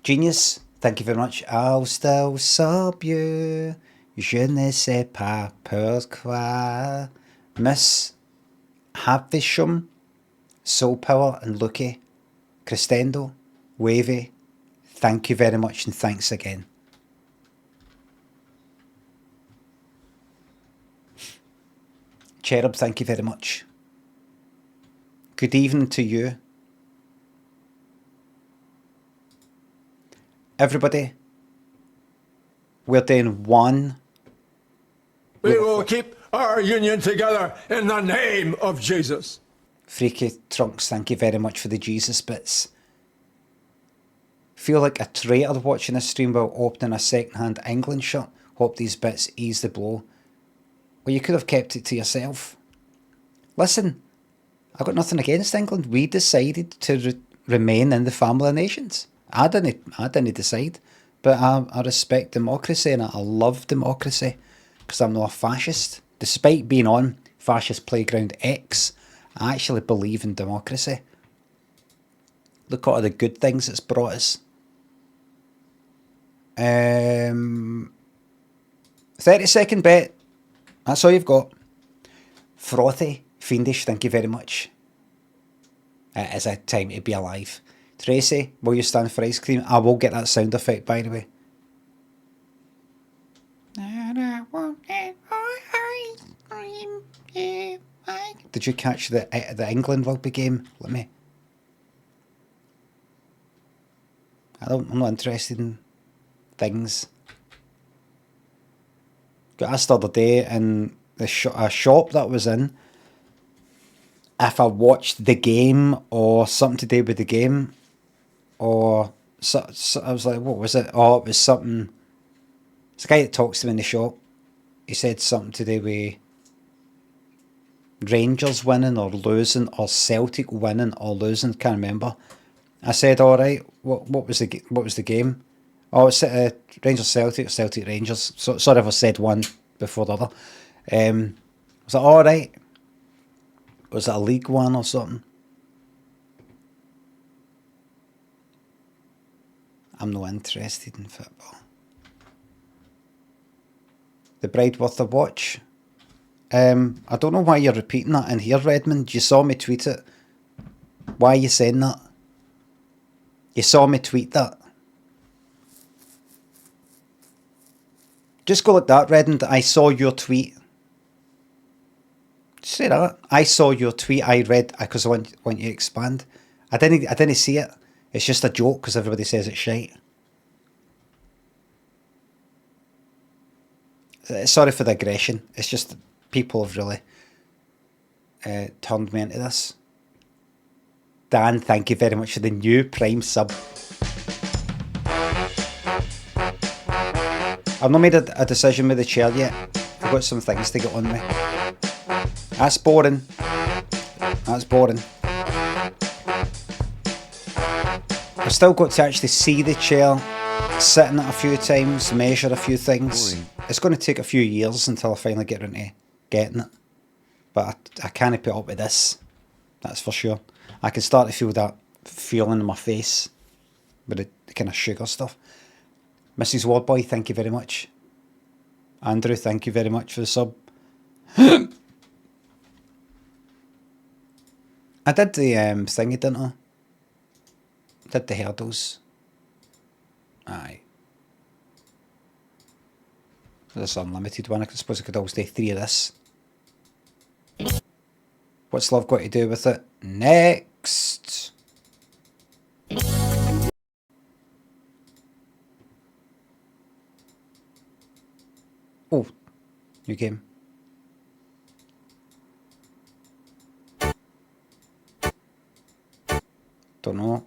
Genius, thank you very much. I'll still sub you. Je ne sais pas pourquoi. Miss Havisham, Soul Power and Lucky, Crescendo, Wavy, thank you very much and thanks again. Cherub, thank you very much. Good evening to you. Everybody, we're doing one. We will keep our union together in the name of Jesus. Freaky Trunks, thank you very much for the Jesus bits. Feel like a traitor watching this stream while opening a second-hand England shirt. Hope these bits ease the blow. Well, you could have kept it to yourself. Listen, I've got nothing against England. We decided to remain in the family of nations. I didn't decide, but I respect democracy and I love democracy because I'm not a fascist. Despite being on Fascist Playground X, I actually believe in democracy. Look at all the good things it's brought us. 30-second bet. That's all you've got. Frothy, fiendish, thank you very much. It is a time to be alive. Tracy, will you stand for ice cream? I will get that sound effect, by the way. Did you catch the England rugby game? Let me. I'm not interested in things. Got asked the other day in a shop that I was in if I watched the game or something to do with the game, or so I was like, what was it? Oh, it was something. It's a guy that talks to me in the shop. He said something to do with Rangers winning or losing, or Celtic winning or losing. Can't remember. I said, all right. What was the game? Oh, it's Rangers Celtic, Celtic Rangers. So sorry if I said one before the other. I was like, all right. Was it a League One or something? I'm not interested in football. The Bride Worth a Watch. I don't know why you're repeating that in here, Redmond. You saw me tweet it. Why are you saying that? You saw me tweet that. Just go like that, Redmond. I saw your tweet. Say that. I saw your tweet. I read because I want you to expand. I didn't see it. It's just a joke because everybody says it's shite. Sorry for the aggression. It's just people have really turned me into this. Dan, thank you very much for the new Prime sub. I've not made a decision with the chair yet. I've got some things to get on me. That's boring. That's boring. I've still got to actually see the chair, sit in it a few times, measure a few things. Boring. It's going to take a few years until I finally get into getting it. But I can't put up with this. That's for sure. I can start to feel that feeling in my face with the kind of sugar stuff. Mrs. Wardboy, thank you very much. Andrew, thank you very much for the sub. I did the thingy, didn't I? Did the hurdles. Aye. This unlimited one. I suppose I could always do 3 of this. What's love got to do with it? Next. Oh, new game. Don't know.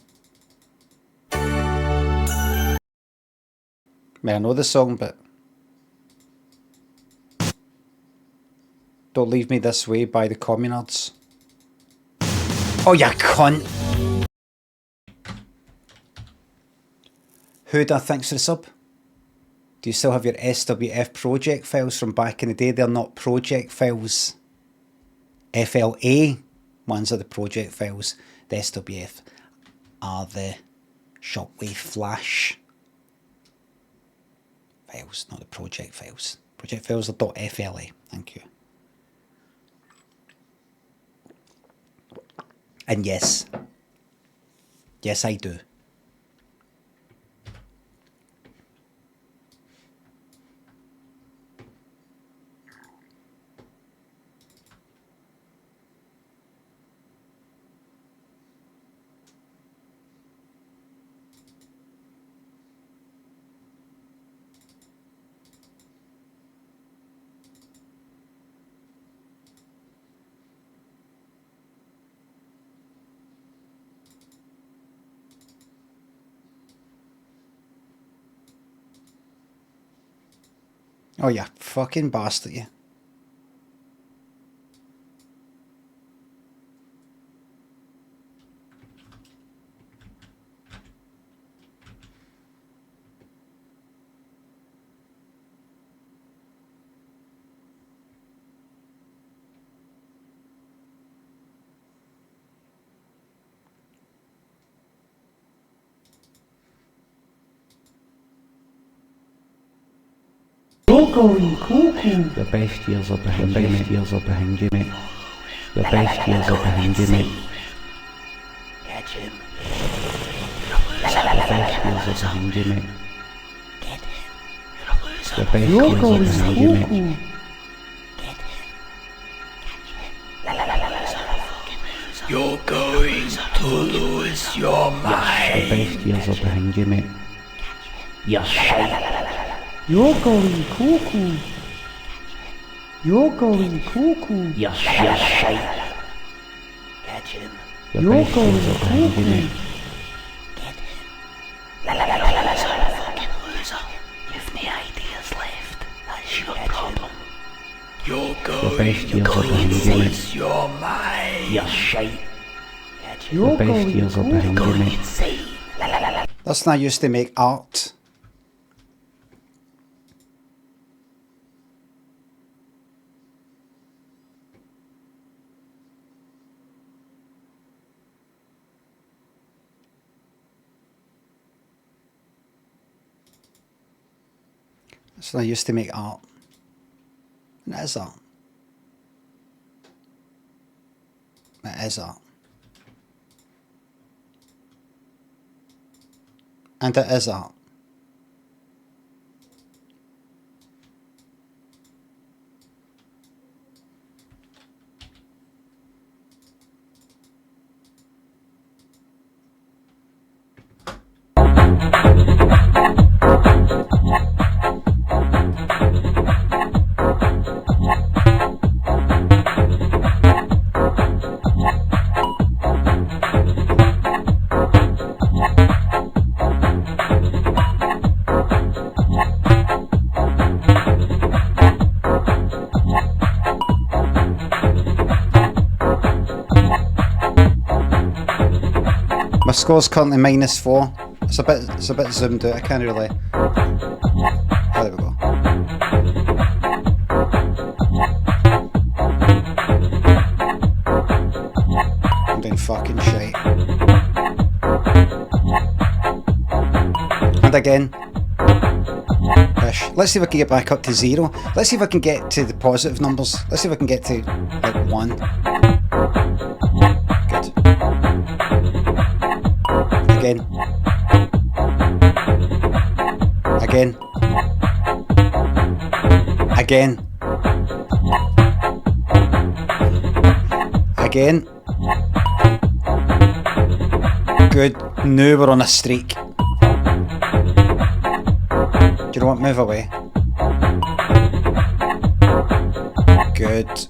I mean, I know the song, but Don't Leave Me This Way by the Communards. Oh, you cunt! Huda, thanks for the sub. Do you still have your SWF project files from back in the day? They're not project files. FLA ones are the project files. The SWF are the Shortwave Flash. Files, not the project files. Project files are .fla. Thank you. And yes. Yes, I do. Oh, you fucking bastard, you. You're going cuckoo. The best years are behind you, mate. The best years are behind you, mate. Catch him. The best years are behind you, mate. Get him. The best years are behind you, mate. Get him. You're going to lose your mind. The best years are behind you, mate. You're shite. You're going cuckoo. You're going cuckoo. You're shite. Catch him. You're going cuckoo. Get him. Fucking loser. You've no ideas left. That's your problem. You're going to lose your mind. You're shite. You're going insane. That's not used to make art. So I used to make art. And it is art. It is art. And it is art. My score's currently -4. It's a bit zoomed out. I can't really. Oh, there we go. I'm doing fucking shite. And again. Ish. Let's see if I can get back up to 0. Let's see if I can get to the positive numbers. Let's see if I can get to like 1. Good. Again. Again. Again. Again. Good. Now we're on a streak. Do you know what? Move away. Good.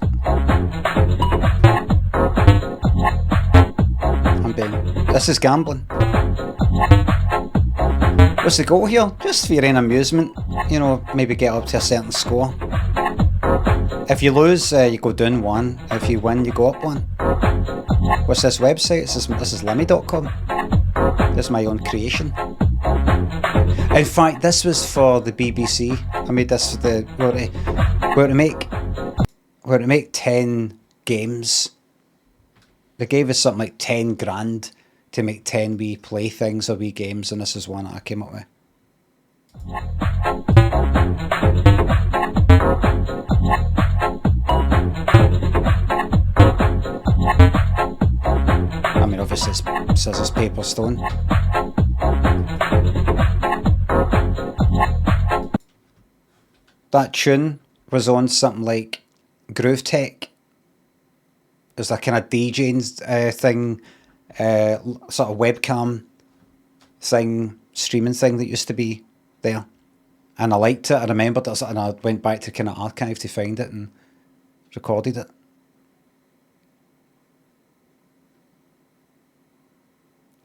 I'm being. This is gambling. What's the goal here? Just for your own amusement. You know, maybe get up to a certain score. If you lose, you go down 1. If you win, you go up 1. What's this website? This is Limmy.com. This is my own creation. In fact, this was for the BBC. I made this for the we're to make 10 games. They gave us something like 10 grand to make 10 wee play things or wee games, and this is one that I came up with. I mean, obviously it's scissors, paper, stone. That tune was on something like Groove Tech. It was a kind of DJing thing, sort of webcam thing, streaming thing that used to be there. And I liked it, I remembered it, and I went back to kind of archive to find it and recorded it.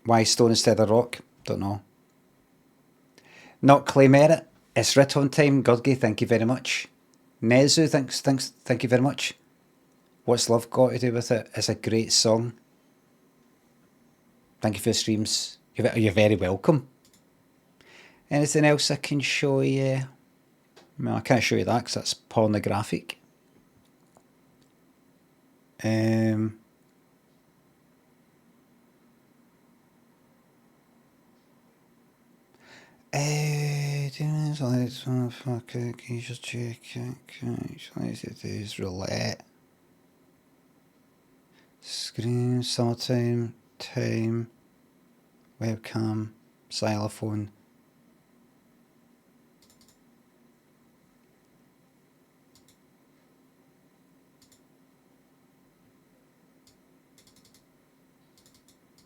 Why stone instead of rock? Don't know. Not Clay Merritt. It's Rit on Time. Gurgi, thank you very much. Nezu, thank you very much. What's Love Got to Do With It? It's a great song. Thank you for the streams. You're very welcome. Anything else I can show you? No, I can't show you that because that's pornographic. Just check it. Roulette. Screen, summertime, time, webcam, xylophone.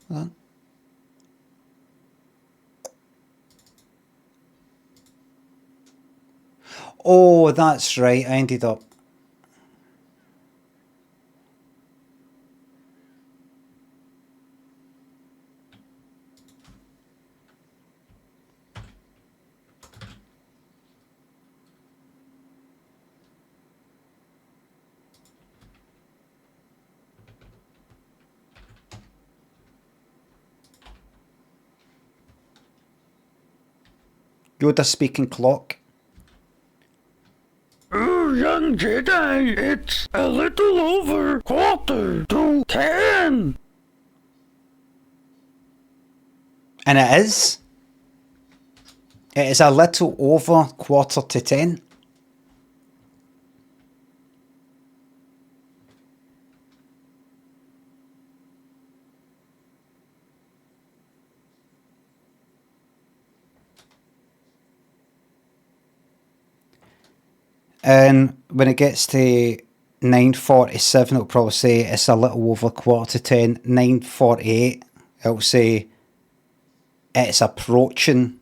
Hold on. Oh, that's right. I ended up. Yoda speaking clock. Young Jedi, it's a little over 10:15. And it is. It is a little over 10:15. And when it gets to 9:47, it'll probably say it's a little over 10:15. 9:48, it'll say it's approaching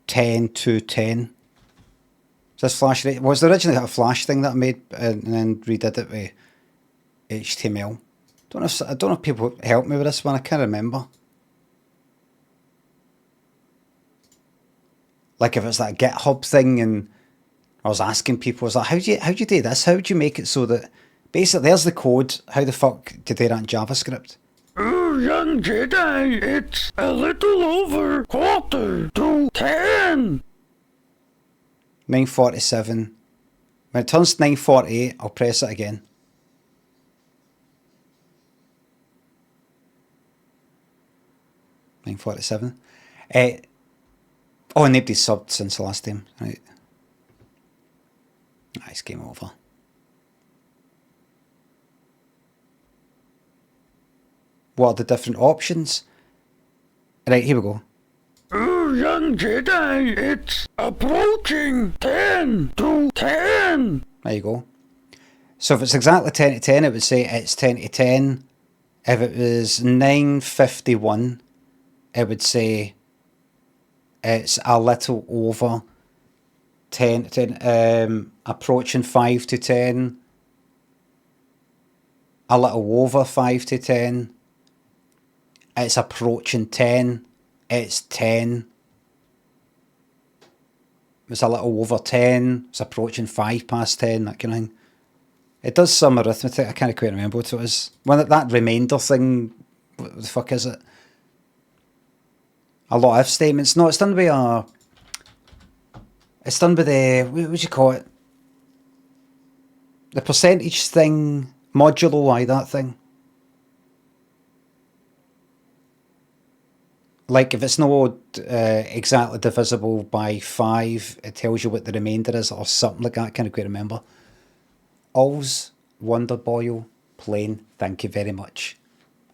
10 to 10. Is this flash? Was there originally a flash thing that I made and then redid it with HTML? I don't know if people help me with this one. I can't remember. Like if it's that GitHub thing, and I was asking people, I was like, how do you do this? How do you make it so that basically there's the code? How the fuck do you do that in JavaScript? Young Jedi, it's a little over 10:15. 9:47. When it turns 9:48, I'll press it again. $9:47. Oh, nobody's subbed since the last time. Right. Nice, game over. What are the different options? Right, here we go. Young Jedi, it's approaching 10 to 10. There you go. So if it's exactly 10 to 10, it would say it's 10 to 10. If it was 9:51, it would say it's a little over 10 to 10, approaching 5 to 10, a little over 5 to 10, it's approaching 10, it's 10, it's a little over 10, it's approaching 5 past 10, that kind of thing. It does some arithmetic, I can't quite remember what it was. That remainder thing, what the fuck is it? A lot of if statements. No, it's done by a... It's done by the... What would you call it? The percentage thing. Modulo, that thing. Like, if it's not exactly divisible by 5, it tells you what the remainder is, or something like that. Can't quite remember. Alls Wonderboyle Plain, thank you very much.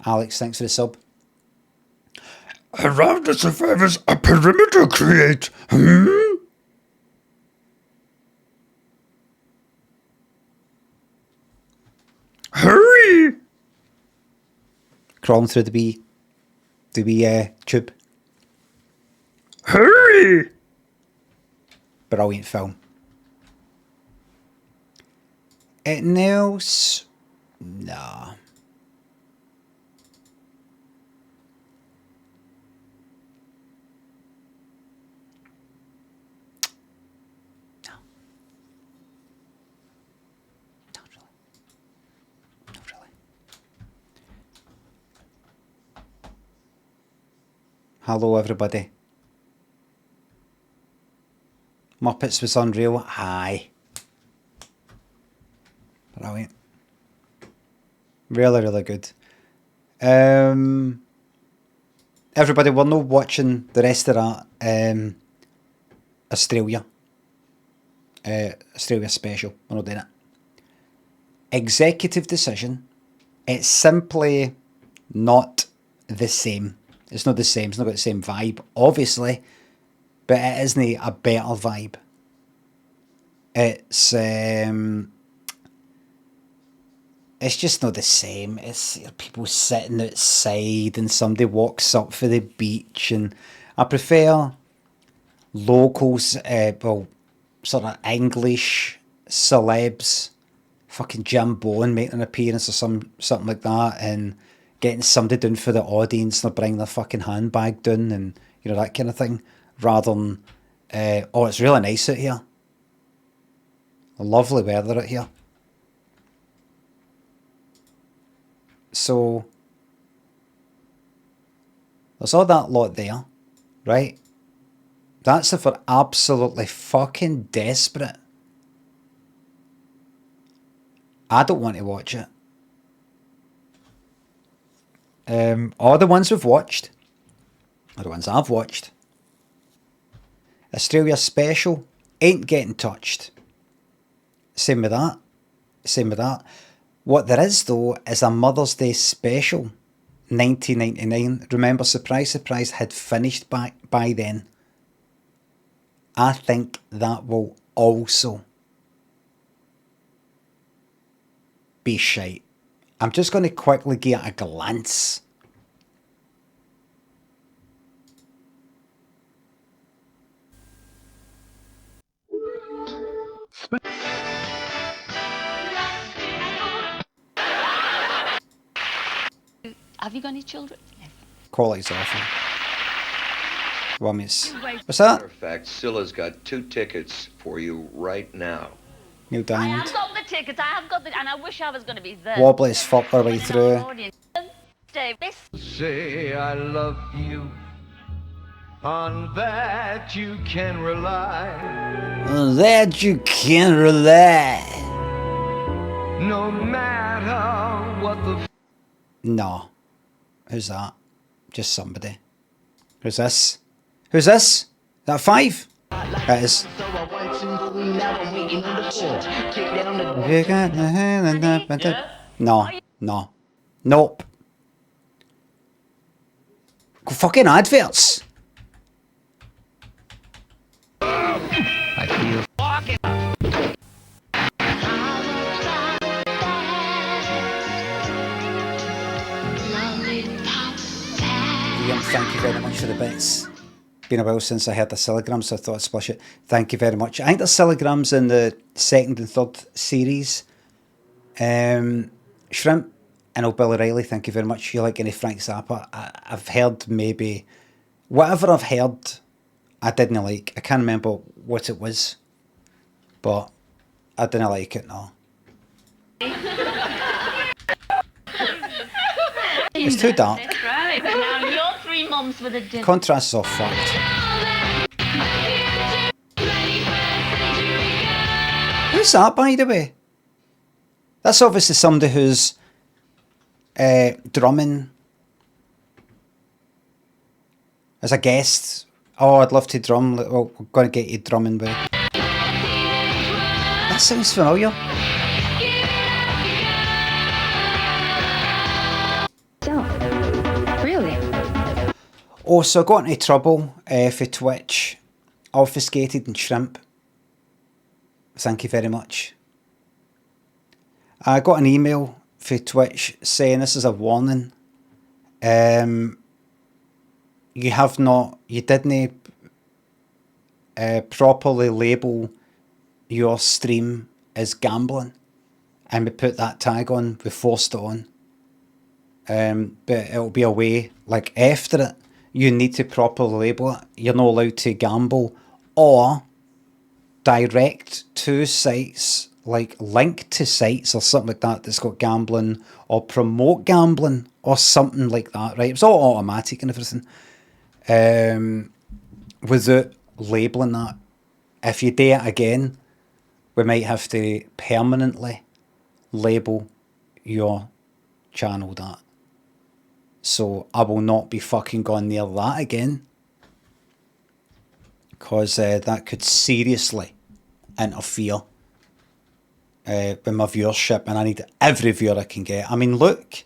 Alex, thanks for the sub. Around the survivors, a perimeter create. Hurry! Crawling through the wee tube. Hurry! Brilliant film. Anything else? Nah. Hello everybody. Muppets was unreal. Aye. Brilliant. Really, really good. Everybody, we're not watching the rest of that Australia. Australia special. We're not doing it. Executive decision. It's simply not the same. It's not the same. It's not got the same vibe, obviously, but it isn't a better vibe. It's just not the same. It's people sitting outside and somebody walks up for the beach, and I prefer locals, well, sort of English celebs, fucking Jim Bowen making an appearance or something like that, and getting somebody down for the audience and bringing their fucking handbag down, and you know, that kind of thing, rather than oh, it's really nice out here. Lovely weather out here. So there's all that lot there, right? That's if we're absolutely fucking desperate. I don't want to watch it. All the ones we've watched, or the ones I've watched, Australia special ain't getting touched. Same with that. Same with that. What there is though is a Mother's Day special, 1999. Remember, surprise, surprise, had finished by then. I think that will also be shite. I'm just going to quickly give it a glance. Have you got any children? Yes. Quality's awful. Well, miss. What's that? Matter of fact, Cilla'S got 2 tickets for you right now. Neil I Diamond. have got the tickets, I have got the, and I wish I was going to be there. Wobbly as fuck our way through. Say I love you, on that you can rely. On that you can rely. No matter what the No. Who's that? Just somebody. Who's this? Who's this? Is that 5? That is. No. No. Nope. Fucking adverts. I feel Liam, thank you very much for the bits. Been a while since I heard the Cilla'S, so I thought I'd splash it. Thank you very much. I think there's Cilla'S in the 2nd and 3rd series. Shrimp and Bill O'Reilly, thank you very much. You like any Frank Zappa? I've heard maybe... Whatever I've heard, I didn't like. I can't remember what it was, but I didn't like it, no. It's too dark. Right, but now you're 3 months with a dinner. Contrasts are fucked. Who's that, by the way? That's obviously somebody who's drumming as a guest. Oh, I'd love to drum. Well, we're going to get you drumming with. That sounds familiar. Really? Oh, so I got into trouble for Twitch. Obfuscated and shrimp. Thank you very much. I got an email for Twitch saying this is a warning. You didn't properly label your stream as gambling, and we put that tag on, we forced it on. But it'll be a way, like after it, you need to properly label it. You're not allowed to gamble or direct to sites, like link to sites or something like that that's got gambling or promote gambling or something like that, right? It's all automatic and everything. Without labelling that. If you do it again, we might have to permanently label your channel that. So I will not be fucking going near that again. Because that could seriously interfere with my viewership, and I need every viewer I can get. I mean, look.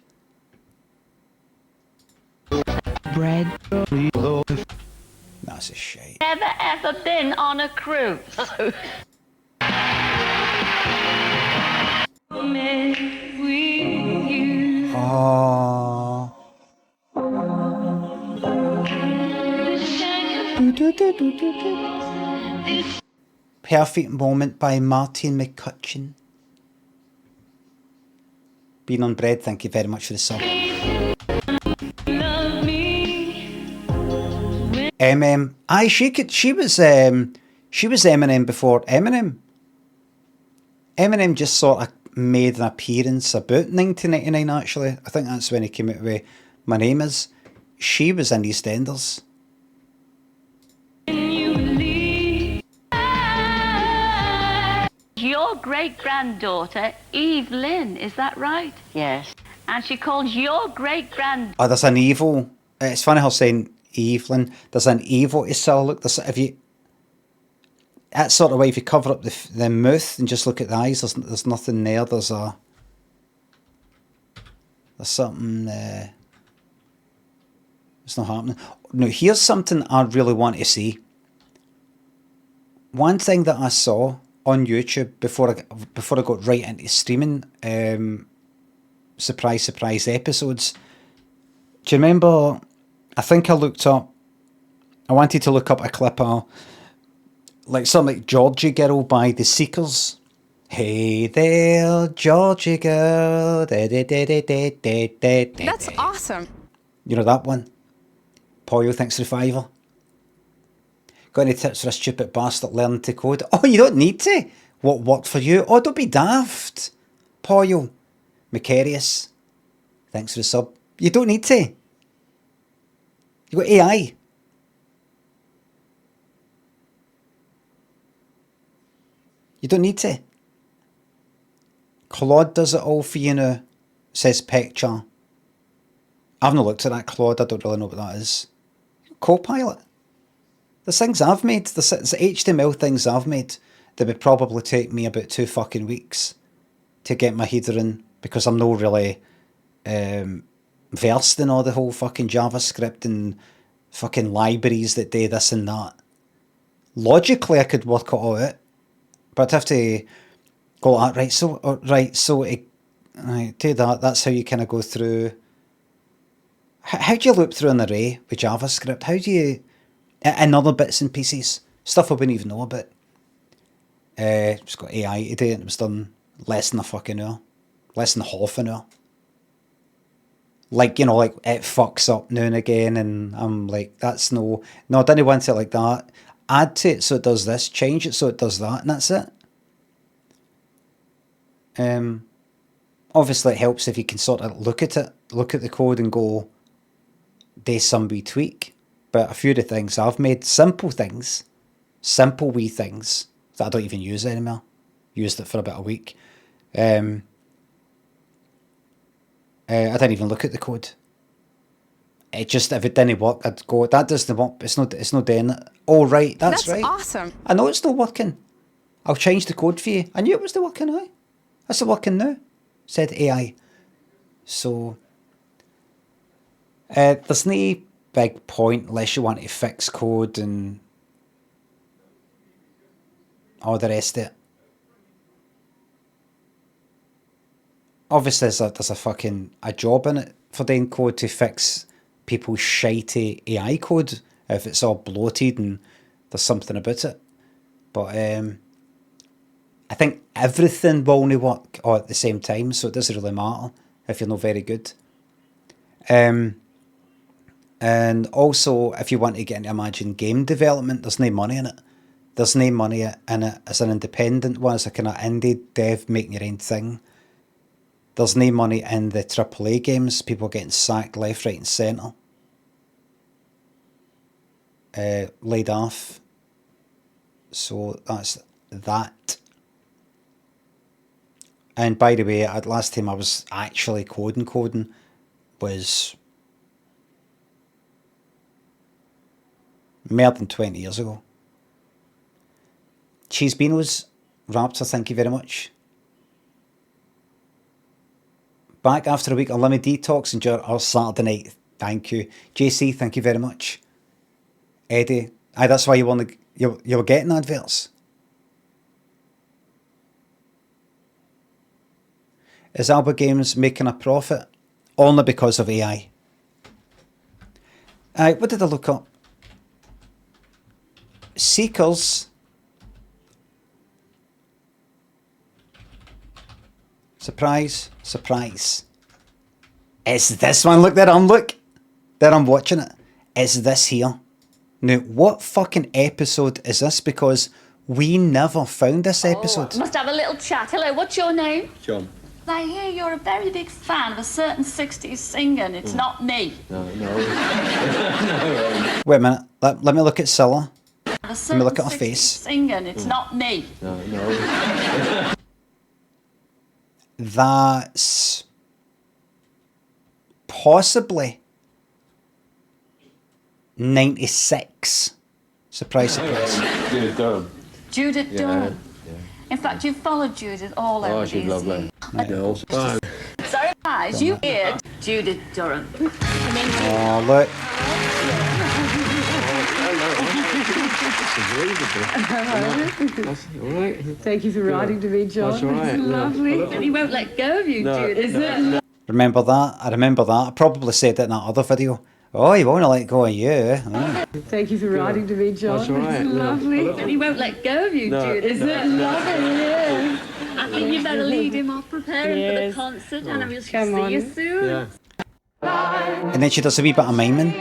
Bread. That's a shite. Never ever been on a cruise. Oh. Perfect Moment by Martin McCutcheon. Being on Bread, thank you very much for the sub. Aye, she was Eminem before Eminem. Eminem just sort of made an appearance about 1999 actually. I think that's when he came out with My Name Is. She was in EastEnders. Your great-granddaughter, Evelyn, is that right? Yes. And she calls your great-grand... Oh, there's an evil. It's funny how saying Evelyn. There's an evil to Cilla. Look, if you... That sort of way, if you cover up the mouth and just look at the eyes, there's nothing there. There's something... it's not happening. Now, here's something I really want to see. One thing that I saw on YouTube before I got right into streaming surprise episodes. Do you remember? I think I wanted to look up a clip of like something like Georgie Girl by The Seekers. Hey there, Georgie Girl. That's awesome. You know that one? Poyo, thanks for the $5. Got any tips for a stupid bastard learning to code? Oh, you don't need to. What worked for you? Oh, don't be daft. Poyo. Macarius. Thanks for the sub. You don't need to. You got AI. You don't need to. Claude does it all for you now, says Pecchar. I've not looked at that, Claude. I don't really know what that is. Copilot. There's things I've made, there's HTML things I've made that would probably take me about 2 fucking weeks to get my head around, because I'm not really versed in all the whole fucking JavaScript and fucking libraries that do this and that. Logically, I could work it all out, but I'd have to go like that. Do that. That's how you kind of go through. How do you loop through an array with JavaScript? How do you... And other bits and pieces, stuff I wouldn't even know about. Just got AI to do it, and it was done less than a fucking hour, less than half an hour. Like, you know, like it fucks up now and again, and I'm like, that's no, I didn't want it like that. Add to it so it does this, change it so it does that, and that's it. Obviously, it helps if you can sort of look at it, look at the code, and go, do some wee tweak. But a few of the things I've made, simple wee things that I don't even use anymore. Used it for about a week. I didn't even look at the code. It just, if it didn't work, I'd go, that doesn't work, it's not doing it. Oh, right, that's right. Awesome. I know it's not working. I'll change the code for you. I knew it was the working, aye. It's working now, said AI. So, there's no big point unless you want to fix code and all the rest of it. Obviously, there's a fucking a job in it for doing code to fix people's shitey AI code if it's all bloated and there's something about it. But I think everything will only work all at the same time, so it doesn't really matter if you're not very good. And also, if you want to get into Imagine game development, there's no money in it. There's no money in it as an independent one, as a kind of indie dev making your own thing. There's no money in the AAA games. People getting sacked left, right and centre. Laid off. So that's that. And by the way, last time I was actually coding was more than 20 years ago. Cheese Beanos, Raptor, thank you very much. Back after a week on Limmy Detox, enjoy our Saturday night. Thank you. JC, thank you very much. Eddie, that's why you were getting adverts. Is Alba Games making a profit? Only because of AI. What did I look up? Seekers. Surprise, surprise. It's this one. Look, there I'm watching it. It's this here. Now, what fucking episode is this? Because we never found this episode. Must have a little chat. Hello, what's your name? John. I hear you're a very big fan of a certain 60s singer, and it's not me. No. Wait a minute. Let me look at Cilla. Let me look at her face. Singer, and it's not me. No. That's possibly 96. Surprise, surprise. Judith Durham. Judith Durham. Yeah. In fact, you've followed Judith all over She's these lovely. years. Sorry, guys, you hear Judith Durham. Oh, look. Thank you for writing to me, John. That's all right. It's lovely. He won't let go of you, Judith. Is it? Remember that? I remember that. I probably said it in that other video. Oh, you won't let go of you. Oh. Thank you for writing to me, John. That's all right. It's lovely. He won't let go of you, Judith. Is it lovely? I think you better lead him off preparing for the Yes. concert, and we'll Come see on. you soon. Yeah. And then she does a wee bit of miming.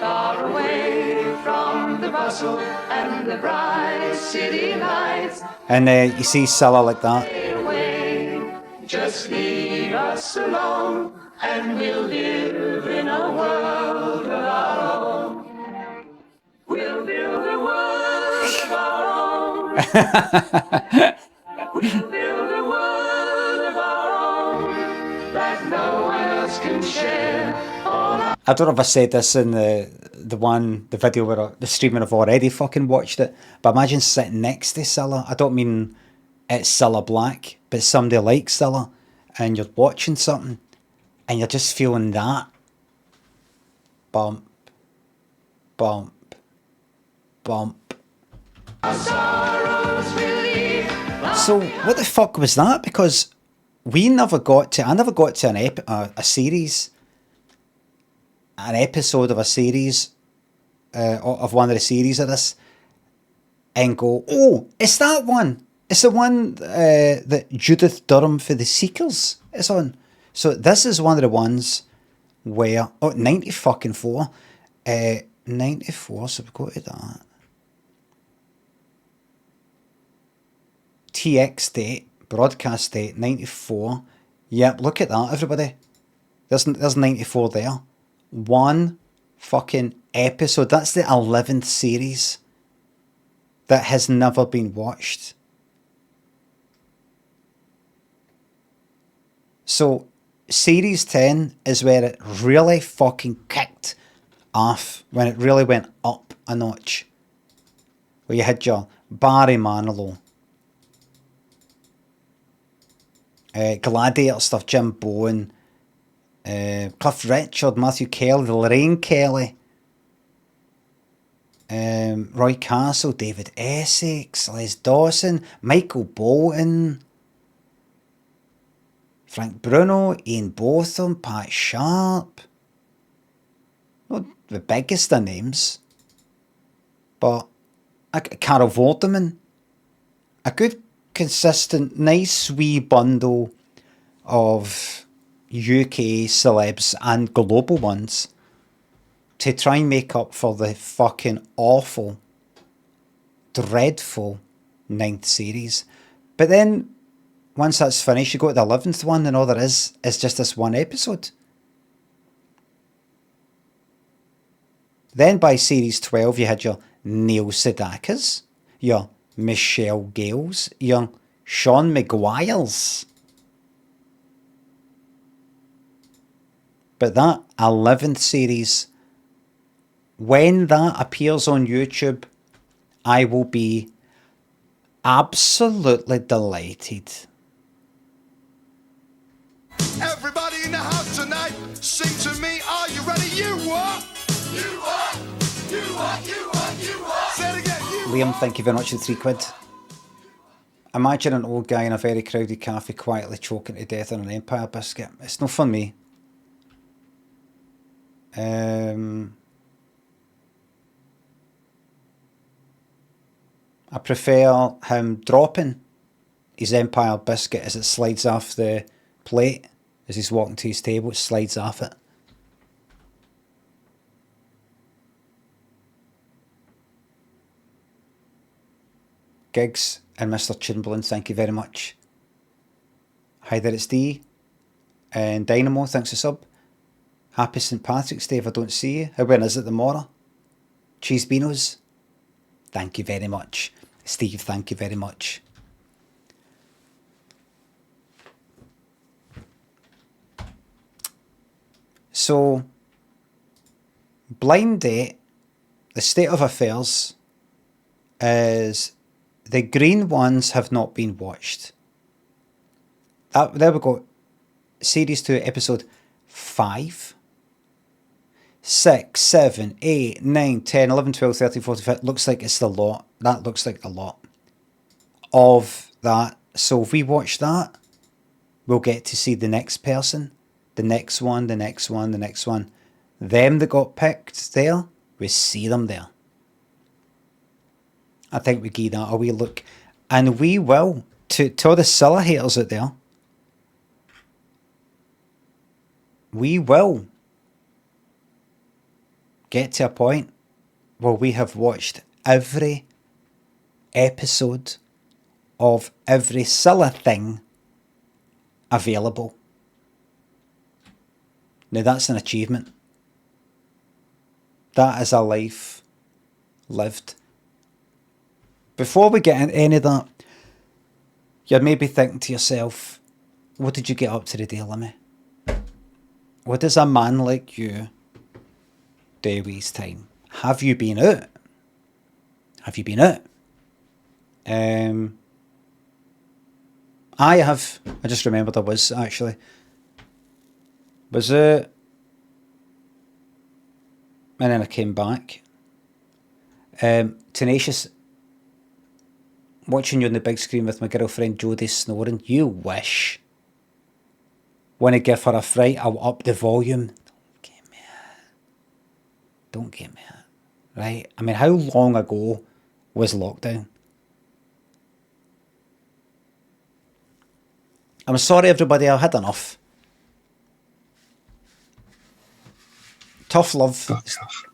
Far away from the bustle and the bright city lights. And you see Cilla like that. Just leave us alone, and we'll live in a world of our own. We'll build a world of our own. We'll build a world of our own that no one else can share. I don't know if I said this in the video where the streaming I've already fucking watched it, but imagine sitting next to Cilla. I don't mean it's Cilla Black, but somebody like Cilla, and you're watching something, and you're just feeling that bump, bump, bump. So what the fuck was that? Because I never got to a series. An episode of a series, of one of the series of this, and go, oh, it's that one. It's the one that Judith Durham for the Seekers is on. So this is one of the ones where, 94, 94, so we go to that. TX date, broadcast date, 94. Yep, look at that, everybody. There's 94 there. One fucking episode. That's the 11th series that has never been watched. So Series 10 is where it really fucking kicked off, when it really went up a notch. Where you had your Barry Manilow, Gladiator stuff, Jim Bowen, Cliff Richard, Matthew Kelly, Lorraine Kelly, Roy Castle, David Essex, Les Dawson, Michael Bolton, Frank Bruno, Ian Botham, Pat Sharp. Not the biggest of names, but Carol Vorderman. A good, consistent, nice wee bundle of UK celebs and global ones to try and make up for the fucking awful, dreadful 9th series. But then, once that's finished, you go to the 11th one, and all there is just this one episode. Then by series 12, you had your Neil Sedaka's, your Michelle Gales, your Sean Maguire's. But that 11th series, when that appears on YouTube, I will be absolutely delighted. Everybody in the house tonight, sing to me. Are you ready? You what? You what? You what? You what? You what? Say it again. You Liam, thank you very much for the £3. Imagine an old guy in a very crowded cafe quietly choking to death on an Empire biscuit. It's not for me. I prefer him dropping his Empire biscuit as it slides off the plate. As he's walking to his table, it slides off it. Giggs and Mr. Chamberlain, thank you very much. Hi there, it's D. And Dynamo, thanks for sub. Happy St. Patrick's Day if I don't see you. How when is it tomorrow? Cheese Beanos, thank you very much. Steve, thank you very much. So, Blind Date, the state of affairs is the green ones have not been watched. There we go. Series 2, episode 5. 6, 7, 8, 9, 10, 11, 12, 13, 14, 15. Looks like it's the lot. That looks like the lot of that. So if we watch that, we'll get to see the next person, the next one, the next one, the next one. Them that got picked there, we see them there. I think we give that a wee look. And we will, to all the Cilla haters out there, we will get to a point where we have watched every episode of every Cilla thing available. Now that's an achievement. That is a life lived. Before we get into any of that, you're maybe thinking to yourself, what did you get up to today, Limmy? What does a man like you do with his time? Have you been out? Have you been out? I have. I just remembered I was actually. Was out. And then I came back. Tenacious. Watching you on the big screen with my girlfriend Jodie snoring. You wish. Want to give her a fright? I'll up the volume. Don't get me out. Right? I mean, how long ago was lockdown? I'm sorry everybody, I've had enough. Tough love.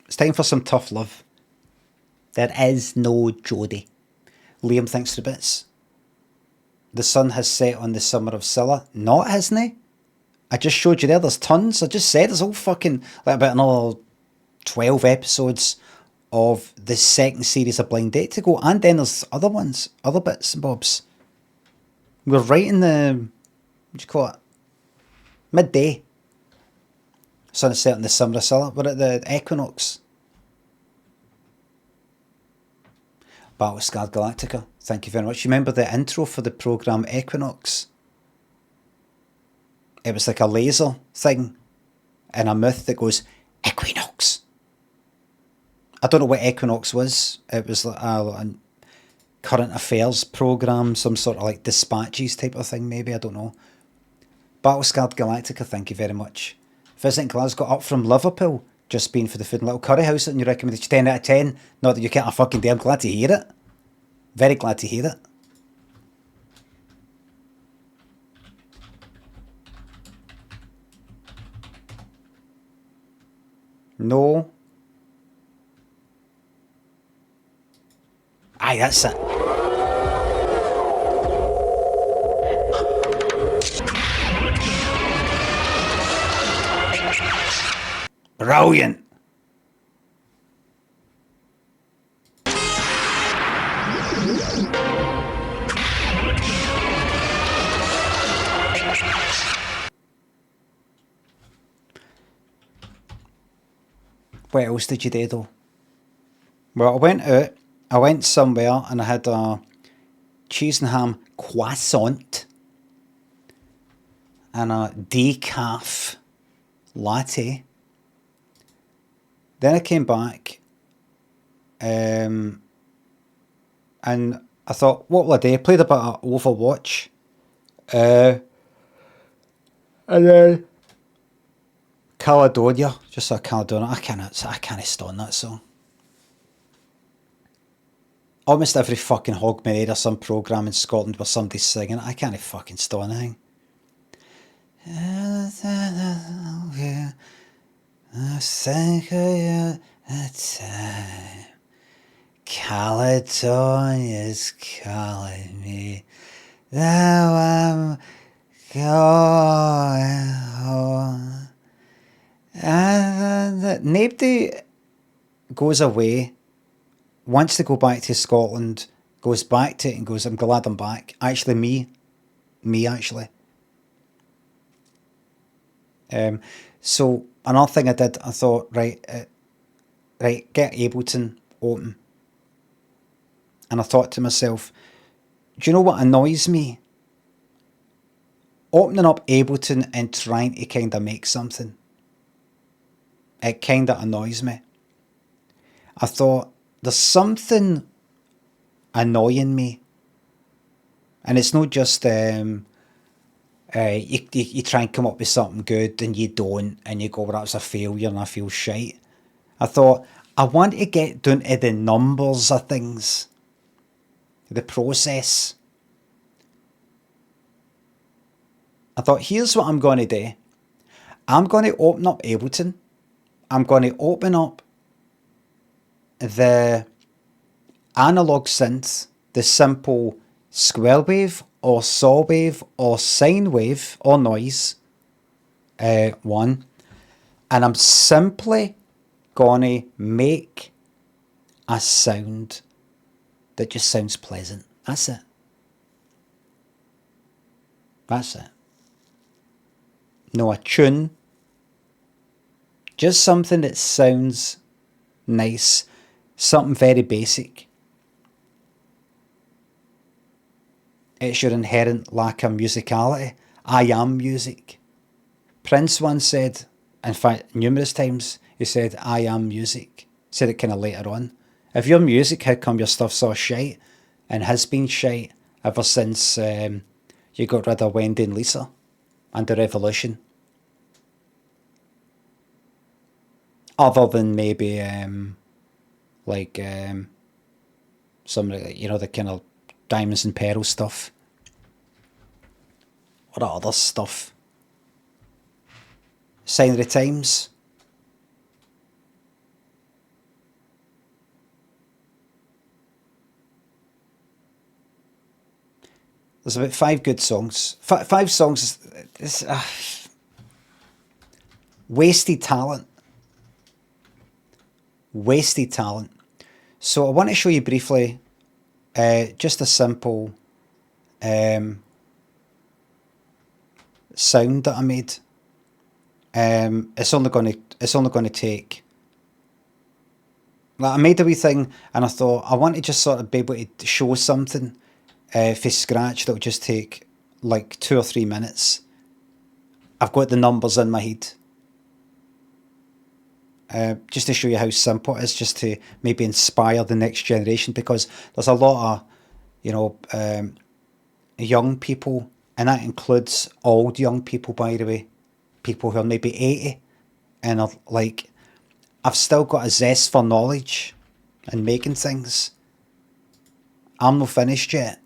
It's time for some tough love. There is no Jodie. Liam, thanks for the bits. The sun has set on the Summer of Cilla. Not, hasn't he? I just showed you there, there's tons. I just said there's all fucking, like about another 12 episodes of the second series of Blind Date to go. And then there's other ones, other bits and bobs. We're right in the, what do you call it? Midday. Sun is set in the Summer of Cilla. We're at the equinox. Battlescarred Galactica. Thank you very much. You remember the intro for the programme Equinox? It was like a laser thing and a myth that goes, Equinox. I don't know what Equinox was. It was like a current affairs programme, some sort of like dispatches type of thing maybe, I don't know. Battlescarred Galactica, thank you very much. Visiting Glasgow up from Liverpool, just been for the food and little curry house, and you recommended 10 out of 10. Not that you can't a fucking day, I'm glad to hear it. Very glad to hear it. No. Aye, that's it. Brilliant. What else did you do though? Well, I went out, I went somewhere and I had a cheese and ham croissant and a decaf latte. Then I came back and I thought, what will I do? I played a bit of Overwatch. And then Caledonia, just saw Caledonia. I can't stand that song. Almost every fucking hog minute or some programme in Scotland where somebody's singing it. I can't fucking stand anything. I think of you at time. Caledonia's calling me. Now I'm going home. And nobody goes away, wants to go back to Scotland, goes back to it and goes, I'm glad I'm back. Actually, me actually. So another thing I did, I thought, right, get Ableton open. And I thought to myself, do you know what annoys me? Opening up Ableton and trying to kind of make something. It kind of annoys me. I thought, there's something annoying me. And it's not just, you try and come up with something good and you don't, and you go, well, that's a failure and I feel shite. I thought, I want to get down to the numbers of things. The process. I thought, here's what I'm going to do. I'm going to open up Ableton. I'm going to open up the analog synth, the simple square wave or saw wave or sine wave or noise one, and I'm simply going to make a sound that just sounds pleasant. That's it. That's it. No, a tune. Just something that sounds nice. Something very basic. It's your inherent lack of musicality. I am music. Prince once said, in fact, numerous times, he said, I am music. Said it kind of later on. If you're music, how come your stuff's so shite? And has been shite ever since you got rid of Wendy and Lisa and the Revolution. Other than maybe some, you know, the kind of diamonds and pearls stuff. What other stuff? Sign of the Times. There's about 5 good songs. 5 songs. It's, wasted talent. Wasted talent. So I want to show you briefly just a simple sound that I made. it's only gonna take. Like, I made a wee thing, and I thought I want to just sort of be able to show something for scratch that'll just take like 2 or 3 minutes. I've got the numbers in my head. Just to show you how simple it is, just to maybe inspire the next generation, because there's a lot of, you know, young people, and that includes old young people, by the way, people who are maybe 80 and are like, I've still got a zest for knowledge and making things. I'm not finished yet.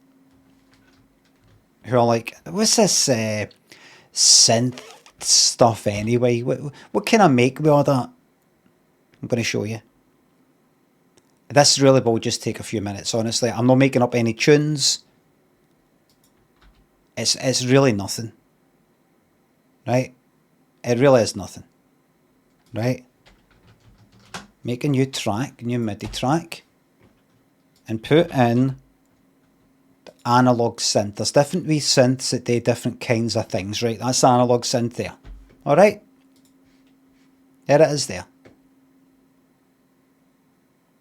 Who are like, what's this synth stuff anyway? What can I make with all that? I'm going to show you. This really will just take a few minutes, honestly. I'm not making up any tunes. It's really nothing. Right? It really is nothing. Right? Make a new track, new MIDI track, and put in the analog synth. There's different wee synths that do different kinds of things, right? That's the analog synth there. Alright? There it is there.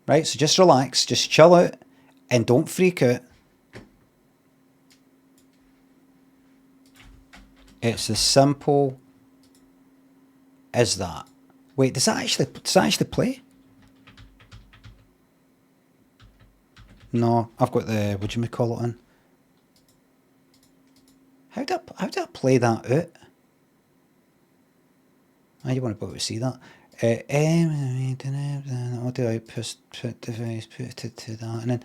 Right, so just relax, just chill out, and don't freak out. It's as simple as that. Wait, does that actually play? No, I've got the, what do you call it on? How do I play that out? Oh, you want to be able to see that. Audio output device, put it to that, and then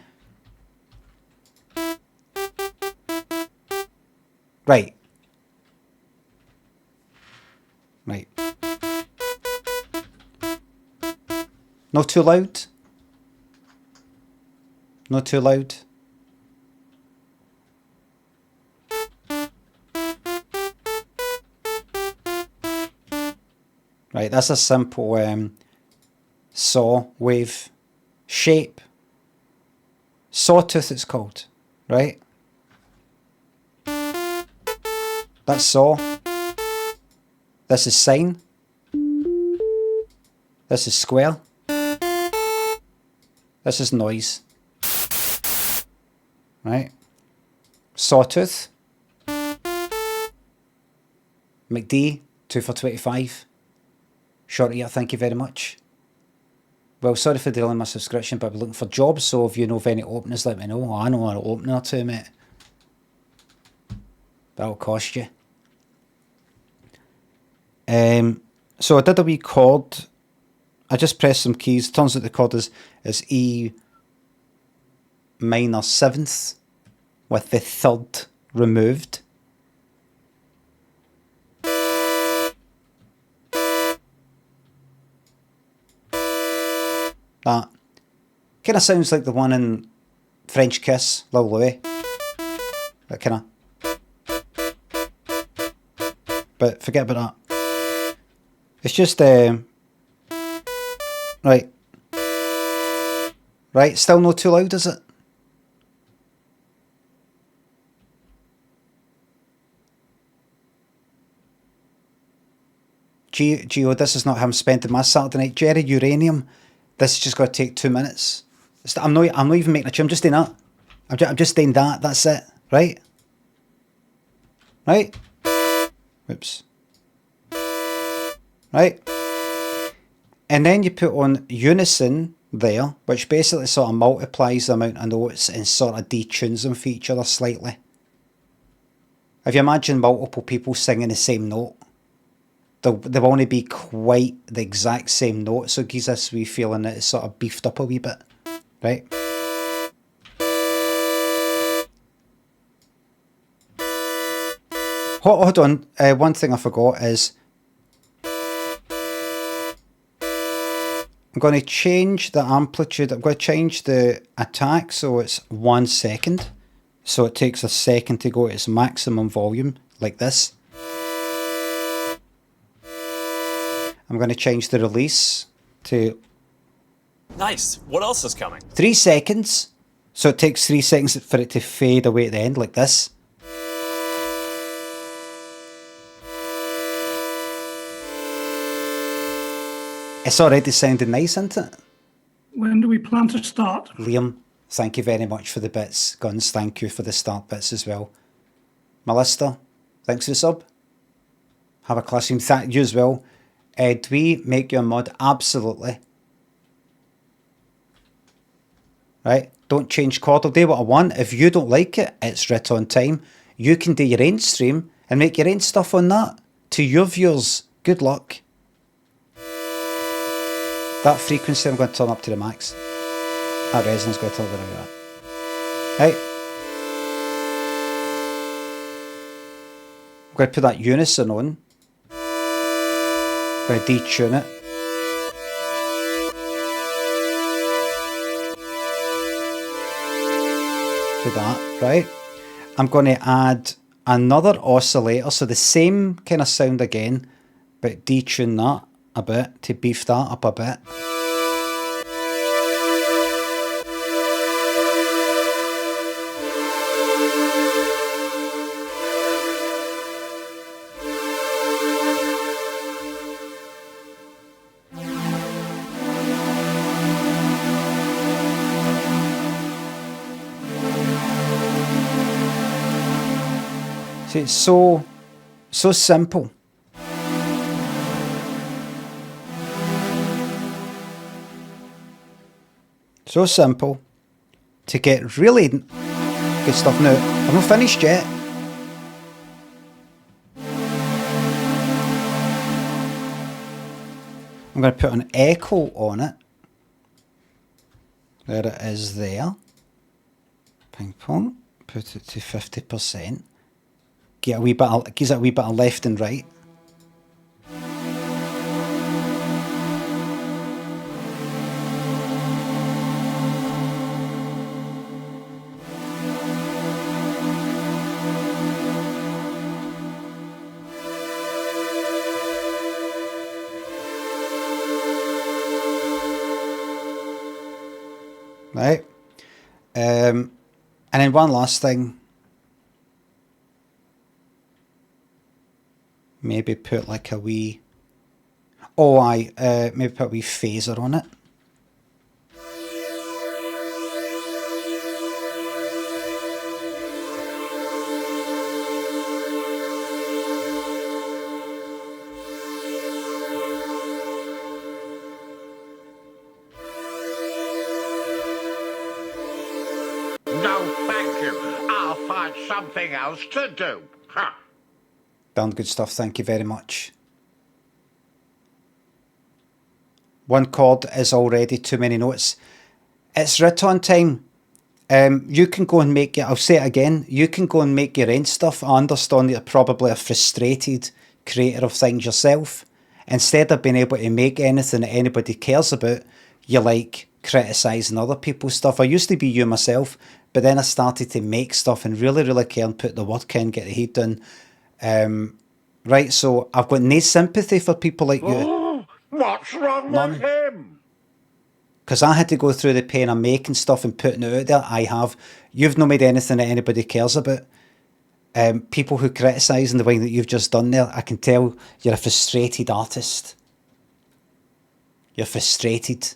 right. Not too loud. Not too loud. Right, that's a simple saw wave shape. Sawtooth it's called, right? That's saw. This is sine. This is square. This is noise. Right? Sawtooth. McD, 2 for 25. Shorty, thank you very much. Well, sorry for delaying my subscription, but I'm looking for jobs, so if you know of any openers, let me know. Oh, I know an opening or two, mate. That'll cost you. So I did a wee chord. I just pressed some keys. Turns out the chord is E minor 7th with the 3rd removed. That kind of sounds like the one in French Kiss, Lil Louis. That kind of. But forget about that. It's just right. Right, still not too loud, is it? Geo, this is not how I'm spending my Saturday night. Jerry Uranium, this is just got to take 2 minutes. I'm not even making a tune. I'm just doing that. I'm just doing that. That's it. Right? Right? Whoops. Right? And then you put on unison there, which basically sort of multiplies the amount of notes and sort of detunes them for each other slightly. If you imagine multiple people singing the same note, they'll only be quite the exact same note, so it gives us a wee feeling that it's sort of beefed up a wee bit, right? Hold on, one thing I forgot is I'm going to change the amplitude. I'm going to change the attack so it's 1 second, so it takes a second to go to its maximum volume, like this. I'm going to change the release to... Nice. What else is coming? 3 seconds. So it takes 3 seconds for it to fade away at the end, like this. It's already sounding nice, isn't it? When do we plan to start? Liam, thank you very much for the bits. Guns, thank you for the start bits as well. Melissa, thanks for the sub. Have a classroom. Thank you as well. Do we make you a mod? Absolutely. Right? Don't change chord. I'll do what I want. If you don't like it, it's right on time. You can do your own stream and make your own stuff on that. To your viewers, good luck. That frequency I'm going to turn up to the max. That resonance going to turn wherever you're at. Right. I'm going to put that unison on. I'm going to detune it. To that, right? I'm going to add another oscillator, so the same kind of sound again, but detune that a bit to beef that up a bit. See, it's so simple. So simple to get really good stuff. Now, I'm not finished yet. I'm going to put an echo on it. There it is there. Ping pong. Put it to 50%. Gives it a wee bit of left and right. Right. And then one last thing. Maybe put like a wee... maybe put a wee phaser on it. No, thank you. I'll find something else to do. Huh. Darn good stuff, thank you very much. One chord is already too many notes. It's written time. You can go and make it, I'll say it again, you can go and make your own stuff. I understand that you're probably a frustrated creator of things yourself. Instead of being able to make anything that anybody cares about, you like criticising other people's stuff. I used to be you myself, but then I started to make stuff and really care and put the work in, get the heat done. Right, so I've got no sympathy for people like you. What's wrong with him? Because I had to go through the pain of making stuff and putting it out there. I have. You've not made anything that anybody cares about. People who criticise in the way that you've just done there, I can tell you're a frustrated artist. You're frustrated.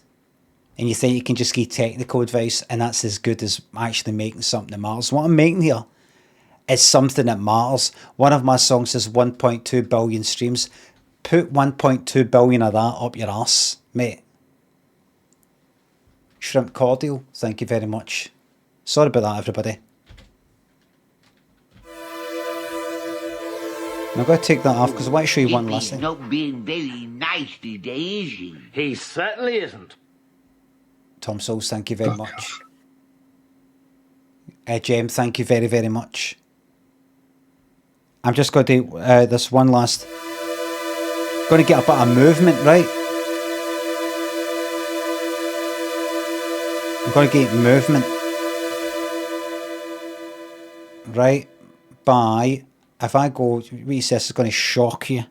And you think you can just give technical advice and that's as good as actually making something that matters. What I'm making here is something that matters. One of my songs has 1.2 billion streams. Put 1.2 billion of that up your arse, mate. Shrimp Cordial, thank you very much. Sorry about that, everybody. I'm going to take that off because I want to show you one last thing. He's not being very nice today, is he? He certainly isn't. Tom Souls, thank you very much. Jem, thank you very much. I'm just going to do this one last... Going to get a bit of movement, right? I'm going to get movement. Right? By... If I go... Recess is going to shock you.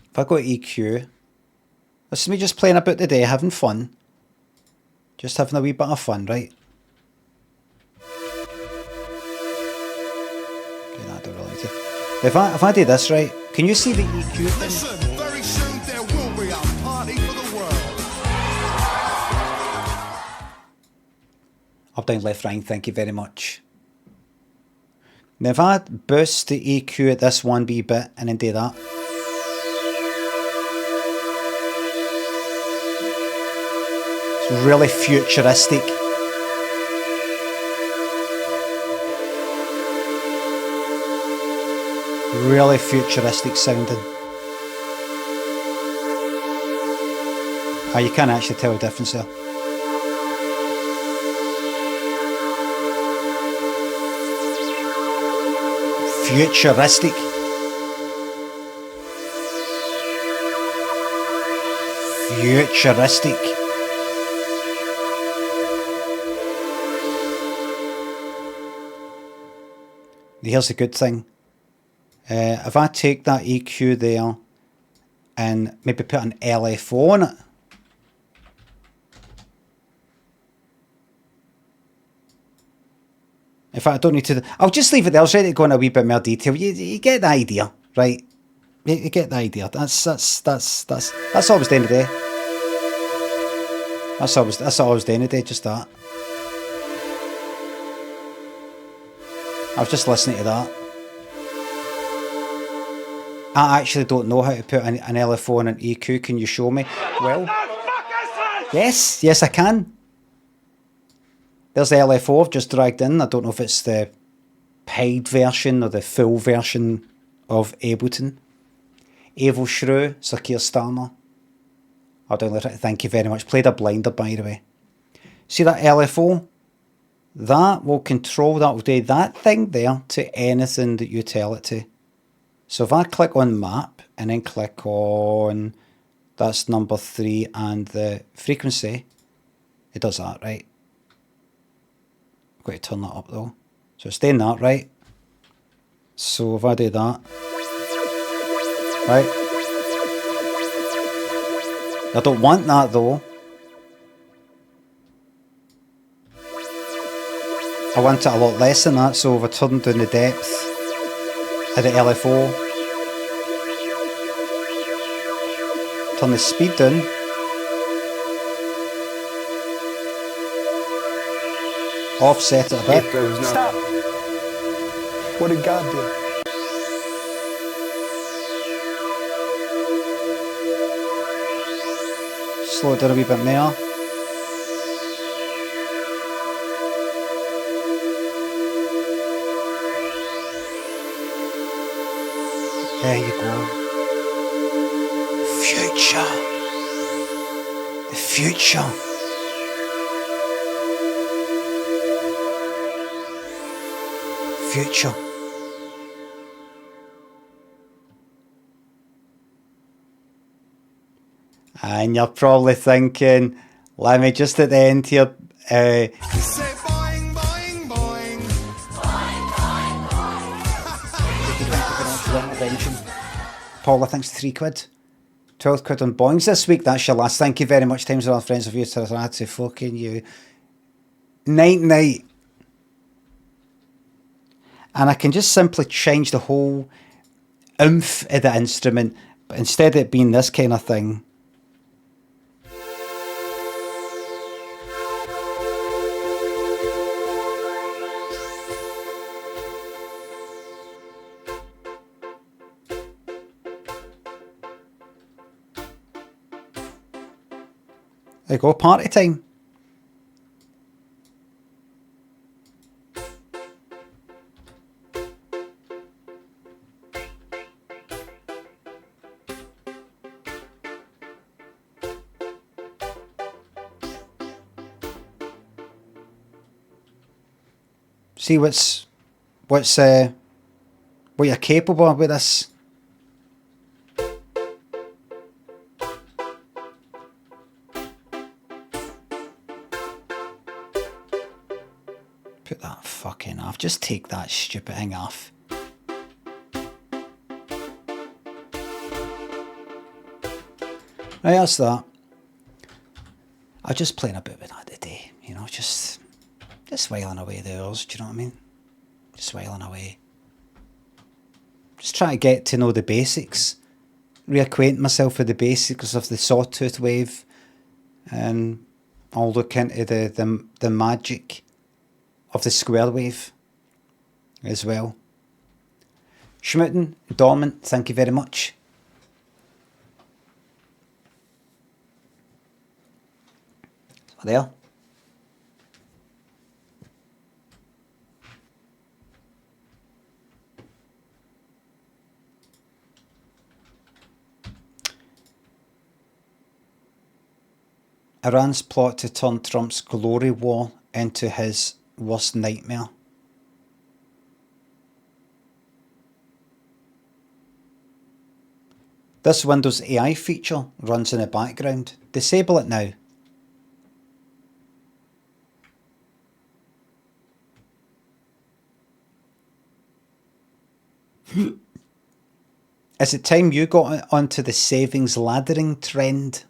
If I go to EQ... This is me just playing about the day, having fun. Just having a wee bit of fun, right? Okay, I don't really if I do this, right? Can you see the EQ thing? Listen, very soon there will be a party for the Up, down, left, right, thank you very much. Now if I boost the EQ at this one wee bit and then do that. It's really futuristic. Really futuristic sounding. Oh, you can't actually tell the difference there. Futuristic. Futuristic. Here's the good thing. If I take that EQ there and maybe put an LFO on it. In fact, I don't need to. I'll just leave it there. I was ready to go in a wee bit more detail. You get the idea, right? You get the idea. That's always the end of the day. That's always the end of the day. Just that. I was just listening to that. I actually don't know how to put an LFO on an EQ. Can you show me? Well, yes, I can. There's the LFO I've just dragged in. I don't know if it's the paid version or the full version of Ableton. Evil Shrew, Sir Keir Starmer. Thank you very much. Played a blinder, by the way. See that LFO? That will control, that will do that thing there to anything that you tell it to. So if I click on map and then click on, that's number 3 and the frequency, it does that, right? I've got to turn that up though. So it's doing that, right? So if I do that, right? I don't want that though. I want it a lot less than that, so if I turn down the depth of the LFO, turn the speed down, offset it a bit. Stop! What did God do? Slow it down a wee bit more. There you go. Future. The future. Future. And you're probably thinking, Limmy, just at the end here, Paula, thanks for £3. 12 quid on boings this week. That's your last. Thank you very much. Times are all friends of you. So I had to fucking you. Night. And I can just simply change the whole oomph of the instrument. But instead of it being this kind of thing, there you go, party time. See what you're capable of with this. Put that fucking off. Just take that stupid thing off. Right, that's that. I'm just playing a bit with that today. You know, just whiling away the hours, do you know what I mean? Just whiling away. Just trying to get to know the basics. Reacquaint myself with the basics of the sawtooth wave. And I'll look into the magic of the square wave as well. Schmitten, Dormant, thank you very much. So there. Iran's plot to turn Trump's glory war into his worst nightmare. This Windows AI feature runs in the background. Disable it now. Is it time you got onto the savings laddering trend?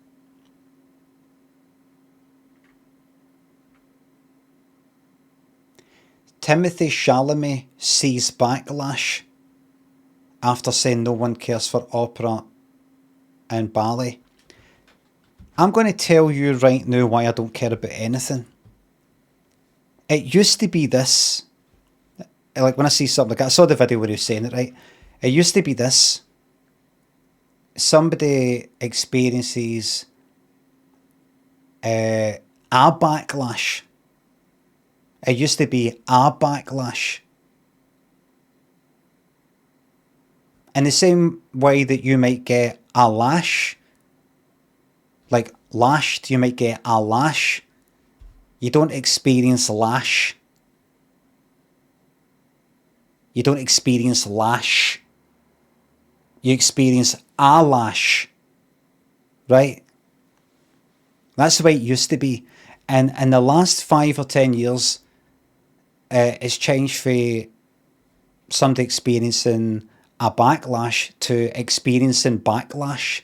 Timothy Chalamet sees backlash after saying no one cares for opera and ballet. I'm going to tell you right now why I don't care about anything. It used to be this. Like when I see something like that, I saw the video where he was saying it, right? It used to be this. Somebody experiences a backlash. It used to be a backlash. In the same way that you might get a lash, like lashed, you might get a lash. You don't experience lash. You don't experience lash. You experience a lash. Right? That's the way it used to be. And in the last 5 or 10 years, it's changed for somebody experiencing a backlash to experiencing backlash.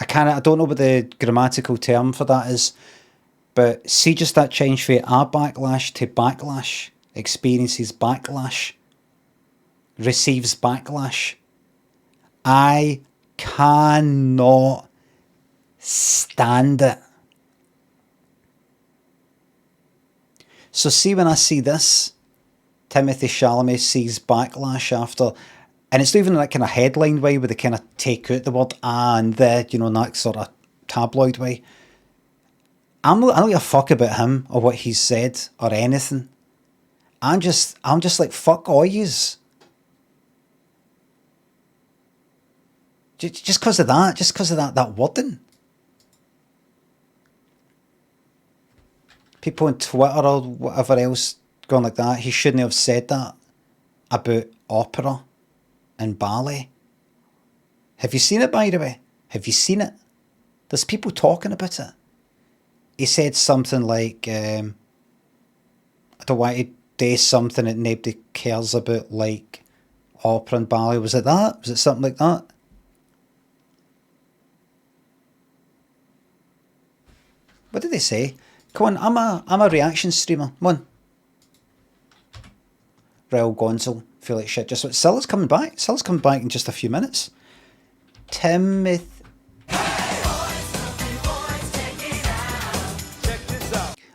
I don't know what the grammatical term for that is, but see just that change for a backlash to backlash, experiences backlash, receives backlash. I cannot stand it. So see when I see this, Timothy Chalamet sees backlash after, and it's not even that kind of headline way where they kind of take out the word and the, you know, in that sort of tabloid way. I don't give a fuck about him or what he's said or anything. I'm just like, fuck all yous. Just because of that wording. People on Twitter or whatever else going like that, he shouldn't have said that about opera and ballet. Have you seen it, by the way? Have you seen it? There's people talking about it. He said something like, I don't want to do something that nobody cares about, like opera and ballet. Was it that? Was it something like that? What did they say? Come on, I'm a reaction streamer. Come on. Rail Gonzal. Feel like shit. Just what Cilla'S coming back. Cilla'S coming back in just a few minutes. Timothy.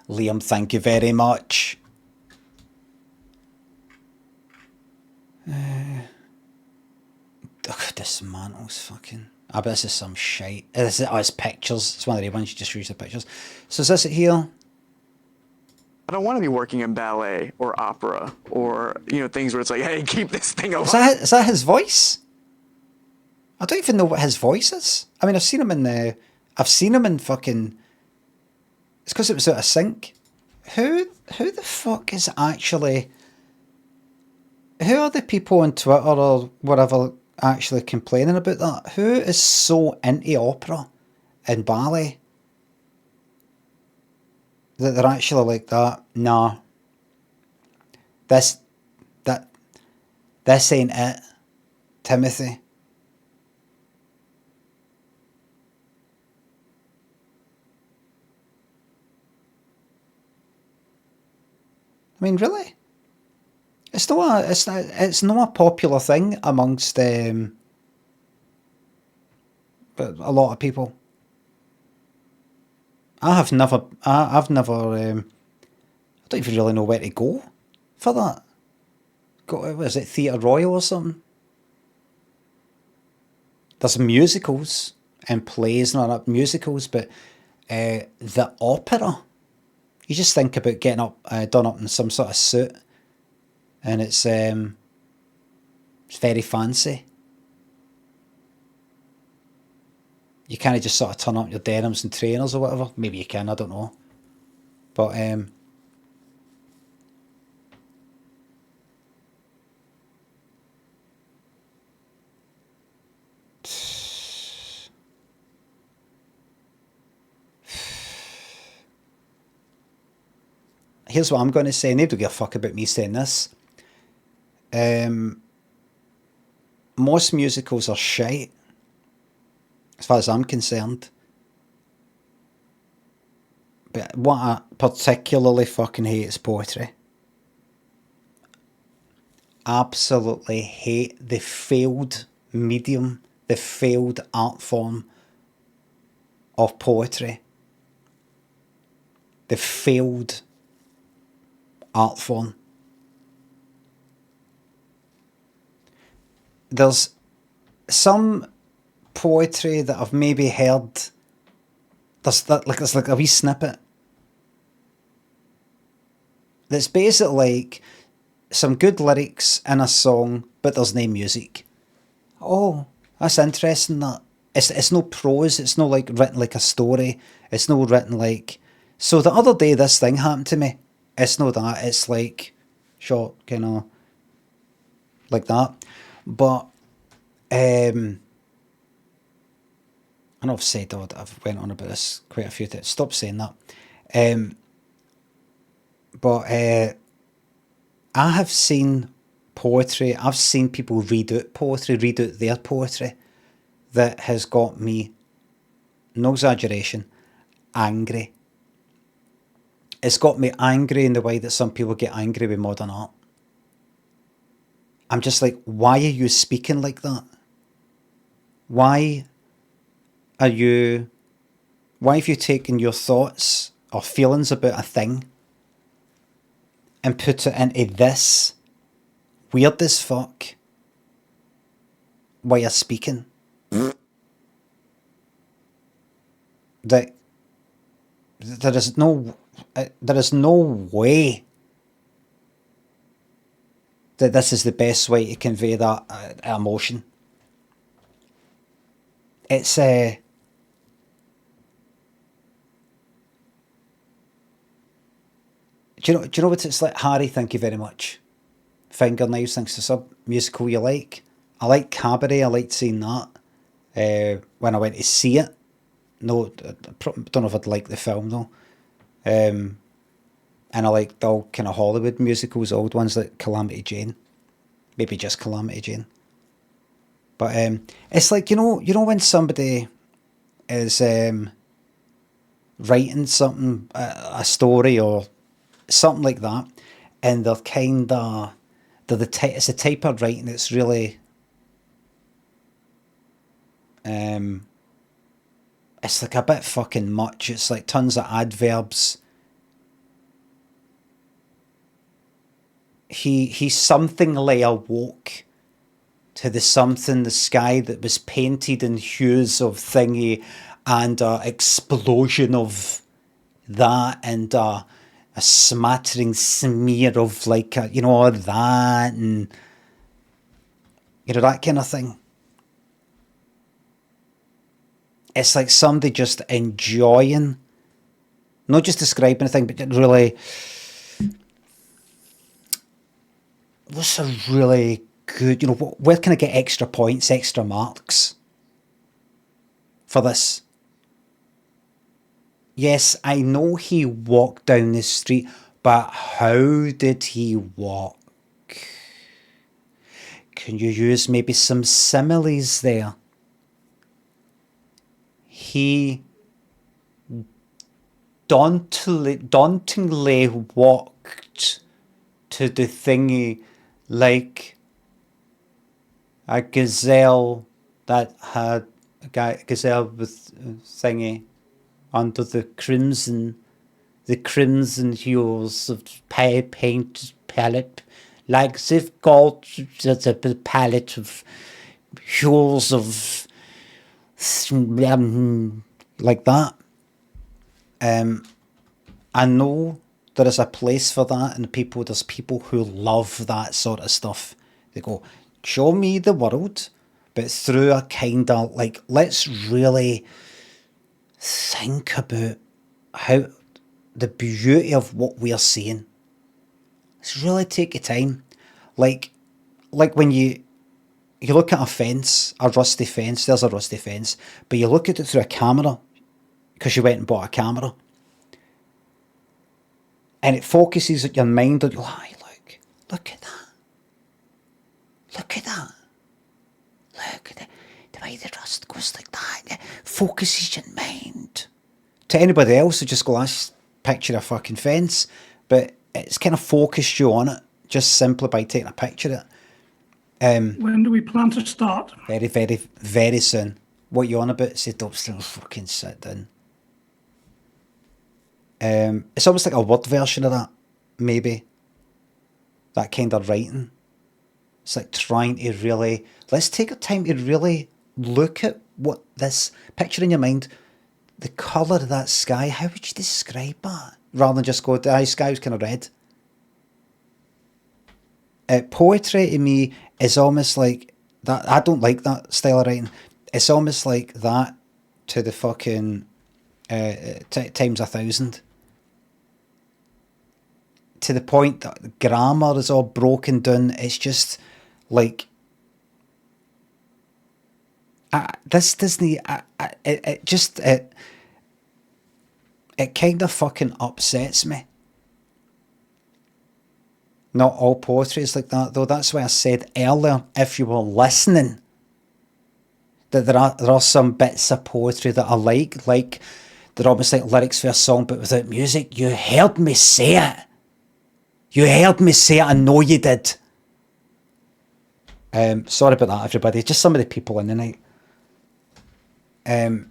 Liam, thank you very much. Dismantles fucking. I bet this is some shite. It's pictures. It's one of the ones you just use the pictures. So is this it here? I don't want to be working in ballet or opera or, you know, things where it's like, hey, keep this thing alive. Is that his voice? I don't even know what his voice is. I mean, I've seen him in fucking. It's because it was out of sync. Who the fuck is actually? Who are the people on Twitter or whatever actually complaining about that? Who is so into opera and ballet that they're actually like that? Nah. This ain't it, Timothy. I mean, really? It's not a popular thing amongst but a lot of people. I've never I don't even really know where to go for that. What is it, Theatre Royal or something? There's musicals and plays and all that, musicals, but the opera, you just think about getting up, done up in some sort of suit, and it's very fancy. You can't just sort of turn up your denims and trainers or whatever. Maybe you can, I don't know. But here's what I'm going to say. Nobody will give a fuck about me saying this. Most musicals are shite, as far as I'm concerned. But what I particularly fucking hate is poetry. Absolutely hate the failed medium, the failed art form of poetry. The failed art form. There's some poetry that I've maybe heard. There's like a wee snippet that's basically like some good lyrics in a song, but there's no music. Oh, that's interesting. That it's no prose. It's no like written like a story. It's no written like. So the other day, this thing happened to me. It's no that. It's like short, kind of like that. But I know I've said I've went on about this quite a few times. Stop saying that. But I have seen poetry. I've seen people read out poetry, read out their poetry, that has got me, no exaggeration, angry. It's got me angry in the way that some people get angry with modern art. I'm just like, why are you speaking like that? Why have you taken your thoughts or feelings about a thing and put it into this weird as fuck way of speaking? That there is no way that this is the best way to convey that emotion. It's do you know what it's like? Harry, thank you very much. Fingernails, thanks to sub. Musical you like? I like Cabaret. I liked seeing that when I went to see it. No, I don't know if I'd like the film though. And I like the old kind of Hollywood musicals, old ones like Calamity Jane. Maybe just Calamity Jane. But it's like, you know when somebody is writing something, a story or something like that, and they're kind of, it's a type of writing that's really, it's like a bit fucking much. It's like tons of adverbs. He's something like awoke to the sky that was painted in hues of thingy, and explosion of that, and a smattering smear of like all that, and that kind of thing. It's like somebody just enjoying, not just describing a thing, but really, what's a really good, where can I get extra points, extra marks for this? Yes, I know he walked down the street, but how did he walk? Can you use maybe some similes there? He dauntingly walked to the thingy like a gazelle that had a gazelle with thingy under the crimson the crimson hues of paint palette, like they've got the palette of hues of like that. I know there is a place for that, and there's people who love that sort of stuff. They go, show me the world, but through a kind of like, let's really think about how the beauty of what we're seeing. Let's really take your time. Like when you look at a fence, a rusty fence, there's a rusty fence, but you look at it through a camera, because you went and bought a camera, and it focuses at your mind on, look at that. Look at that. Look at the way the rust goes like that. It focuses your mind. To anybody else, they just go, let's picture a fucking fence. But it's kind of focused you on it, just simply by taking a picture of it. When do we plan to start? Very, very, very soon. What you on about? Say, don't still fucking sit down. It's almost like a word version of that, maybe. That kind of writing. It's like trying to really, let's take our time to really look at what this picture in your mind, the colour of that sky, how would you describe that? Rather than just go, the sky was kind of red. Poetry to me is almost like that. I don't like that style of writing. It's almost like that to the fucking times 1,000. To the point that the grammar is all broken down. It's just like this Disney. It kind of fucking upsets me. Not all poetry is like that, though. That's why I said earlier, if you were listening, that there are some bits of poetry that I like they're almost like lyrics for a song, but without music. You heard me say it. You heard me say it. I know you did. Sorry about that, everybody. Just some of the people in the night. I'm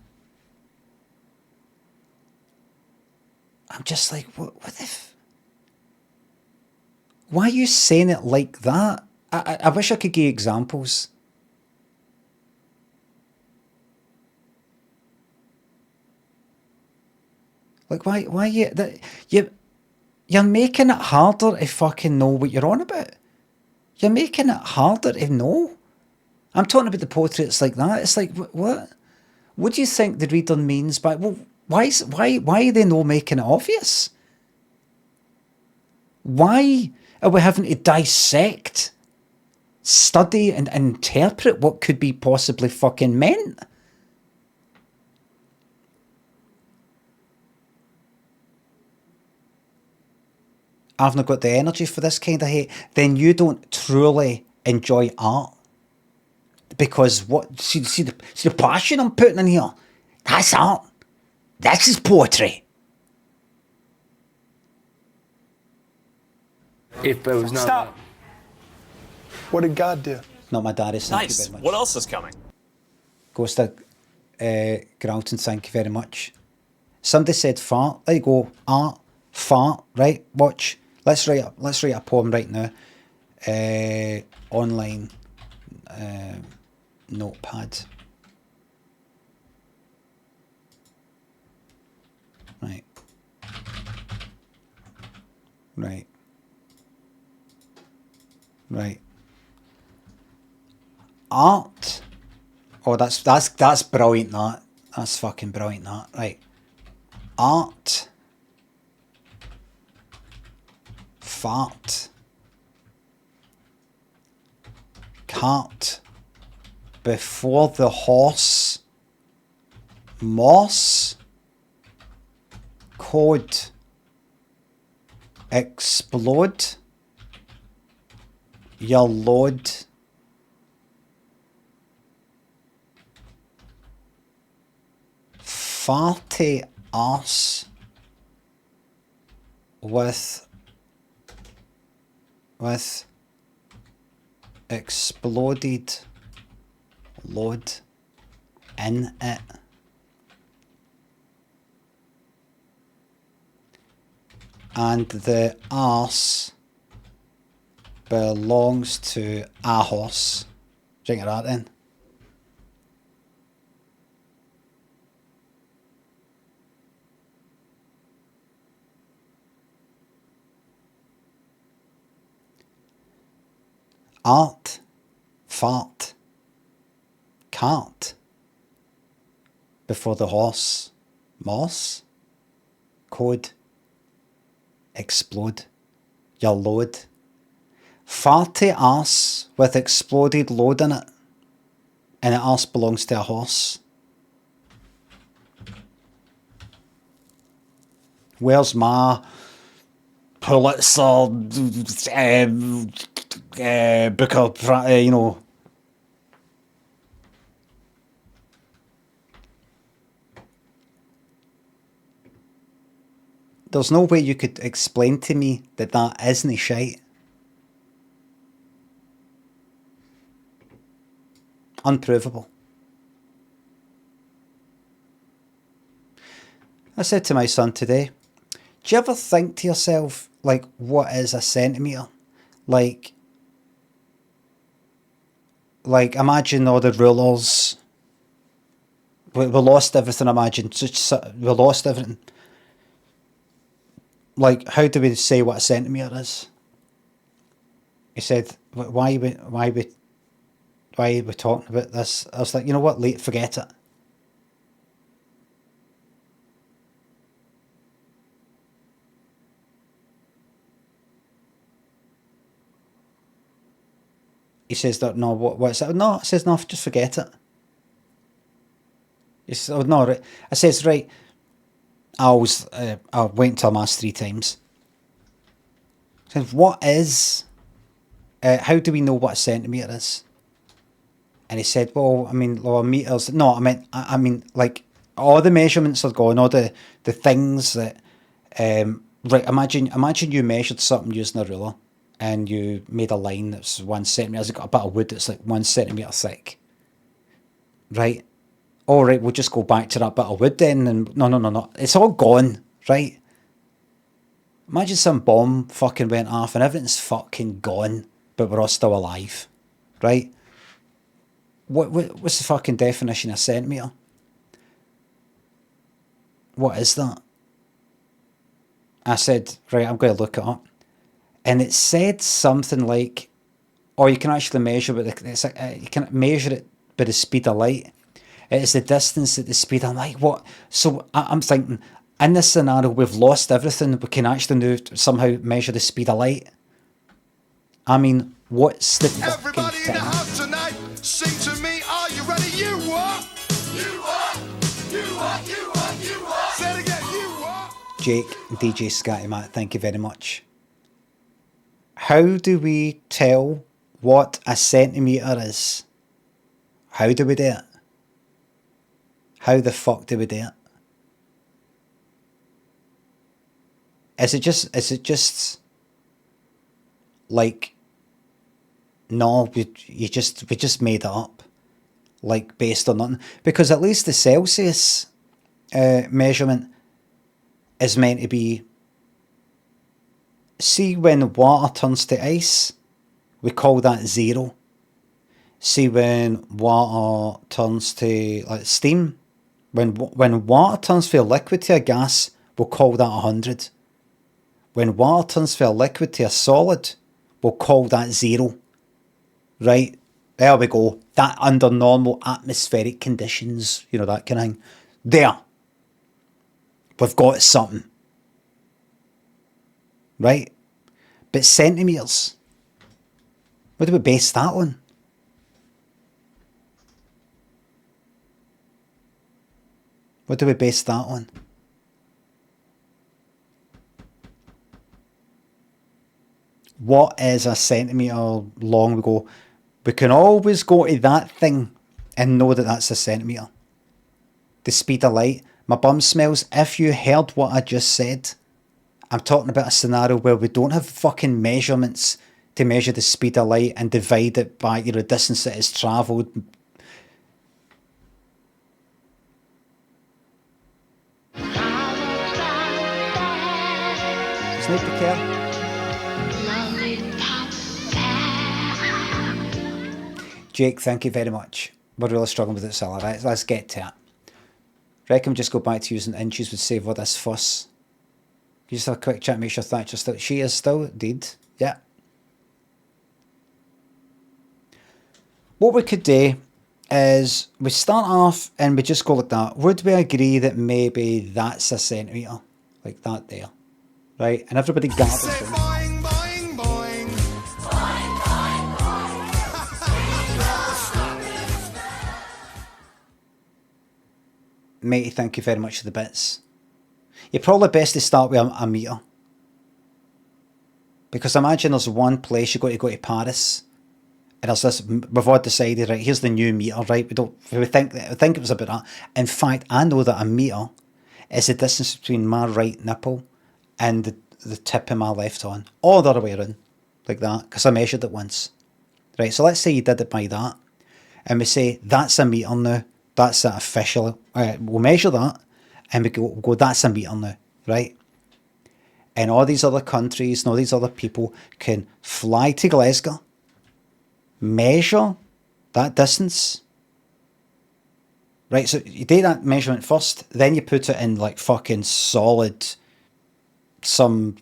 just like, what if? Why are you saying it like that? I wish I could give you examples. Like, why you're making it harder to fucking know what you're on about. You're making it harder to know. I'm talking about the poetry that's like that. It's like, what? What do you think the reader means by, well, why are they not making it obvious? Why are we having to dissect, study, and interpret what could be possibly fucking meant? I've not got the energy for this kind of hate. Then you don't truly enjoy art. Because what? See the passion I'm putting in here? That's art. This is poetry. If there was no... Stop. What did God do? Not my daddy's. Thank you Nice. very much. What else is coming? Ghost of Gralton, thank you very much. Somebody said fart. There you go. Art, fart. Right. Watch. Let's write a poem right now. Online notepad. Right. Right. Right. Art. Oh, that's brilliant. That's fucking brilliant. That right. Art. Fart. Cart. Before the horse. Moss. Code. Explode. Your load. Farty arse with exploded load in it. and the arse belongs to a horse. Drink of that then. Art, fart, cart, before the horse, moss, code, explode, your load, farty arse with exploded load in it, and the arse belongs to a horse. Where's my Pulitzer, Booker, you know. There's no way you could explain to me that that isn't shite. Unprovable. I said to my son today, do you ever think to yourself, like, what is a centimetre? Like imagine all the rulers. We lost everything, imagine. We lost everything. Like, how do we say what a centimetre is? He said, why are we talking about this? I was like, you know what, forget it. He says that, no, what's that? No, I says, no, just forget it. He says, oh, no, right. I says, right, I went until I'm asked 3 times. I said, what is, how do we know what a centimetre is? And he said, well, I mean, meters. No, I mean, like, all the measurements are gone, all the things that, right, imagine you measured something using a ruler, and you made a line that's 1 centimetre, it's got a bit of wood that's like 1 centimetre thick. Right? All right, we'll just go back to that bit of wood then, and no. It's all gone, right? Imagine some bomb fucking went off and everything's fucking gone, but we're all still alive, right? What's the fucking definition of centimetre? What is that? I said, right, I'm going to look it up. And it said something like, oh, you can actually measure you can measure it by the speed of light. It is the distance at the speed of light. What? So I'm thinking, in this scenario, we've lost everything. We can actually somehow measure the speed of light. I mean, what's the Everybody in the house tonight, sing to me. Are you ready? You are. You are. You are. You are. You are. Say it again. You are. Jake, DJ Scatty Matt, thank you very much. How do we tell what a centimetre is? How do we do it? How the fuck do we do it? Is it just like, no, we just made it up, like, based on nothing? Because at least the Celsius measurement is meant to be, see, when water turns to ice, we call that 0. See, when water turns to, like, steam, when water turns from a liquid to a gas, we'll call that 100. When water turns from a liquid to a solid, we'll call that 0. Right? There we go. That under normal atmospheric conditions, you know, that kind of thing. There. We've got something. Right? But centimetres, what do we base that on? What do we base that on? What is a centimetre long? We can always go to that thing and know that that's a centimetre. The speed of light. My bum smells. If you heard what I just said, I'm talking about a scenario where we don't have fucking measurements to measure the speed of light and divide it by, you know, the distance that it's travelled. Does nobody care? Jake, thank you very much. We're really struggling with it, Cilla. Right, let's get to it. Reckon we just go back to using inches would save all this fuss. Can you just have a quick chat, make sure Thatcher's still... She is still dead. Yeah. What we could do is we start off and we just go like that. Would we agree that maybe that's a centimetre? Like that there. Right? And everybody gathers them. Boing, boing, boing. Boing, boing, boing. Matey, thank you very much for the bits. You're probably best to start with a metre. Because imagine there's one place you've got to go to Paris. And there's this, we've all decided, right, here's the new metre, right? We think it was about that. In fact, I know that a metre is the distance between my right nipple and the tip of my left arm. Or the other way around. Like that. Because I measured it once. Right, so let's say you did it by that. And we say, that's a metre now. That's it officially. We'll measure that. And we go, that's a metre now. Right? And all these other countries and all these other people can fly to Glasgow, measure that distance. Right, so you do that measurement first, then you put it in like fucking solid, some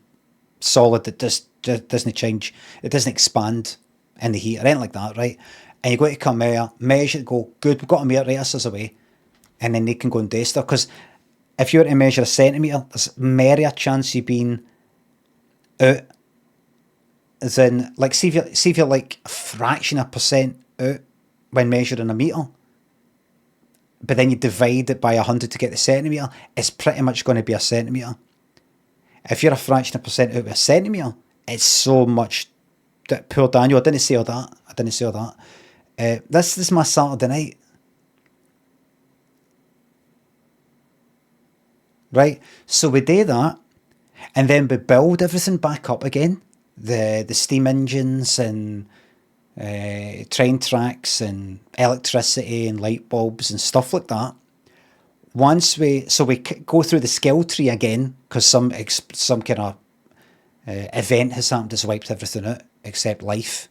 solid that just doesn't change, it doesn't expand in the heat or anything like that, right? And you're going to come here, measure it, go, good, we've got a metre, right, this is away. And then they can go and do stuff, because if you were to measure a centimetre, there's merry a chance you've been out. As in, like, see if you're like a fraction of a percent out when measuring a metre, but then you divide it by 100 to get the centimetre, it's pretty much going to be a centimetre. If you're a fraction of a percent out with a centimetre, it's so much. That poor Daniel, I didn't say all that. This is my Saturday night. Right, so we do that, and then we build everything back up again. The steam engines and train tracks and electricity and light bulbs and stuff like that. Once we go through the skill tree again, because some kind of event has happened that's wiped everything out except life,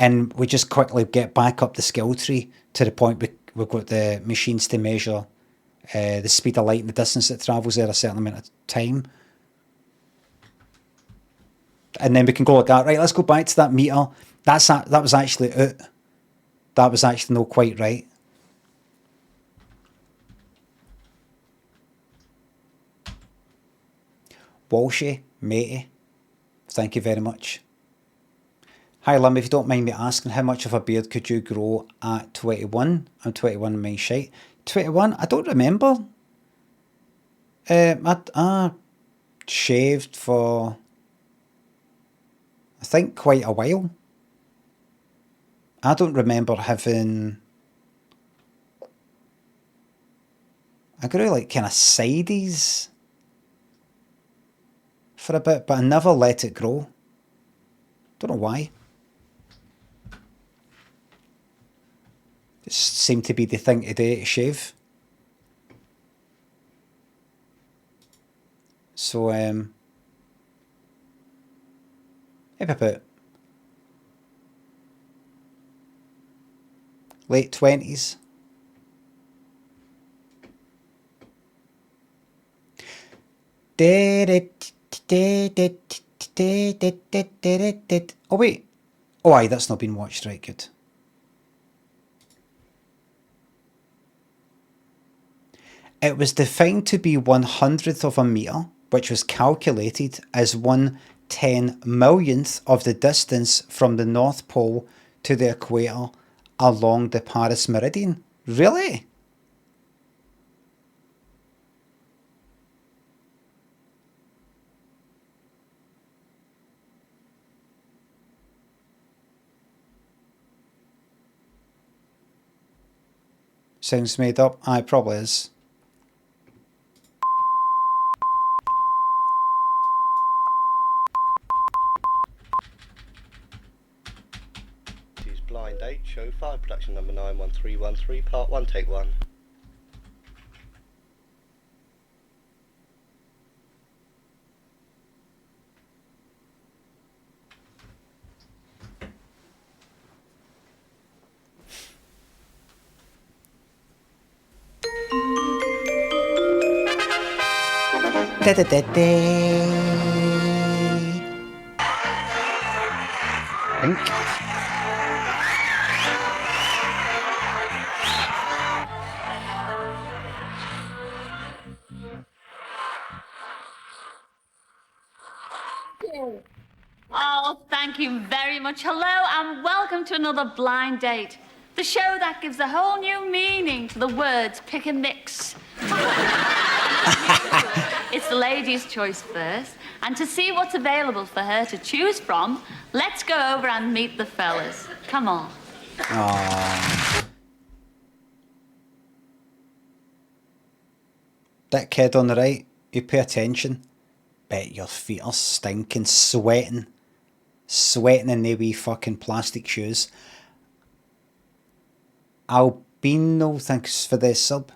and we just quickly get back up the skill tree to the point we've got the machines to measure the speed of light and the distance it travels there a certain amount of time. And then we can go like that. Right, let's go back to that meter. That was actually out. That was actually not quite right. Walshy, matey, thank you very much. Hi Limmy, if you don't mind me asking, how much of a beard could you grow at 21? I'm 21 in my shite. 21? I don't remember. I shaved for, I think, quite a while. I don't remember having... I grew like kind of sideys for a bit, but I never let it grow. Don't know why. It seemed to be the thing to do, to shave. So, maybe about late 20s. Oh wait. Oh aye, that's not been watched, right, good. It was defined to be 1/100th of a metre, which was calculated as 1/10,000,000th of the distance from the North Pole to the equator along the Paris Meridian. Really? Sounds made up. Aye, probably is. Blind Date, Show 5, production number 91313, part 1, take 1. Oh, thank you very much. Hello and welcome to another blind date. The show that gives a whole new meaning to the words pick and mix. It's the lady's choice first, and to see what's available for her to choose from, let's go over and meet the fellas. Come on. Aww. That kid on the right, you pay attention. Bet your feet are stinking, sweating in the wee fucking plastic shoes. Albino, thanks for the sub.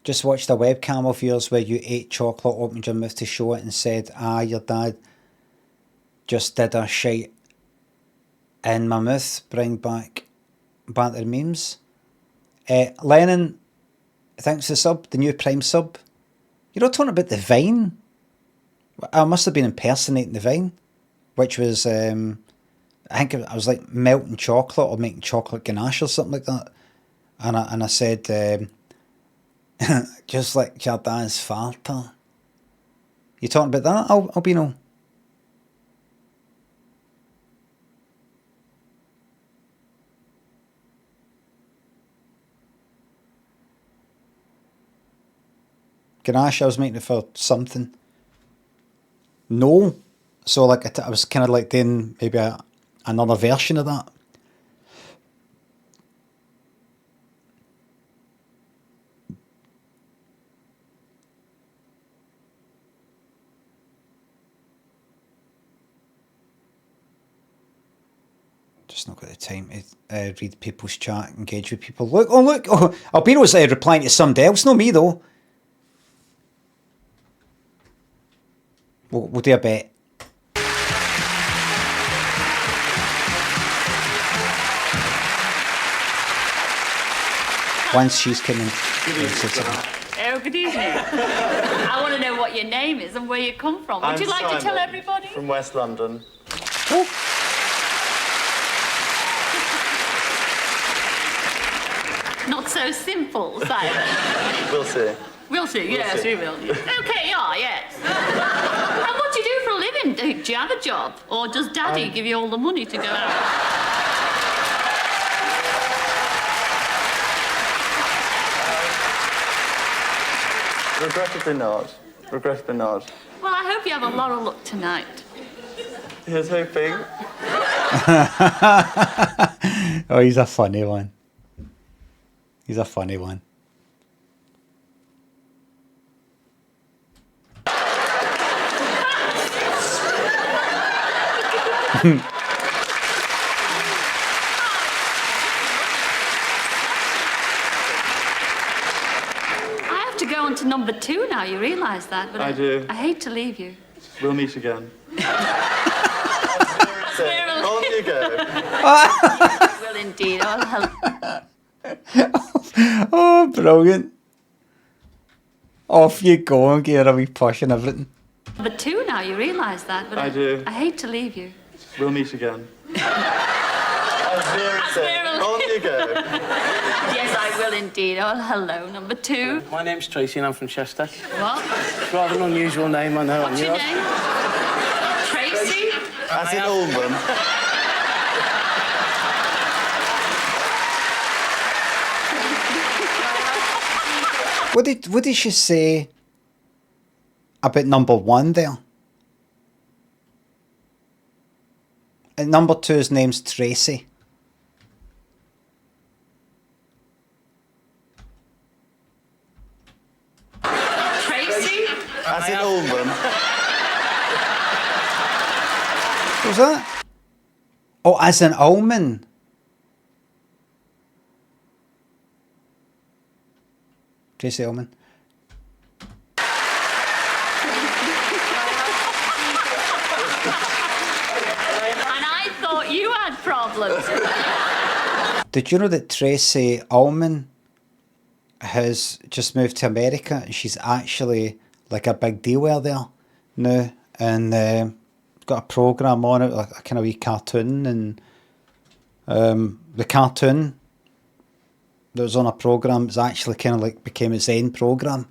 Just watched a webcam of yours where you ate chocolate, opened your mouth to show it and said, ah, your dad just did a shite in my mouth. Bring back banter memes. Lennon, thanks for the sub, the new Prime sub. You're not talking about the Vine? I must have been impersonating the Vine, which was, I think I was like melting chocolate or making chocolate ganache or something like that. And I said, just like your dad's father. You talking about that, Albino? Ganache, I was making it for something. No. So like I was kind of like doing maybe another version of that. Just not got the time to read people's chat, engage with people. Look, oh, Albino's replying to somebody else, not me though. We'll do a bet. Once she's coming. Oh, good evening. I want to know what your name is and where you come from. Would you like to tell everybody? From West London. Oh. Not so simple, Simon. We'll see. We'll see, yes, we will. Okay, yes. And what do you do for a living? Do you have a job? Or does Daddy give you all the money to go out? Regrettably not. Regrettably not. Well, I hope you have a lot of luck tonight. Here's hoping. Oh, he's a funny one. He's a funny one. I have to go on to number 2 now, you realise that, but I do. I hate to leave you. We'll meet again. On you go. Well, indeed. Oh, hello. Oh, brilliant. Off you go and get a wee push and everything. Number 2 now, you realise that, but I do. I hate to leave you. We'll meet again. On you go. Yes, I will indeed. Oh, hello, number 2. My name's Tracy and I'm from Chester. What? It's rather an unusual name, I know. What's your name? Tracy? As in Allman. What did she say about number 1 there? And number 2's name's Tracy. Tracy? As in Allman. What was that? Oh, as in Ullman. Tracy Ullman. You had problems. Did you know that Tracy Ullman has just moved to America, and she's actually like a big deal out there now, and got a program on it, like a kind of wee cartoon, and the cartoon that was on a program is actually kind of like became its own program,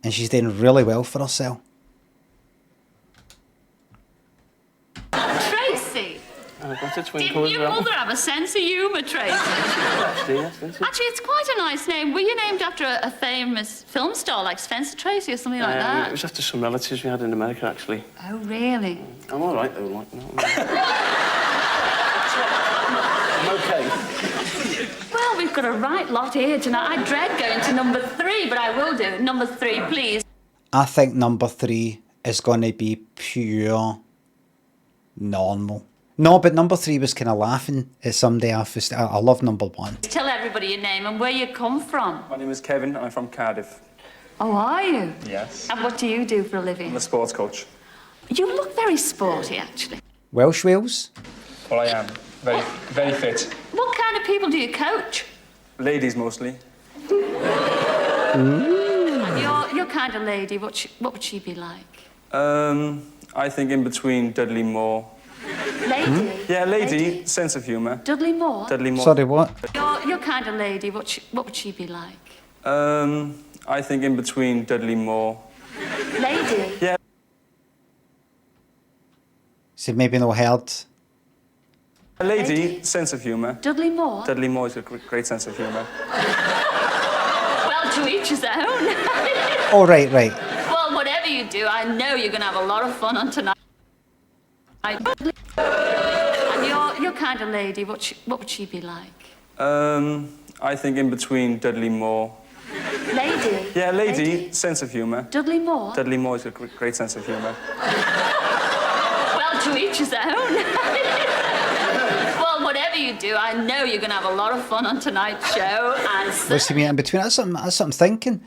and she's doing really well for herself. Tracy, I've got a did twinkle as your well. mother have a sense of humour, Tracy? Actually, it's quite a nice name. Were you named after a famous film star like Spencer Tracy or something like It that? was after some relatives we had in America, actually. Oh, really? I'm all right, though, like, no. I'm okay. Well, we've got a right lot here tonight. I dread going to number 3, but I will do. Number 3, please. I think number 3 is going to be pure normal. No, but number 3 was kind of laughing at somebody. I love number 1. Tell everybody your name and where you come from. My name is Kevin, and I'm from Cardiff. Oh, are you? Yes. And what do you do for a living? I'm a sports coach. You look very sporty, actually. Welsh Wales? Well, I am. Very fit. What kind of people do you coach? Ladies, mostly. And your kind of lady, what would she be like? I think in between Dudley Moore. Lady? Yeah, lady. Sense of humour. Dudley Moore? Dudley Moore. Sorry, what? Your kind of lady, what would she be like? I think in between Dudley Moore. Lady? Yeah. So maybe no heard. A lady, sense of humour. Dudley Moore? Dudley Moore has a great sense of humour. Well, to each his own. Oh, right. Well, whatever you do, I know you're going to have a lot of fun on tonight. And your kind of lady, what would she be like? I think in between Dudley Moore. Lady? Yeah, lady, sense of humour. Dudley Moore? Dudley Moore has a great sense of humour. Well, to each his own. Well, whatever you do, I know you're going to have a lot of fun on tonight's show. And What's he mean in between? That's something I'm thinking.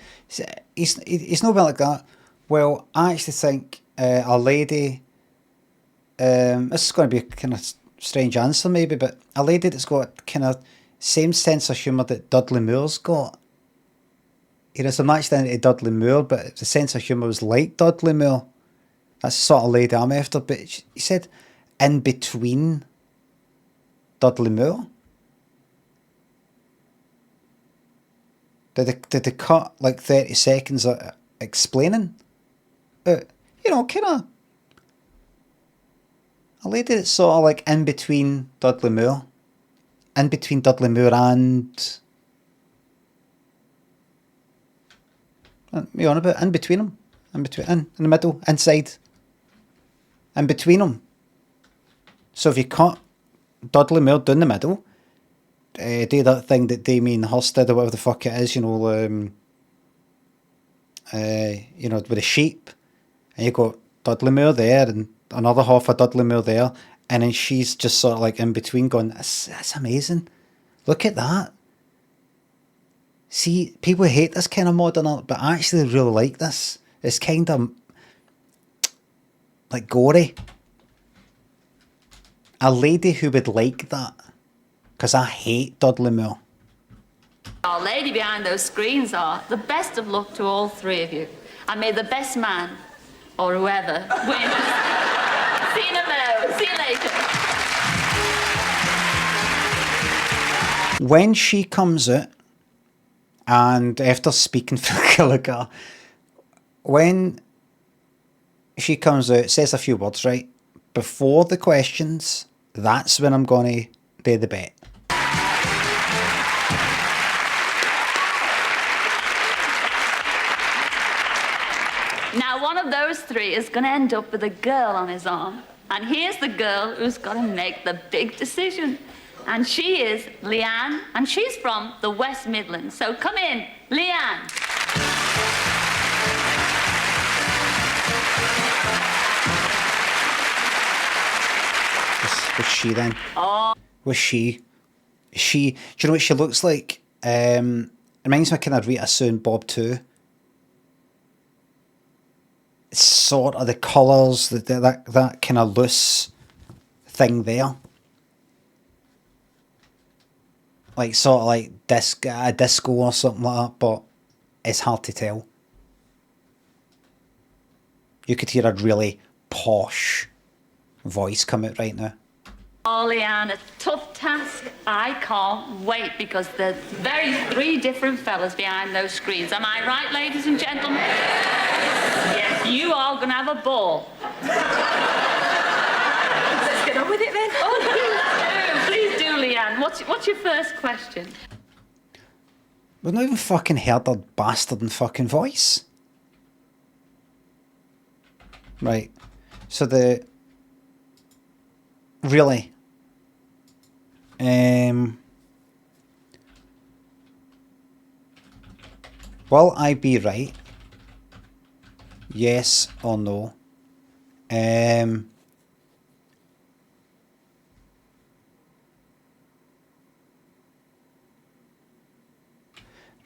He's not like that. Well, I actually think a lady... this is going to be a kind of strange answer maybe, but a lady that's got kind of same sense of humour that Dudley Moore's got. Whereas I'm actually into Dudley Moore, but the sense of humour was like Dudley Moore. That's the sort of lady I'm after. But he said in between Dudley Moore. Did they cut like 30 seconds explaining? Kind of a lady that's sort of like in between Dudley Moore. In between Dudley Moore and... You on about in between them? In the middle, inside. In between them. So if you cut Dudley Moore down the middle, do that thing that Damien Hirst did or whatever the fuck it is, with the sheep, and you got Dudley Moore there and another half of Dudley Moore there, and then she's just sort of like in between going, that's amazing. Look at that. See, people hate this kind of modern art, but I actually really like this. It's kind of like gory. A lady who would like that, because I hate Dudley Moore. Our lady behind those screens are. The best of luck to all 3 of you. And may the best man, or whoever, win. See you in a minute. See you later. When she comes out, and after speaking for Cilla'S, when she comes out, says a few words, right? Before the questions, that's when I'm going to do the bet. Now, one of those 3 is going to end up with a girl on his arm. And here's the girl who's got to make the big decision. And she is Leanne, and she's from the West Midlands. So come in, Leanne. Was she then? Oh. Was she? Do you know what she looks like? Reminds me kind of Rita Sue and Bob too. It's sort of the colours, that kind of loose thing there. like sort of like disco or something like that, but it's hard to tell. You could hear a really posh voice come out right now. Oh, Leanne, a tough task. I can't wait because there's three different fellas behind those screens. Am I right, ladies and gentlemen? Yes, you are going to have a ball. Let's get on with it then. Oh, please do, Leanne. What's your first question? We've not even fucking heard that bastard in fucking voice. Right. So really? Will I be right? Yes or no?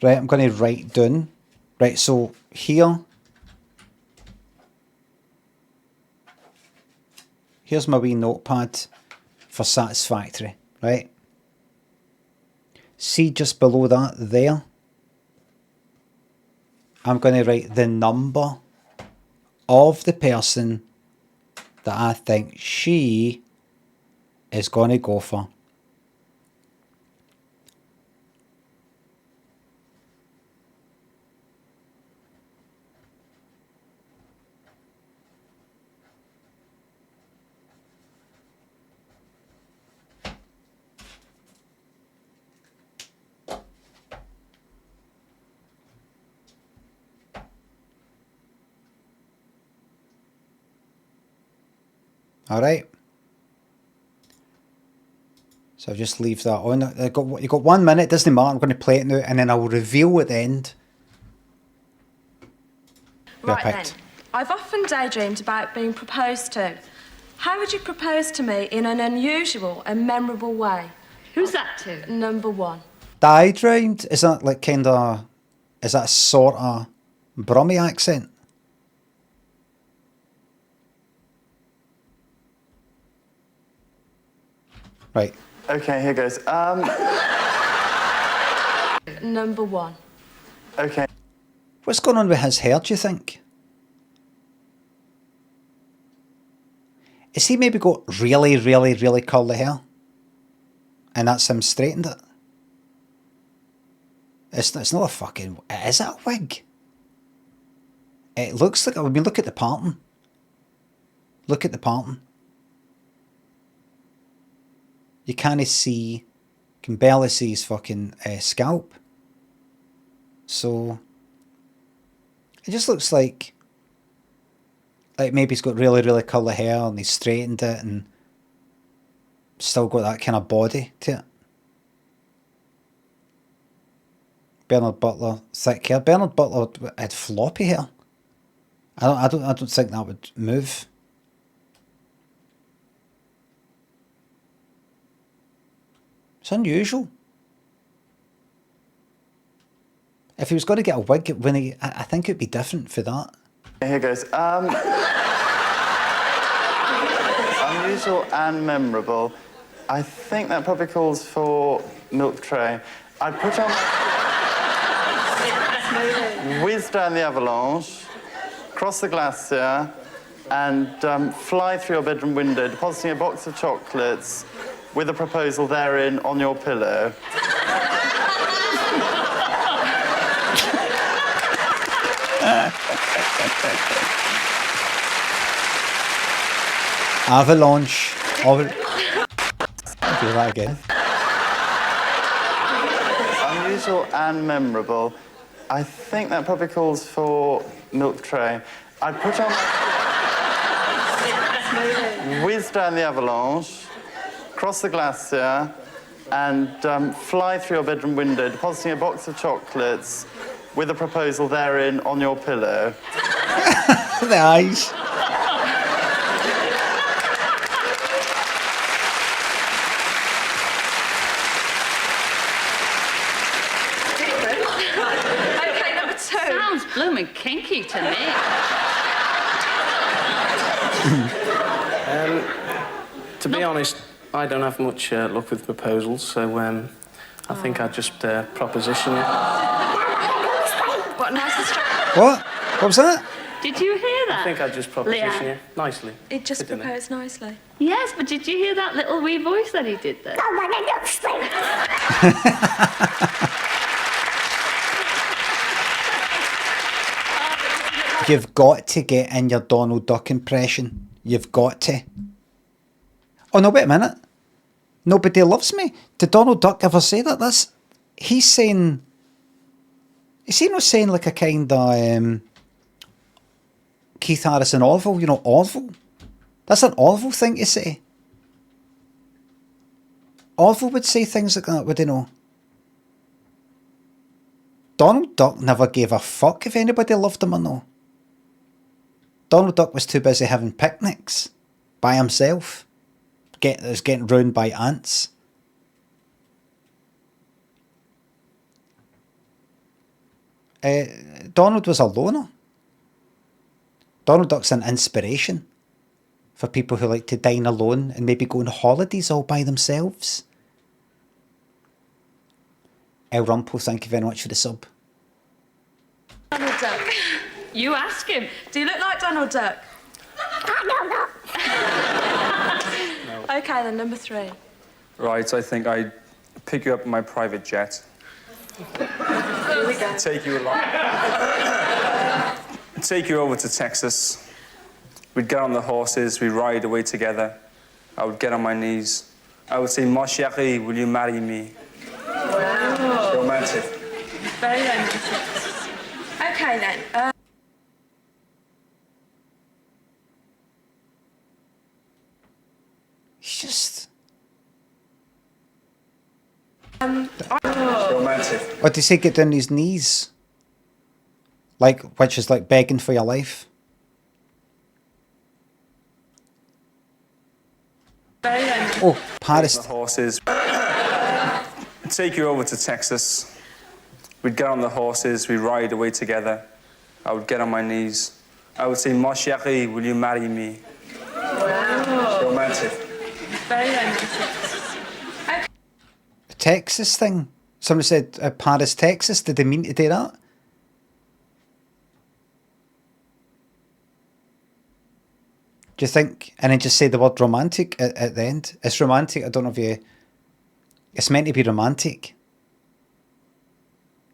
Right, I'm going to write down. Right, so here's my wee notepad for satisfactory, right? See just below that there, I'm going to write the number of the person that I think she is going to go for. All right. So I'll just leave that on. You got 1 minute, doesn't matter. I'm going to play it now, and then I'll reveal at the end. Right then, I've often daydreamed about being proposed to. How would you propose to me in an unusual and memorable way? Who's that to? Number one. Daydreamed? Is that like kind of... Is that sort of Brummy accent? Right. Okay, here goes. Number one. Okay. What's going on with his hair, do you think? Is he maybe got really, really, really curly hair? And that's him straightened it? It's not a fucking... Is it a wig? It looks like... I mean, look at the pattern. Look at the pattern. You can't see... You can barely see his fucking scalp. So... It just looks like maybe he's got really, really curly hair and he's straightened it and still got that kind of body to it. Bernard Butler, thick hair. Bernard Butler had floppy hair. I don't think that would move. It's unusual. If he was going to get a wig, I think it'd be different for that. Here goes. Unusual and memorable. I think that probably calls for milk tray. I'd put on... whiz down the avalanche, cross the glacier, and fly through your bedroom window, depositing a box of chocolates with a proposal therein on your pillow. Avalanche. I'll do that again. Unusual and memorable. I think that probably calls for milk tray. I'd put on... whiz down the avalanche, cross the glacier, and fly through your bedroom window, depositing a box of chocolates with a proposal therein on your pillow. The eyes. Okay, number two. Sounds blooming kinky to me. To be honest, I don't have much luck with proposals, so I think I'd just proposition you. What nice instruction. What? What was that? Did you hear that? I think I'd just proposition Leanne? you nicely. It just Sit in there. proposed nicely. Yes, but did you hear that little wee voice that he did there? You've got to get in your Donald Duck impression. You've got to. Oh no, wait a minute. Nobody loves me. Did Donald Duck ever say that? He's saying... Is he not saying like a kind of Keith Harrison Orville? You know, Orville? That's an Orville thing to say. Orville would say things like that, would he know? Donald Duck never gave a fuck if anybody loved him or no. Donald Duck was too busy having picnics by himself. Getting ruined by ants. Donald was a loner. Donald Duck's an inspiration for people who like to dine alone and maybe go on holidays all by themselves. El Rumple, thank you very much for the sub. Donald Duck. You ask him. Do you look like Donald Duck? Okay, then, number 3. Right, I think I'd pick you up in my private jet. Here we go. Take you along. Take you over to Texas. We'd get on the horses, we'd ride away together. I would get on my knees. I would say, "Mon chéri, will you marry me?" Wow. Romantic. Very romantic. Okay, then. He's just... Romantic. What did he say? Get down on his knees? Like, which is like begging for your life? Very romantic. Oh, Paris. The horses. Take you over to Texas. We'd get on the horses, we'd ride away together. I would get on my knees. I would say, "Mon chéri, will you marry me?" Wow. Romantic. Very romantic. Okay. The Texas thing. Somebody said Paris, Texas. Did they mean to do that? Do you think? And then just say the word romantic at the end. It's romantic. I don't know if you... It's meant to be romantic.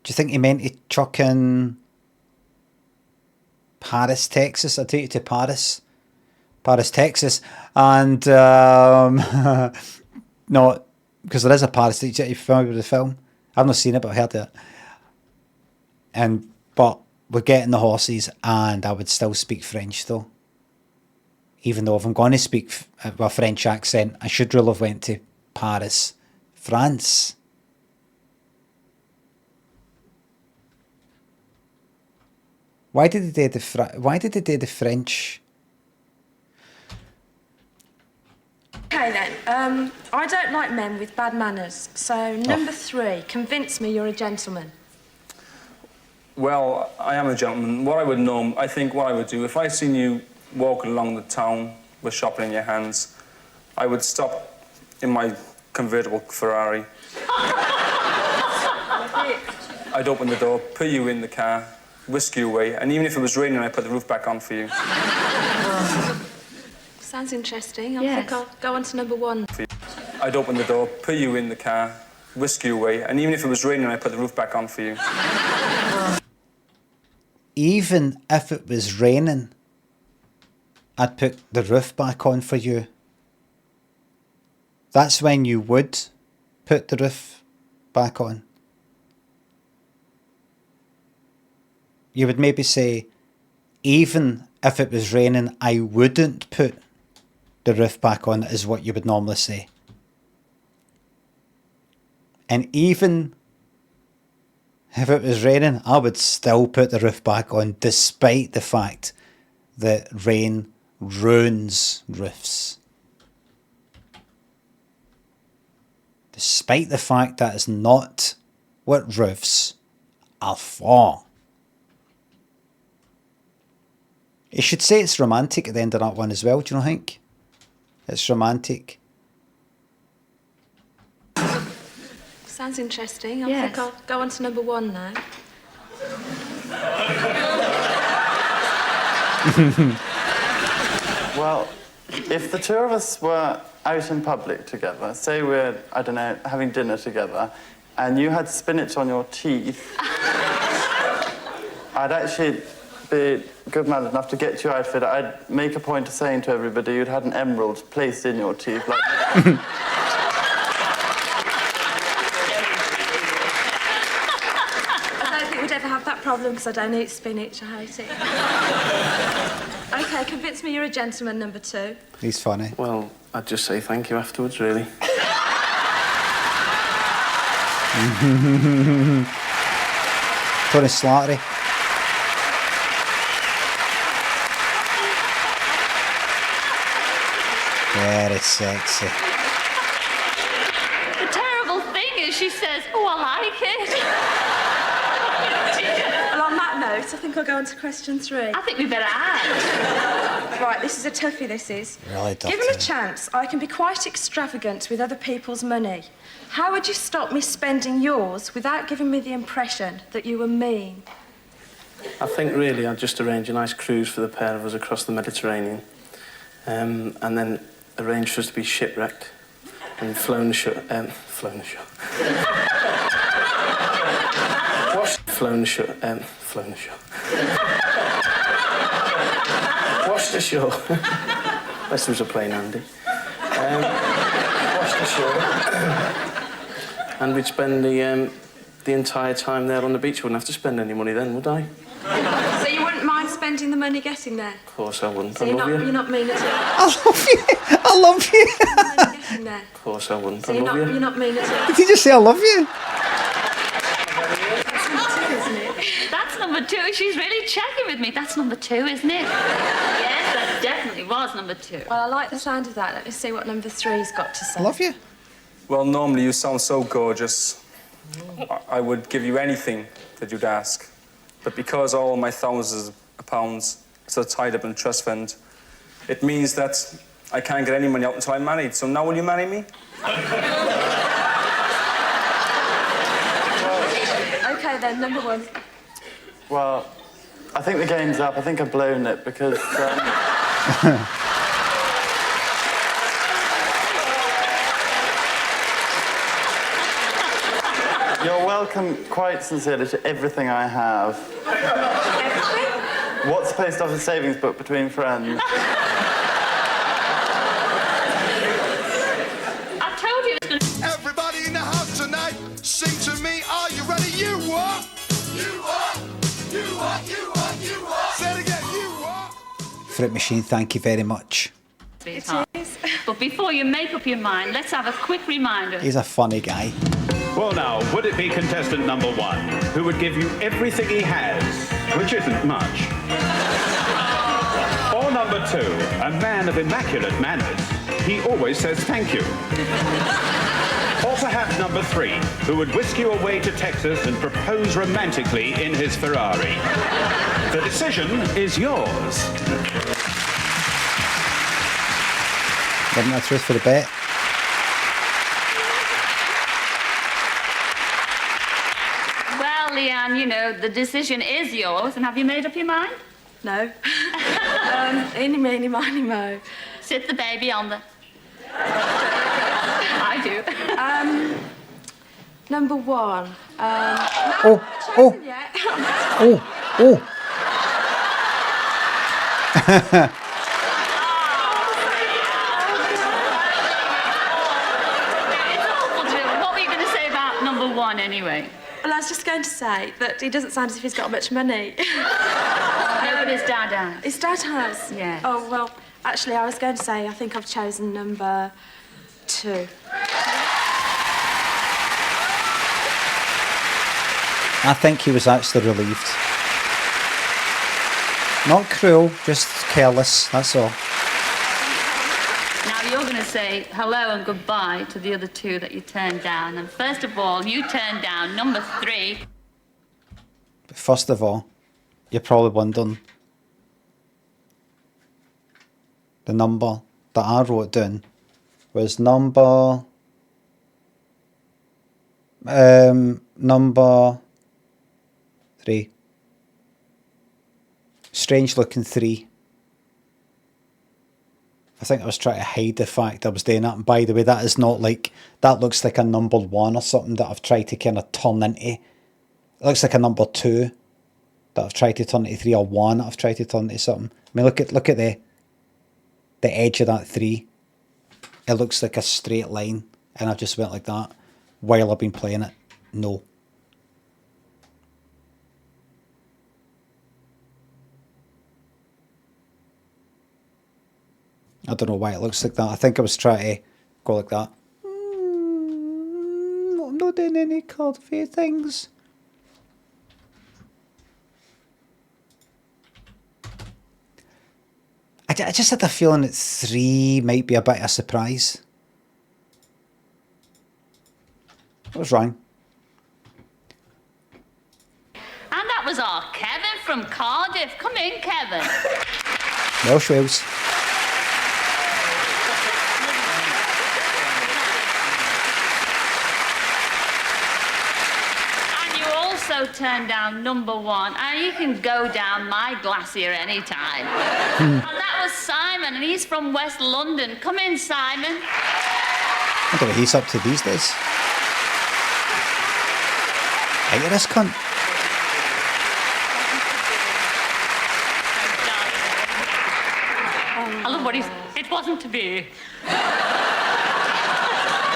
Do you think he meant to chuck in Paris, Texas? I'll take you to Paris. Paris, Texas. And no, because there is a Paris. Are you familiar with the film? I've not seen it, but I've heard it. But we're getting the horses, and I would still speak French though. Even though if I'm going to speak with a French accent, I should really have went to Paris, France. Why did they do the French? Okay, then. I don't like men with bad manners. So, number 3, convince me you're a gentleman. Well, I am a gentleman. I think what I would do, if I seen you walking along the town with shopping in your hands, I would stop in my convertible Ferrari. I'd open the door, put you in the car, whisk you away, and even if it was raining, I'd put the roof back on for you. Sounds interesting. I think I'll go on to number 1. I'd open the door, put you in the car, whisk you away, and even if it was raining, I'd put the roof back on for you. Even if it was raining, I'd put the roof back on for you. That's when you would put the roof back on. You would maybe say, even if it was raining, I wouldn't put the roof back on, is what you would normally say. And even if it was raining, I would still put the roof back on, despite the fact that rain ruins roofs. Despite the fact that is not what roofs are for. You should say it's romantic at the end of that one as well, do you not think? It's romantic. Sounds interesting. I Yes. think I'll go on to number 1 now. Well, if the two of us were out in public together, say we're, I don't know, having dinner together, and you had spinach on your teeth, I'd actually be good man enough to get you out of it. I'd make a point of saying to everybody you'd had an emerald placed in your teeth. Like... I don't think we'd ever have that problem because I don't eat spinach. I hate it. OK, convince me you're a gentleman, number 2. He's funny. Well, I'd just say thank you afterwards, really. Tony Slattery. Very sexy. The terrible thing is she says, oh, I like it. Well, on that note, I think I'll go on to question 3. I think we better add. Right, this is a toughie, this is. Really tough. Given a chance, I can be quite extravagant with other people's money. How would you stop me spending yours without giving me the impression that you were mean? I think, really, I'd just arrange a nice cruise for the pair of us across the Mediterranean. And then arrange for us to be shipwrecked and flown ashore. Flown ashore. Flown ashore. Flown ashore. Washed ashore. Unless there was a plane handy. Washed ashore. And we'd spend the entire time there on the beach. I wouldn't have to spend any money then, would I? So you wouldn't mind spending the money getting there? Of course I wouldn't. So I love you. you're not mean at all? I love you. I love you. Getting there. Of course I wouldn't. So I love you. you're not mean at all? Did he just say I love you? That's number 2. She's really checking with me. That's number 2, isn't it? Yes, that definitely was number 2. Well, I like the sound of that. Let me see what number 3's got to say. I love you. Well, normally you sound so gorgeous. I would give you anything that you'd ask. But because all my thousands of pounds are still tied up in a trust fund, it means that I can't get any money out until I'm married. So now will you marry me? OK, then, number 1. Well, I think the game's up. I think I've blown it because... You're welcome, quite sincerely, to everything I have. Everything? What's the post office savings book between friends? I told you it was going to... Everybody in the house tonight, sing to me. Are you ready? You are. You are. You are. You are. You are. Say it again. You are. Fruit Machine, thank you very much. Sweetheart. But before you make up your mind, let's have a quick reminder. He's a funny guy. Well, now, would it be contestant number 1, who would give you everything he has, which isn't much? Or number 2, a man of immaculate manners. He always says thank you. Or perhaps number 3, who would whisk you away to Texas and propose romantically in his Ferrari. The decision is yours. Wasn't that truth for the bet? Well, Leanne, you know, the decision is yours. And have you made up your mind? No. Eeny, meeny, miny, mo. Sit the baby on the... I do. Number 1. Oh. Yet. Oh. What were you going to say about number 1 anyway? Well, I was just going to say that he doesn't sound as if he's got much money. No, but his dad has. His dad has? Yeah. Oh, well, actually, I was going to say I think I've chosen number 2. I think he was actually relieved. Not cruel, just careless, that's all. Now you're going to say hello and goodbye to the other 2 that you turned down. And first of all, you turned down number 3. But first of all, you're probably wondering the number that I wrote down was number Number 3. Strange looking 3. I think I was trying to hide the fact I was doing that. And by the way, that is not like, that looks like a number 1 or something that I've tried to kind of turn into. It looks like a number 2 that I've tried to turn into 3, or 1 that I've tried to turn into something. I mean, look at the edge of that 3. It looks like a straight line, and I've just went like that while I've been playing it. No. I don't know why it looks like that. I think I was trying to go like that. I'm not doing any curvy things. I just had a feeling that 3 might be a bit of a surprise. I was wrong. And that was our Kevin from Cardiff. Come in, Kevin. Welsh Wales. And you also turned down number 1, and you can go down my glacier anytime. And that was Simon, and he's from West London. Come in, Simon. I don't know what he's up to these days. Hey, this cunt. I love what he's... It wasn't to be.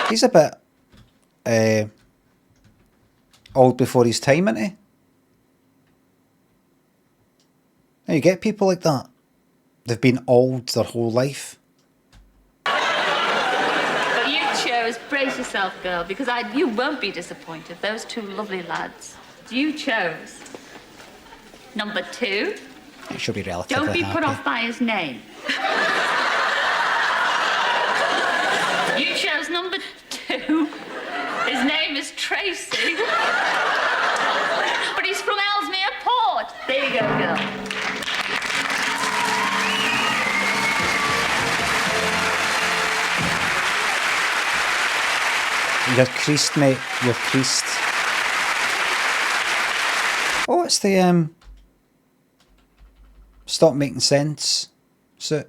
He's a bit old before his time, isn't he? Now you get people like that. They've been old their whole life. But you chose, brace yourself, girl, because you won't be disappointed. Those 2 lovely lads. You chose number 2. It should be relatively Don't be happy. put off by his name. You chose number 2. His name is Tracy. But he's from Ellesmere Port. There you go, girl. You're creased, mate. You're creased. Oh, it's the Stop Making Sense suit.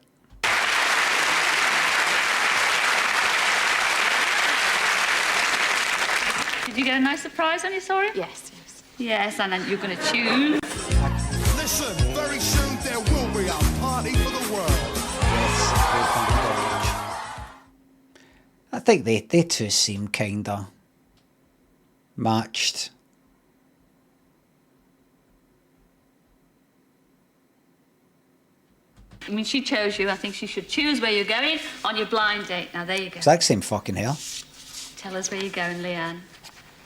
Did you get a nice surprise when you saw it? Yes, yes. Yes, and then you're going to choose. Listen, very soon there will be a party for the world. I think they two seem kinda matched. I mean, she chose you. I think she should choose where you're going on your blind date. Now, there you go. Exact same fucking hair. Tell us where you're going, Leanne.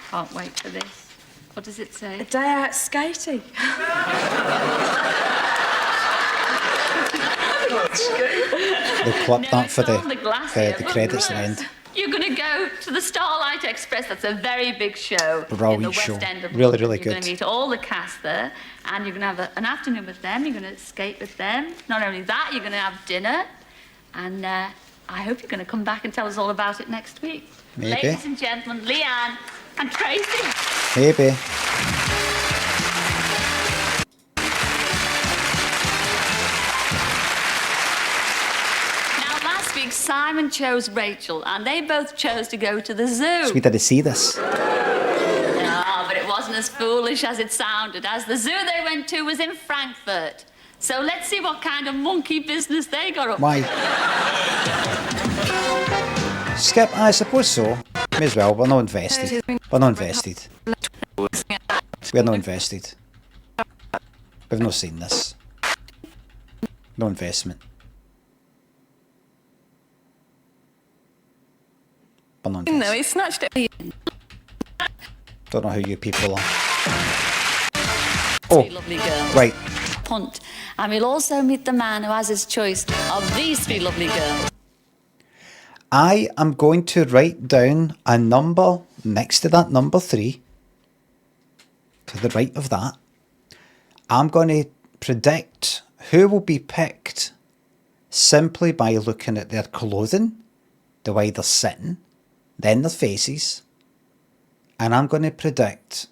Can't wait for this. What does it say? A day out skating. They'll clip that for the credits at the end. You're going to go to the Starlight Express. That's a very big show. Brilliant in the West show. End of Really, London. really You're good. going to meet all the cast there, and you're going to have an afternoon with them. You're going to skate with them. Not only that, you're going to have dinner, and I hope you're going to come back and tell us all about it next week. Maybe. Ladies and gentlemen, Leanne and Tracy. Maybe. Last week, Simon chose Rachel, and they both chose to go to the zoo. So we did to see this. No, but it wasn't as foolish as it sounded, as the zoo they went to was in Frankfurt. So let's see what kind of monkey business they got up. Why? Skip, I suppose so. May as well, we're not invested. We're not invested. We're not invested. We've not seen this. No investment. We're not invested. No, he snatched it. Don't know who you people are. Oh, lovely girls. right. Punt. And we'll also meet the man who has his choice of these 3 lovely girls. I am going to write down a number next to that number 3. To the right of that. I'm going to predict who will be picked simply by looking at their clothing, the way they're sitting, then their faces, And I'm going to predict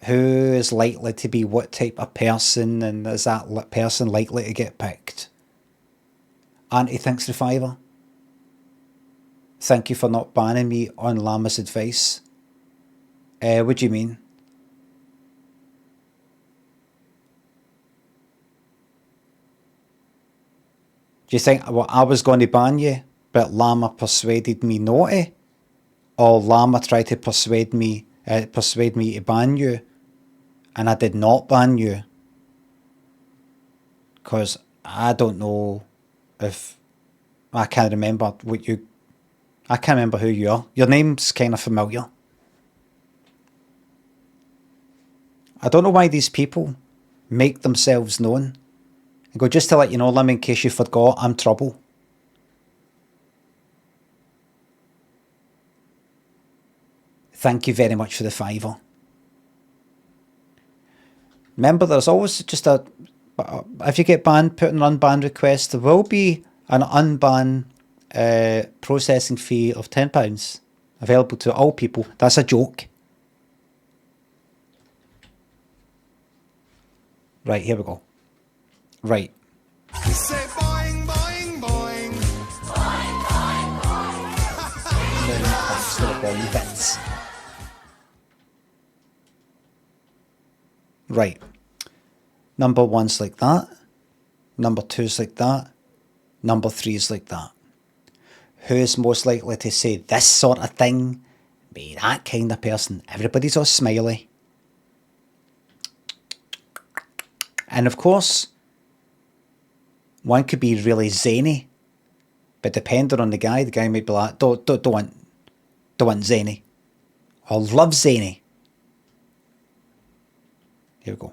who is likely to be what type of person, and is that person likely to get picked. Auntie thinks the fiver. Thank you for not banning me on Llama's advice. What do you mean? Do you think I was going to ban you, but Llama persuaded me not to? Or Llama tried to persuade me to ban you, and I did not ban you? Because I don't know if... I can't remember what you... I can't remember who you are. Your name's kind of familiar. I don't know why these people make themselves known. And go, just to let you know, Lim, in case you forgot, I'm Trouble. Thank you very much for the fiver. Remember, there's always just a... If you get banned, put an unban request. There will be an unban processing fee of £10 available to all people. That's a joke. Right, here we go. Right. We say boing, boing, boing. Boing, boing, boing. Bits. Right. Number 1's like that. Number 2's like that. Number 3's like that. Who's most likely to say this sort of thing? Be that kind of person. Everybody's all smiley. And of course, one could be really zany, but depending on the guy might be like, don't want zany, or love zany. Here we go.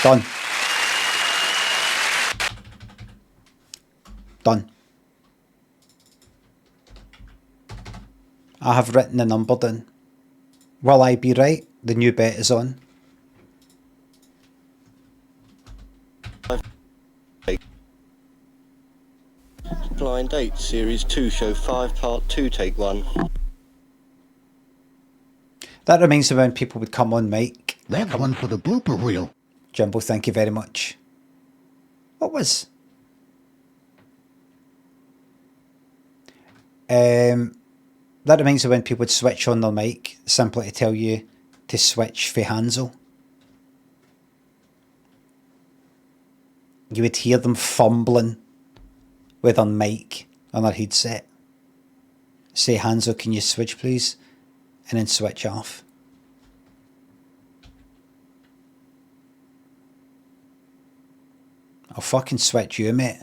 Done. Done. I have written the number down. Will I be right? The new bet is on. Blind Date, Series 2, Show 5, Part 2, Take 1. That reminds me when people would come on mic. That's one for the blooper reel. Jumbo, thank you very much. What was? That reminds me when people would switch on their mic simply to tell you to switch for Hansel. You would hear them fumbling with their mic on their headset. Say, Hansel, can you switch please? And then switch off. I'll fucking switch you, mate.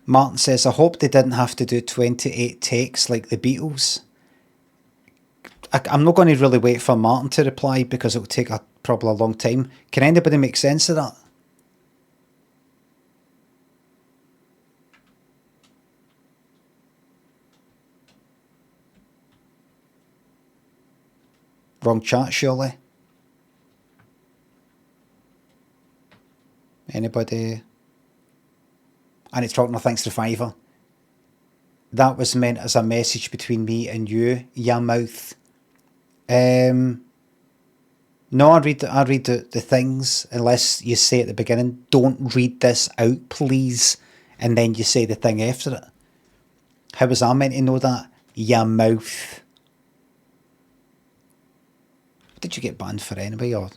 Martin says, I hope they didn't have to do 28 takes like the Beatles. I'm not going to really wait for Martin to reply because it will take probably a long time. Can anybody make sense of that? Wrong chat, surely. Anybody? And it's talking, thanks to Fiver. That was meant as a message between me and you, ya mouth. No, I read the things, unless you say at the beginning, don't read this out, please, and then you say the thing after it. How was I meant to know that? Ya mouth. Did you get banned for anyway, or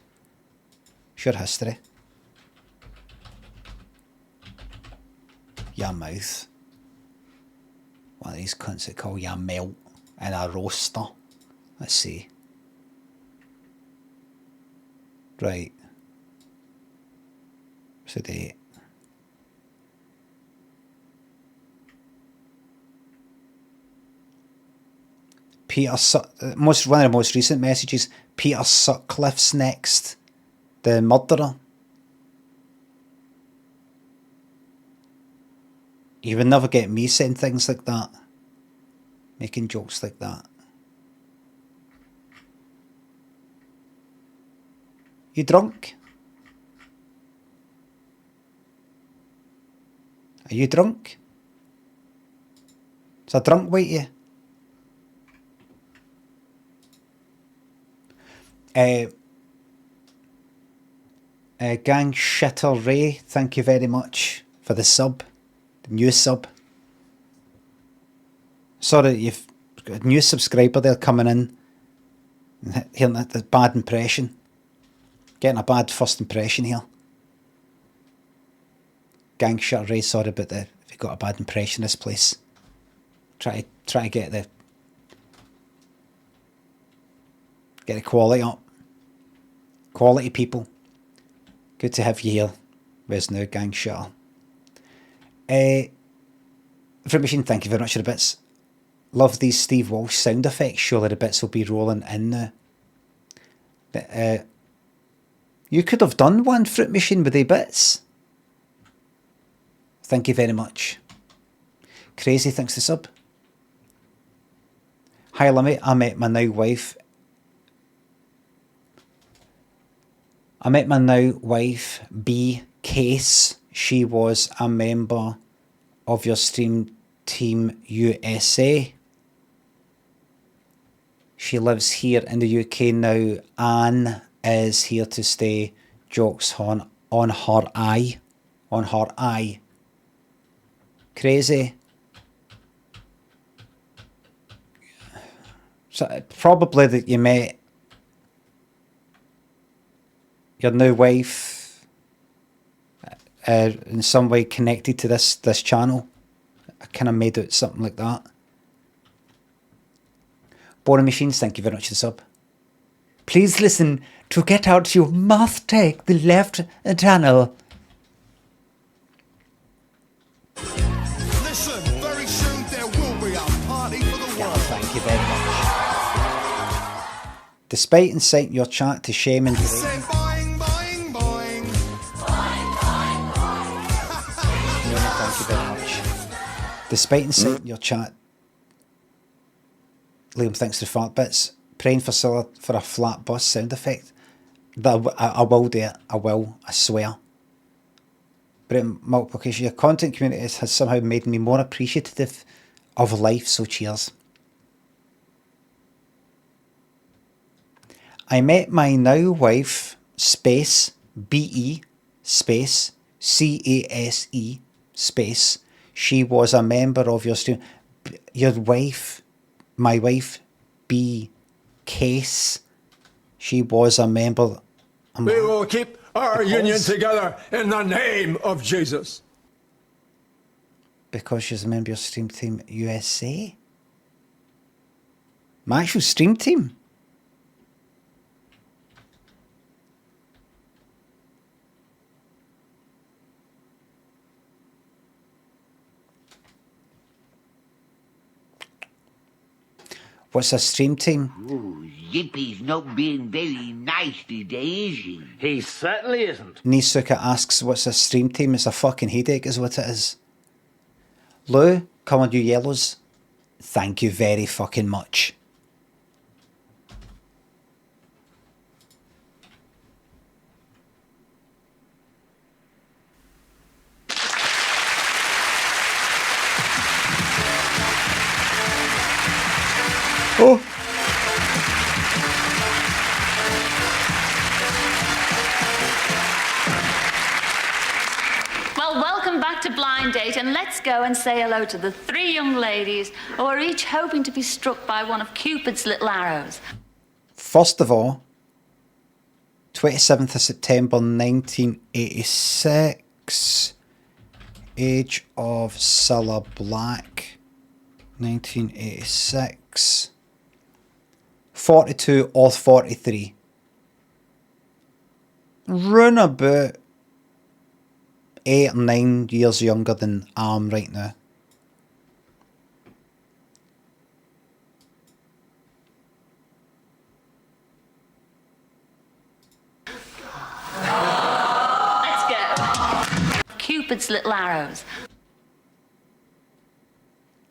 it's your history? Ya mouth. One of these cunts that call ya melt in a roaster. Let's see. Right. So the Peter one of the most recent messages. Peter Sutcliffe's next, the murderer. You would never get me saying things like that, making jokes like that. You drunk? Are you drunk? Is a drunk with you? Gang Shitter Ray, thank you very much for the sub, the new sub. Sorry, you've got a new subscriber there coming in, hearing the bad impression, getting a bad first impression here. Gang Shitter Ray, sorry about if you got a bad impression of this place. Try to get the quality up. Quality people. Good to have you here. Where's now Gang Shitter? Fruit Machine, thank you very much for the bits. Love these Steve Walsh sound effects. Surely the bits will be rolling in now. You could have done one, Fruit Machine, with the bits. Thank you very much. Crazy, thanks to sub. Hi Limmy, I met my now wife B. Case. She was a member of your stream team USA. She lives here in the UK now. Anne is here to stay. Jokes on her eye. On her eye. Crazy. So probably that you met your new wife in some way connected to this channel. I kind of made out something like that. Boring Machines, thank you very much for the sub. Please listen to Get Out. You must take the left channel. Listen, very soon there will be a party for the world. Thank you very much. Despite inciting your chat to shame and Say boing, boing, boing. Thank you very much. Despite inciting your chat, Liam, thanks to fart bits. Praying for Cilla for a flat bus sound effect. I will do it. I will. I swear. But in multiplication, your content community has somehow made me more appreciative of life. So cheers. I met my now wife, space, B-E, space, C-A-S-E, space. She was a member of your stream. Your wife, my wife, B. Case. She was a member. We will keep our union together in the name of Jesus. Because she's a member of Stream Team USA? My actual Stream Team? What's a Stream Team? Oh, Zippy's not being very nice today, is he? He certainly isn't. Nisuka asks, what's a Stream Team? It's a fucking headache is what it is. Lou, come on you yellows. Thank you very fucking much. Oh. Well, welcome back to Blind Date, and let's go and say hello to the three young ladies who are each hoping to be struck by one of Cupid's little arrows. First of all, 27th of September 1986, Age of Cilla Black, 1986. 42 or 43. Run about 8 or 9 years younger than I am right now. Let's go. Cupid's little arrows.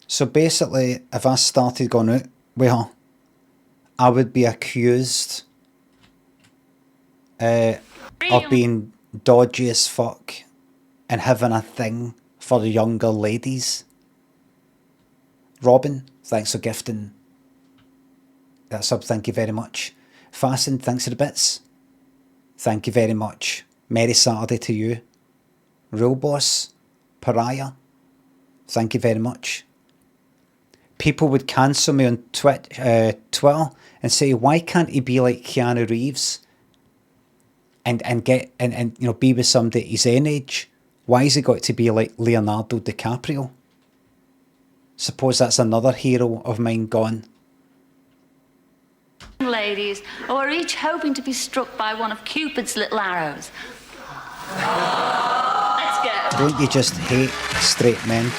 So basically, if I started going out with her, I would be accused of being dodgy as fuck and having a thing for the younger ladies. Robin, thanks for gifting that sub, thank you very much. Fasten, thanks for the bits. Thank you very much. Merry Saturday to you. Rule Boss, Pariah, thank you very much. People would cancel me on Twitter and say, why can't he be like Keanu Reeves and you know, be with somebody at his own age? Why has he got to be like Leonardo DiCaprio? Suppose that's another hero of mine gone. Ladies who are each hoping to be struck by one of Cupid's little arrows. Let's go. Don't you just hate straight men?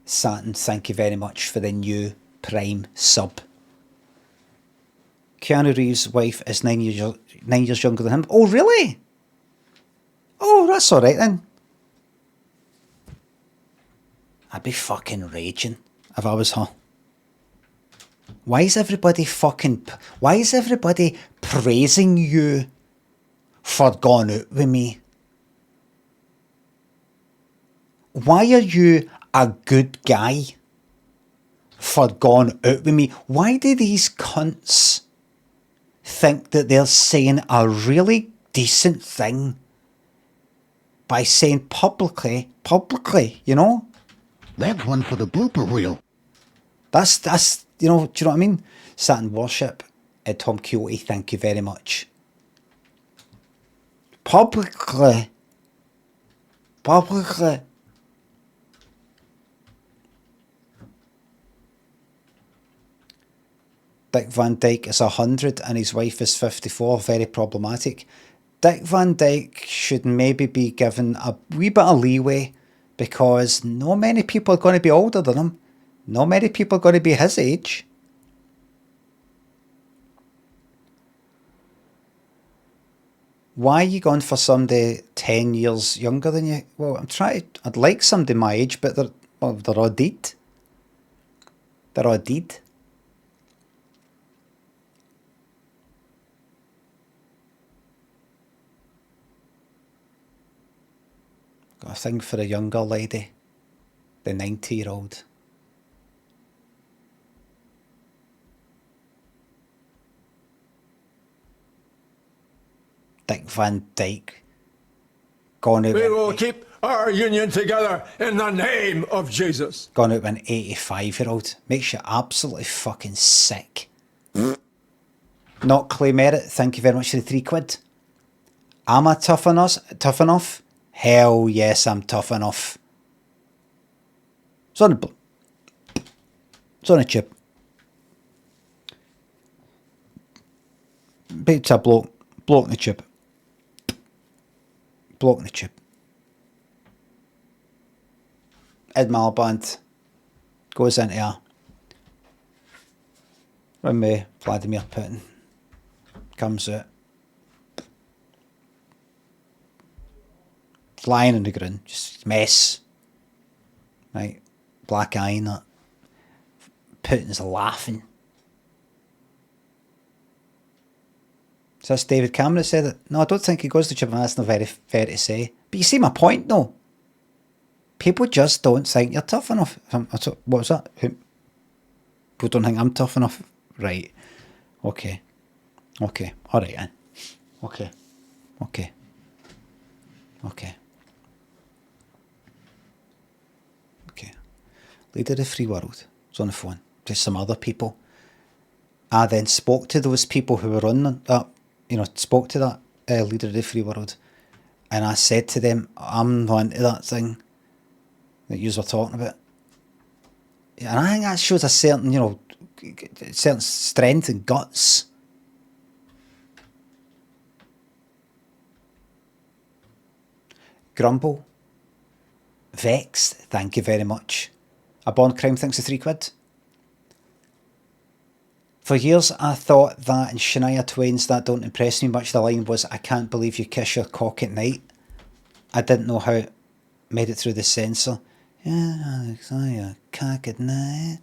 Satin, thank you very much for the new Prime sub. Keanu Reeves' wife is 9 years younger than him. Oh, really? Oh, that's alright then. I'd be fucking raging if I was her. Why is everybody praising you for going out with me? Why are you a good guy for going out with me? Why do these cunts think that they're saying a really decent thing by saying publicly, you know? That's one for the blooper reel. That's you know, do you know what I mean? Satin Worship, Tom Quixote, thank you very much. Publicly. Dick Van Dyke is 100 and his wife is 54, very problematic. Dick Van Dyke should maybe be given a wee bit of leeway because no many people are going to be older than him. No many people are going to be his age. Why are you going for somebody 10 years younger than you? Well, I'd like somebody my age, but they're all dead. They're all dead. Got a thing for a younger lady. The 90-year-old. Dick Van Dyke. Gone out. We will keep our union together in the name of Jesus. Gone out with an 85-year-old. Makes you absolutely fucking sick. Not Clay Merritt, thank you very much for the £3. Am I tough enough? Hell yes, I'm tough enough. It's on a chip. It's a bloke in the chip. Bloke in the chip. Ed Miliband goes into a when Vladimir Putin comes out. Lying on the ground, just mess. Right? Black eye and that. Putin's laughing. So that's David Cameron said it. No, I don't think he goes to Japan. That's not very fair to say. But you see my point, though. People just don't think you're tough enough. What was that? People don't think I'm tough enough. Right. Okay. Okay. All right, then. Okay. Okay. Okay. Okay. Leader of the free world was on the phone to some other people. I then spoke to those people who were on that, spoke to that leader of the free world. And I said to them, I'm not into that thing that you were talking about. And I think that shows a certain, certain strength and guts. Grumble. Vexed, thank you very much. A Born Crime thinks of £3. For years I thought that in Shania Twain's That Don't Impress Me Much, the line was, I can't believe you kiss your cock at night. I didn't know how it made it through the censor. Yeah, I saw your cock at night.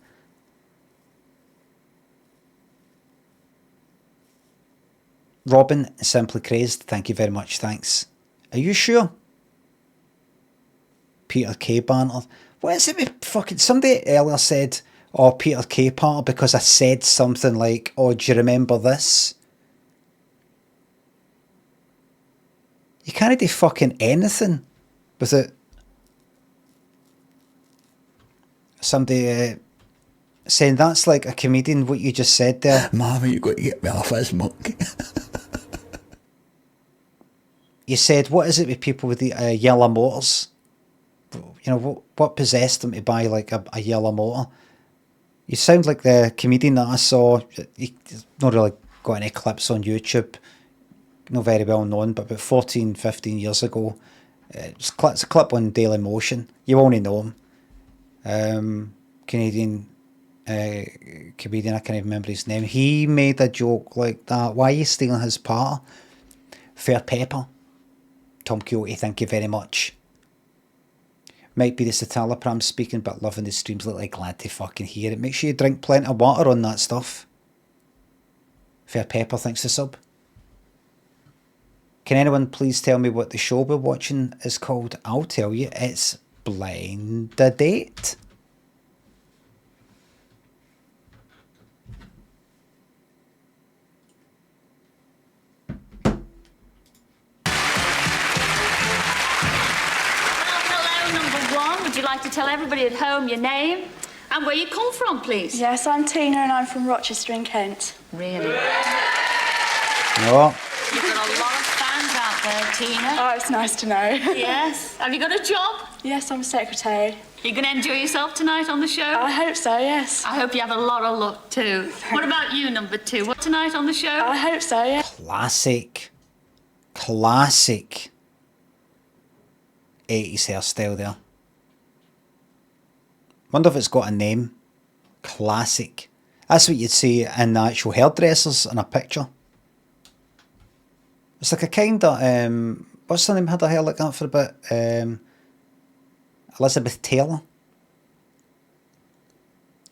Robin, Simply Crazed, thank you very much, thanks. Are you sure? Peter K. banter. What is it with fucking... Somebody earlier said, oh, Peter K. banter because I said something like, oh, do you remember this? You can't do fucking anything without somebody saying that's like a comedian, what you just said there. Mama, you got to get me off this monkey. You said, what is it with people with the yellow motors? You know, what possessed them to buy like a yellow motor? You sound like the comedian that I saw. He's not really got any clips on YouTube. Not very well known, but about 14, 15 years ago. It's a clip on Daily Motion. You only know him. Canadian comedian, I can't even remember his name. He made a joke like that. Why are you stealing his part? Fair Pepper. Tom Quixote, thank you very much. Might be the citalopram speaking, but loving the streams. Lately, glad to fucking hear it. Make sure you drink plenty of water on that stuff. Fair Pepper, thanks for sub. Can anyone please tell me what the show we're watching is called? I'll tell you. It's Blind Date. Would you like to tell everybody at home your name and where you come from, please? Yes, I'm Tina and I'm from Rochester in Kent. Really? No. You've got a lot of fans out there, Tina. Oh, it's nice to know. Yes. Have you got a job? Yes, I'm a secretary. You're going to enjoy yourself tonight on the show? I hope so, yes. I hope you have a lot of luck, too. What about you, number 2? What tonight on the show? I hope so, yes. Classic 80s hairstyle there. Wonder if it's got a name. Classic. That's what you'd say in the actual hairdressers in a picture. It's like a kind of, what's her name, had her hair like that for a bit? Elizabeth Taylor.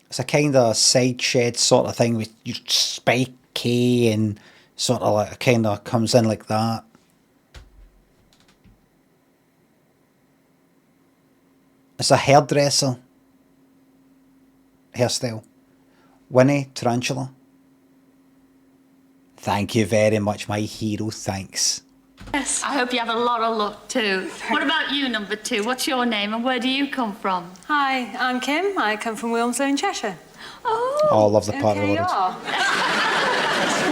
It's a kind of side shed sort of thing with spiky and sort of like, kind of comes in like that. It's a hairdresser hairstyle. Winnie Tarantula. Thank you very much, my hero. Thanks. Yes. I hope you have a lot of luck, too. What about you, number 2? What's your name and where do you come from? Hi, I'm Kim. I come from Wilmslow in Cheshire. Oh, I love the part of the world.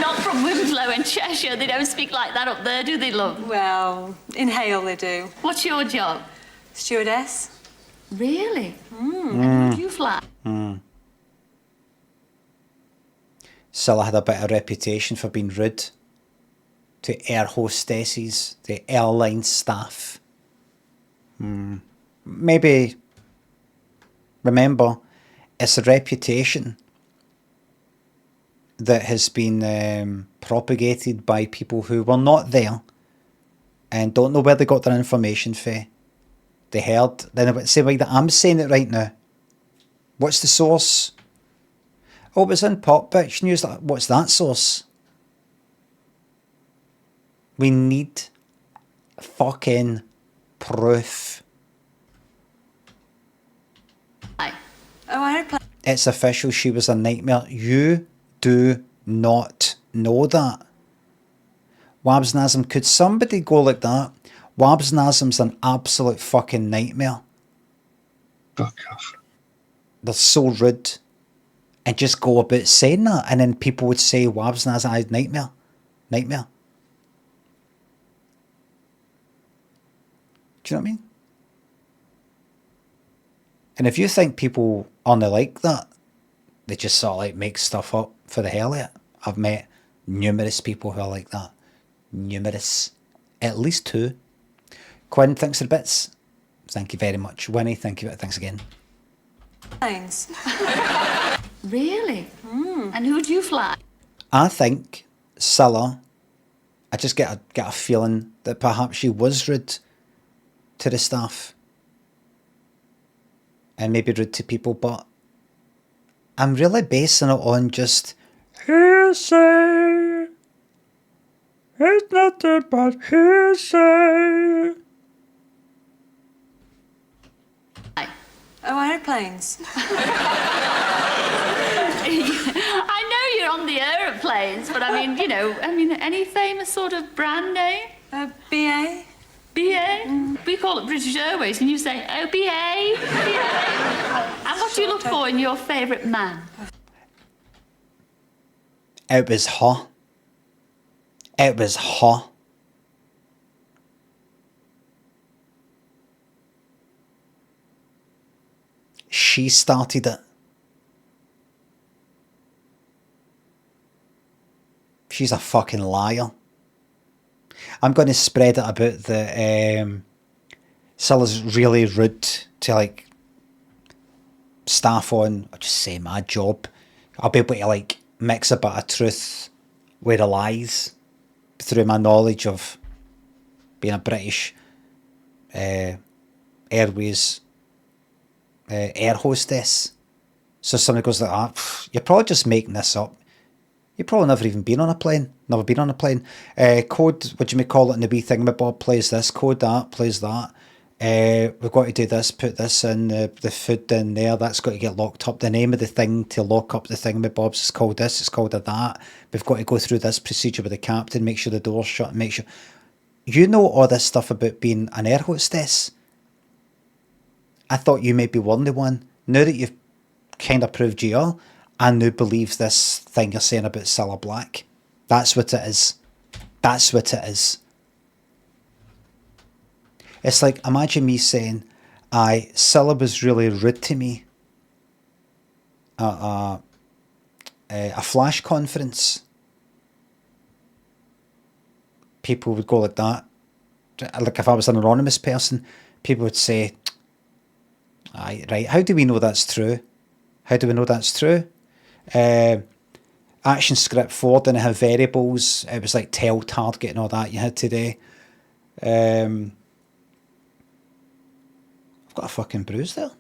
Not from Winslow in Cheshire. They don't speak like that up there, do they, love? Well, in Hale they do. What's your job? Stewardess. Really? You flat. Cilla had a bit of reputation for being rude to air hostesses, the airline staff. Maybe remember, it's a reputation that has been propagated by people who were not there and don't know where they got their information from. They heard, then they would say, like, I'm saying it right now. What's the source? Oh, it was in Pop Bitch News. What's that source? We need fucking proof. It's official, she was a nightmare. You do not know that. Wabs Nazem, could somebody go like that? Wabs Nazem's an absolute fucking nightmare. Fuck off. They're so rude. And just go about saying that. And then people would say, Wabs Nazem, nightmare. Nightmare. Do you know what I mean? And if you think people aren't like that, they just sort of like make stuff up for the hell of it. I've met numerous people who are like that. Numerous. At least 2. Quinn, thanks for the bits. Thank you very much. Winnie, thank you. Thanks again. Planes. Really? And who'd you fly? I think Cilla, I just get a feeling that perhaps she was rude to the staff. And maybe rude to people, but I'm really basing it on just hearsay. It's nothing but hearsay. Oh, aeroplanes. I know you're on the aeroplanes, but I mean, you know, any famous sort of brand name? BA. BA? We call it British Airways, and you say, oh, BA. And what do you look for in your favourite man? It was her. It was her. She started it. She's a fucking liar. I'm going to spread it about that Cilla'S really rude to like staff on, I'll just say my job. I'll be able to like mix a bit of truth with the lies through my knowledge of being a British Airways air hostess. So somebody goes like, you're probably just making this up. You've probably never even been on a plane. Never been on a plane. Code, what do you may call it in the wee thingamabob, plays this. Code that, plays that. We've got to do this, put this in, the food in there. That's got to get locked up. The name of the thing to lock up the thingamabobs is called this, it's called that. We've got to go through this procedure with the captain, make sure the door's shut, make sure... You know all this stuff about being an air hostess. I thought you may be one the one. Now that you've kind of proved you are, I now believe this thing you're saying about Cilla Black. That's what it is. That's what it is. It's like, imagine me saying, Cilla was really rude to me at a flash conference. People would go like that. Like if I was an anonymous person, people would say, aye, right, how do we know that's true? How do we know that's true? Action script 4 didn't have variables. It was like tell, target and all that you had today. I've got a fucking bruise there.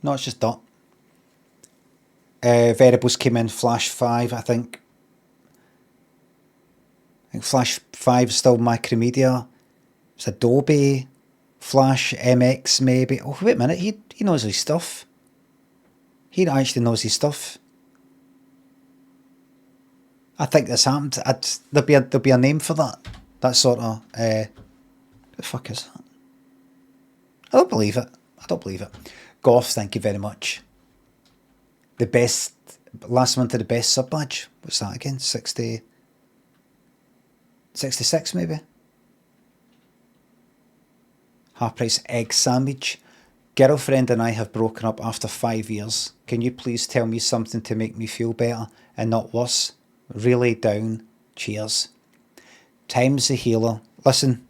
No, it's just dot. Variables came in Flash 5, I think. I think Flash 5 is still Macromedia. It's Adobe. Flash MX maybe. Oh, wait a minute. He knows his stuff. He actually knows his stuff. I think this happened. There'll be a name for that. That sort of... what the fuck is that? I don't believe it. I don't believe it. Goff, thank you very much. The best... Last month of the best sub badge. What's that again? 60... 66 maybe? Half price egg sandwich. Girlfriend and I have broken up after 5 years. Can you please tell me something to make me feel better and not worse? Really down. Cheers. Time's the healer. Listen.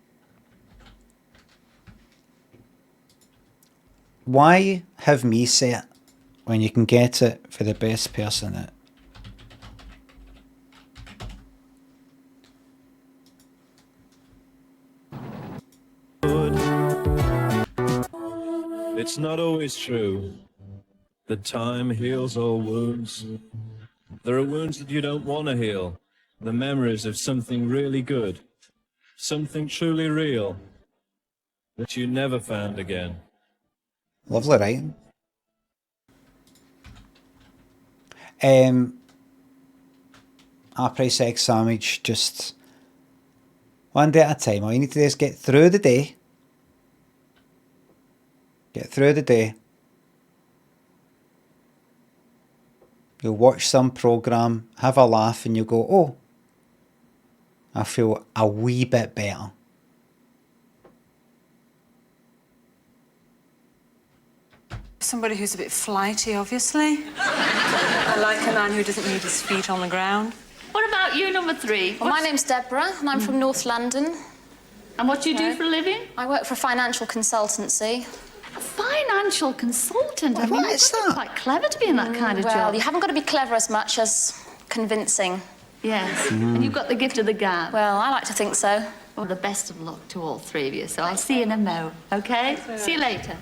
Why have me say it when you can get it for the best person that... It's not always true that time heals all wounds. There are wounds that you don't want to heal. The memories of something really good, something truly real, that you never found again. Lovely writing. Half price egg sandwich, just one day at a time. All you need to do is get through the day. Get through the day. You'll watch some programme, have a laugh, and you'll go, oh, I feel a wee bit better. Somebody who's a bit flighty, obviously. I like a man who doesn't need his feet on the ground. What about about you, number 3? Well, my name's Deborah, and I'm from North London. And what do you do for a living? I work for a financial consultancy. A financial consultant? I mean, What is that? quite clever to be in that kind of Well, job. you haven't got to be clever as much as convincing. Yes, and you've got the gift of the gab. Well, I like to think so. Well, the best of luck to all 3 of you, so I'll see you in a mo, okay? See you later.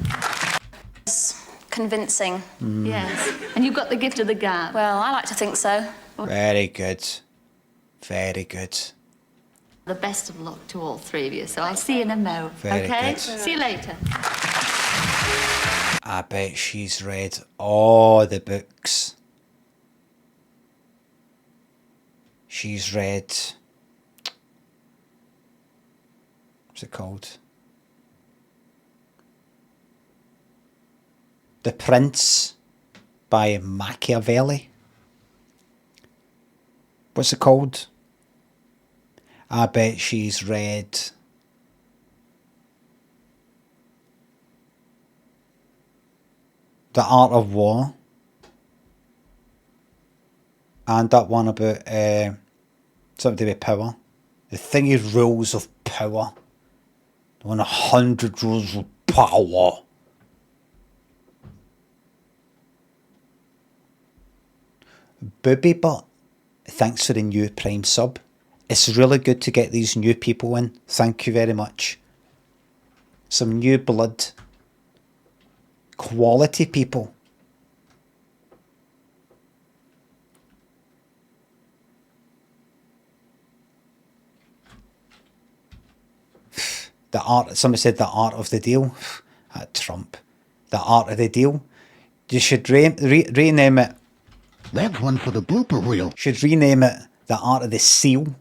Convincing. Yes, and you've got the gift of the gab. Well, I like to think so. Very good. Very good. The best of luck to all 3 of you, so I'll see you in a mo, Very okay? good. See you later. I bet she's read all the books. She's read... What's it called? The Prince by Machiavelli. What's it called? I bet she's read... The Art of War. And that one about something to do with power. The thingy rules of power. The 100 rules of power. Booby Butt, thanks for the new Prime sub. It's really good to get these new people in. Thank you very much. Some new blood. Quality people. The art, somebody said the art of the deal. Trump. The art of the deal. You should rename it. That's one for the blooper reel. Should rename it the art of the seal.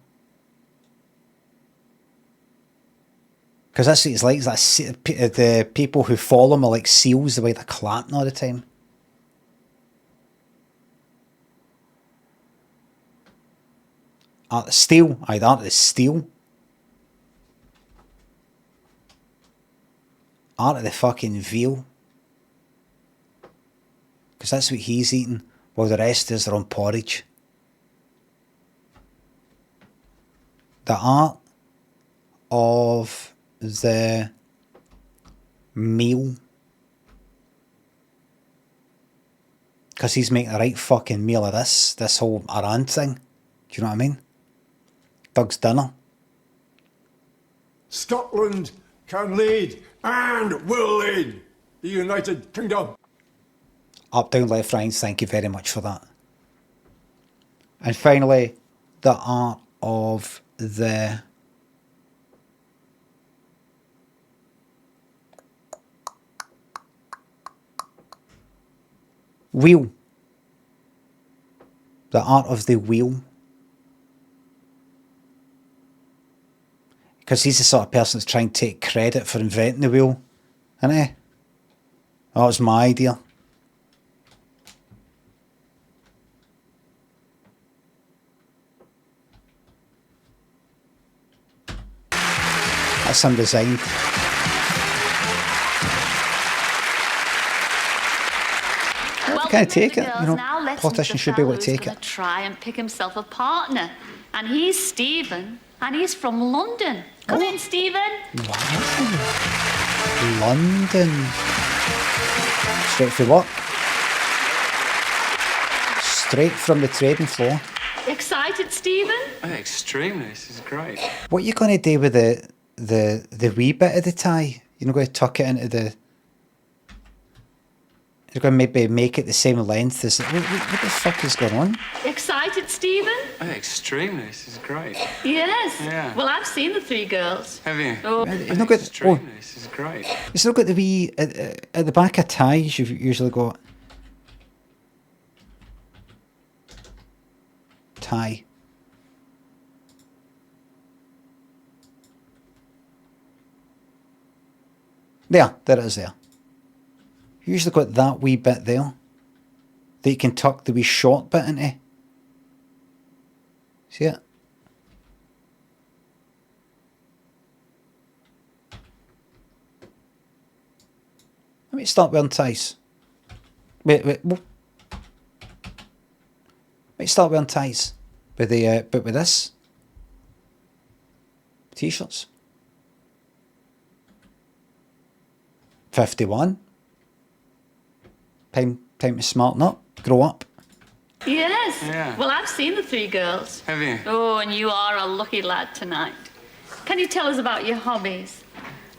Because that's what it's like. The people who follow him are like seals, the way they're clapping all the time. Art of steel. Aye, the art of the steel. Art of the fucking veal. Because that's what he's eating, while the rest is their own porridge. The art of the meal. Because he's making a right fucking meal of this whole Iran thing. Do you know what I mean? Doug's dinner. Scotland can lead and will lead the United Kingdom. Up, down, left, right, thank you very much for that. And finally, the art of the wheel. The art of the wheel. Because he's the sort of person that's trying to take credit for inventing the wheel, isn't he? That was my idea. That's some design. Well, Can I take it? girls, You know, now let's politicians meet the should be able to fellow take who's it. gonna try and pick himself a partner. And he's Stephen, and he's from London. Come in, Stephen. London. Straight for what? Straight from the trading floor. Excited, Stephen? Oh, extremely. This is great. What are you going to do with the wee bit of the tie? You're not going to tuck it into the... You're going to maybe make it the same length as... What the fuck is going on? Excited, Stephen? Oh, extremely. This is great. Yes. Yeah. Well, I've seen the 3 girls. Have you? Oh. You've not got... Extremely. This is great. It's not got the wee... At the back of ties, you've usually got... Tie. There it is there. You usually got that wee bit there that you can tuck the wee short bit into. See it? Let me start wearing ties. Wait. Let me start wearing ties. with the but with this t-shirts. 51. Time to smarten up, grow up. Yes. Yeah. Well, I've seen the three girls. Have you? Oh, and you are a lucky lad tonight. Can you tell us about your hobbies?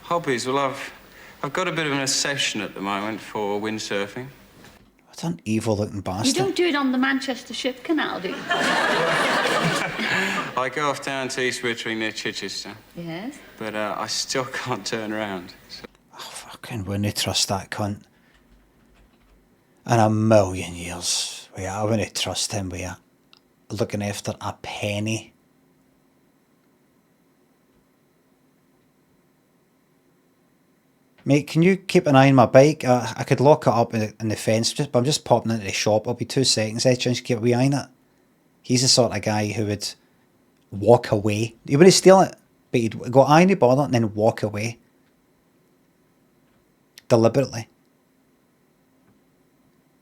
Hobbies? Well, I've got a bit of an obsession at the moment for windsurfing. What an evil-looking bastard. You don't do it on the Manchester Ship Canal, do you? I go off down to East Wittering near Chichester, Yes. but I still can't turn around. So. Fucking wouldn't trust that cunt. In a million years. I wouldn't trust him with looking after a penny. Mate, can you keep an eye on my bike? I could lock it up in the fence, but I'm just popping into the shop. I'll be 2 seconds. Just keep a wee eye on it. He's the sort of guy who would walk away. He wouldn't steal it, but he'd go eye on the bother and then walk away. Deliberately.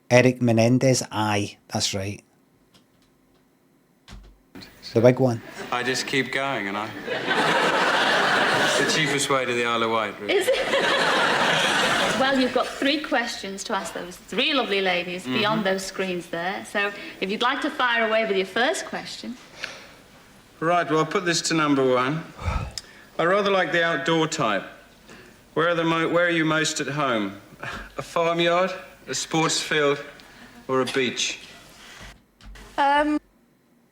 Eric Menendez, aye, that's right. The big one. I just keep going, and it's the cheapest way to the Isle of Wight, really. Is it? Well, you've got 3 questions to ask those 3 lovely ladies beyond those screens there. So if you'd like to fire away with your first question. Right, well, I'll put this to number 1. I rather like the outdoor type. Where are you most at home? A farmyard, a sports field, or a beach? Do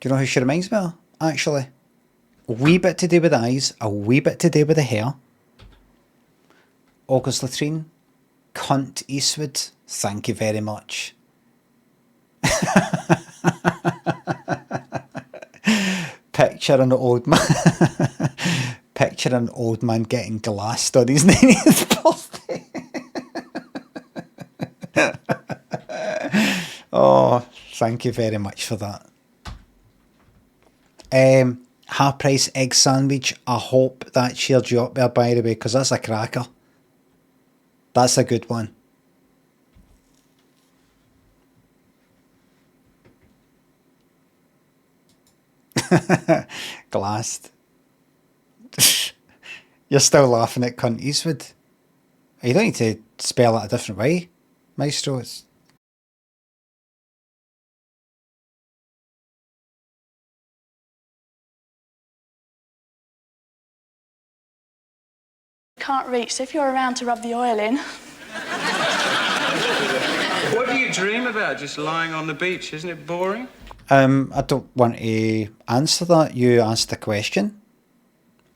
you know who she reminds me of, actually? A wee bit to do with the eyes, a wee bit to do with the hair. August Latrine, Cunt Eastwood, thank you very much. Picture an old man. Picture an old man getting glassed on his 90th birthday. Oh, thank you very much for that. Half price egg sandwich. I hope that cheered you up there, by the way, because that's a cracker. That's a good one. Glassed. You're still laughing at Cunt Eastwood. You don't need to spell it a different way, Maestro. Can't reach, so if you're around to rub the oil in. What do you dream about? Just lying on the beach? Isn't it boring? I don't want to answer that. You asked the question.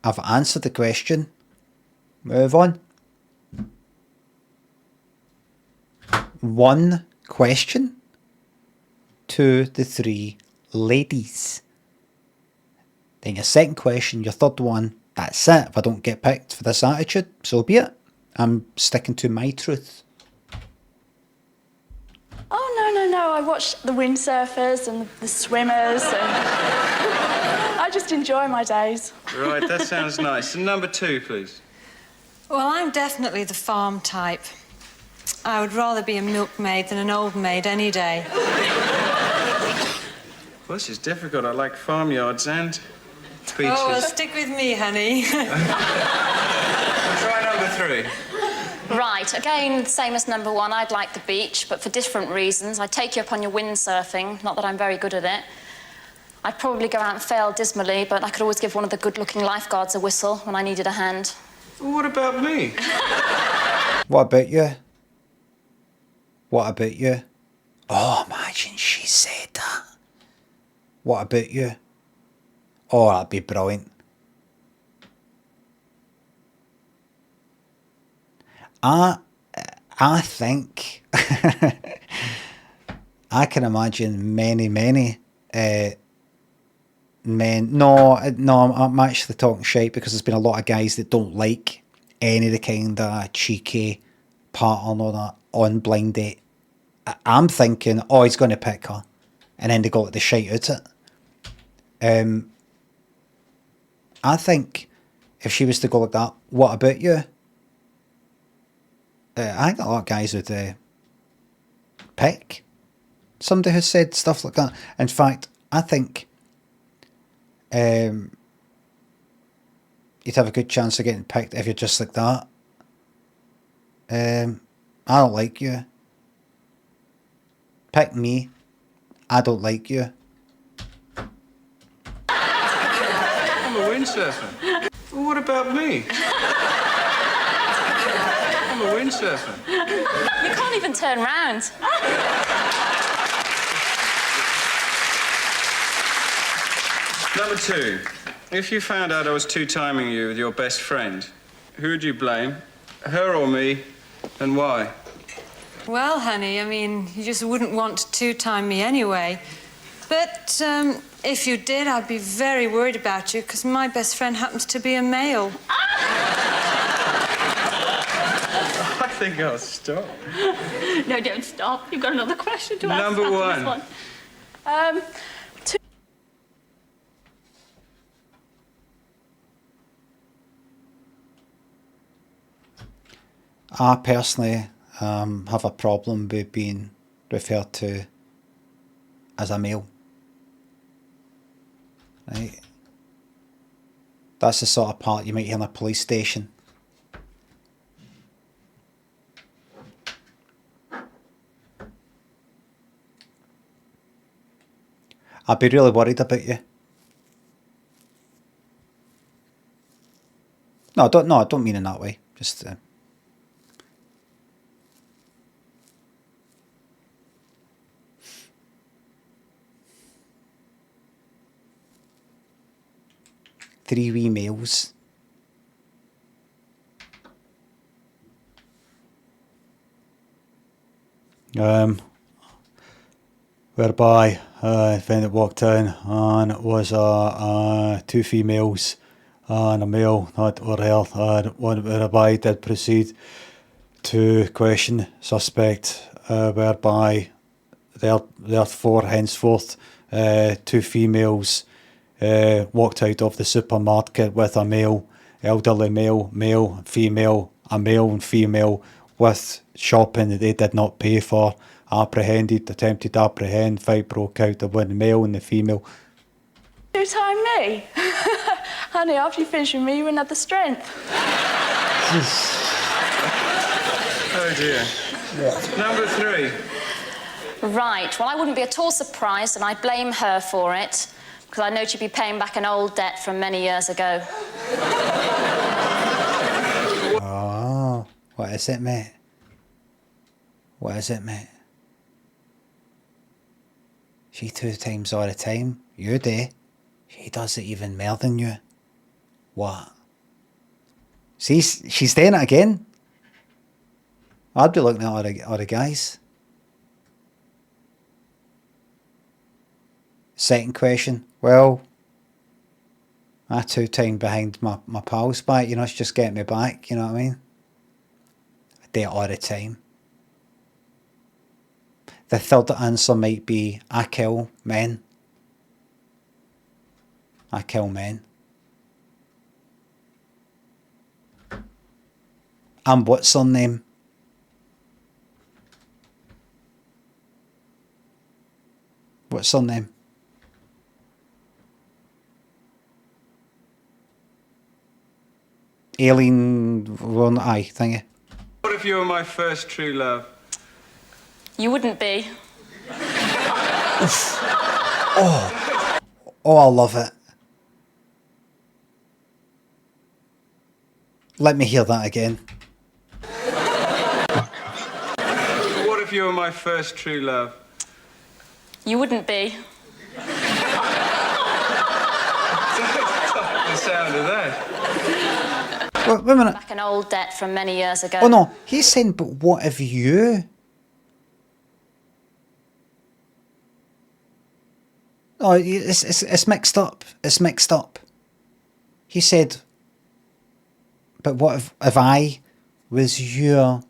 I've answered the question. Move on. 1 question to the 3 ladies. Then your second question, your third one, that's it. If I don't get picked for this attitude, so be it. I'm sticking to my truth. Oh, no. I watch the windsurfers and the swimmers and... I just enjoy my days. Right, that sounds nice. And number 2, please. Well, I'm definitely the farm type. I would rather be a milkmaid than an old maid any day. Well, this is difficult. I like farmyards and beaches. Oh, well, stick with me, honey. Try number 3. Right, again, same as number 1. I'd like the beach, but for different reasons. I'd take you up on your windsurfing, not that I'm very good at it. I'd probably go out and fail dismally, but I could always give one of the good-looking lifeguards a whistle when I needed a hand. Well, what about me? What about you? What about you? Oh, imagine she said that. What about you? Oh, that'd be brilliant. I think I can imagine many men. No, I'm actually talking shite because there's been a lot of guys that don't like any of the kind of cheeky pattern or that on blind date. I'm thinking, oh, he's going to pick her, and then they go like the shite out it. I think if she was to go like that, what about you? I think a lot of guys would pick somebody who said stuff like that. In fact, I think you'd have a good chance of getting picked if you're just like that. I don't like you. Pick me. I don't like you. I'm a windsurfer. Well, what about me? I'm a windsurfer. You can't even turn round. Number 2. If you found out I was two-timing you with your best friend, who would you blame? Her or me? And why? Well, honey, I mean, you just wouldn't want to two-time me anyway. But if you did, I'd be very worried about you because my best friend happens to be a male. I think I'll stop. No, don't stop. You've got another question to ask. Number after 1. This one. I personally have a problem with being referred to as a male. Right? That's the sort of part you might hear in a police station. I'd be really worried about you. No, I don't mean in that way. Just 3 wee males. Whereby defendant walked in and it was 2 females and a male that were held, and whereby did proceed to question suspect, whereby therefore henceforth 2 females walked out of the supermarket with a male, elderly male, female, a male and female with shopping that they did not pay for. Apprehended, attempted to apprehend, fight broke out with the male and the female. Two-time me? Honey, after you finish with me, you wouldn't have the strength. Oh dear. Number 3. Right, well, I wouldn't be at all surprised, and I'd blame her for it, because I know she'd be paying back an old debt from many years ago. Oh, what is it, mate? What is it, mate? She 2 times all the time. You do. She does it even more than you. What? See, she's doing it again. I'd be looking at all the guys. Second question. Well, I 2 times behind my pal's back. You know, it's just getting me back. You know what I mean? I do it all the time. The third answer might be I kill men. I kill men. And what's her name? What's her name? Alien one eye thingy. What if you were my first true love? You wouldn't be. Oh, I love it. Let me hear that again. What if you were my first true love? You wouldn't be. The sound of that. Wait a minute. Back an old debt from many years ago. Oh no, he's saying, but what if you? Oh, it's mixed up. It's mixed up. He said, but what if I was your...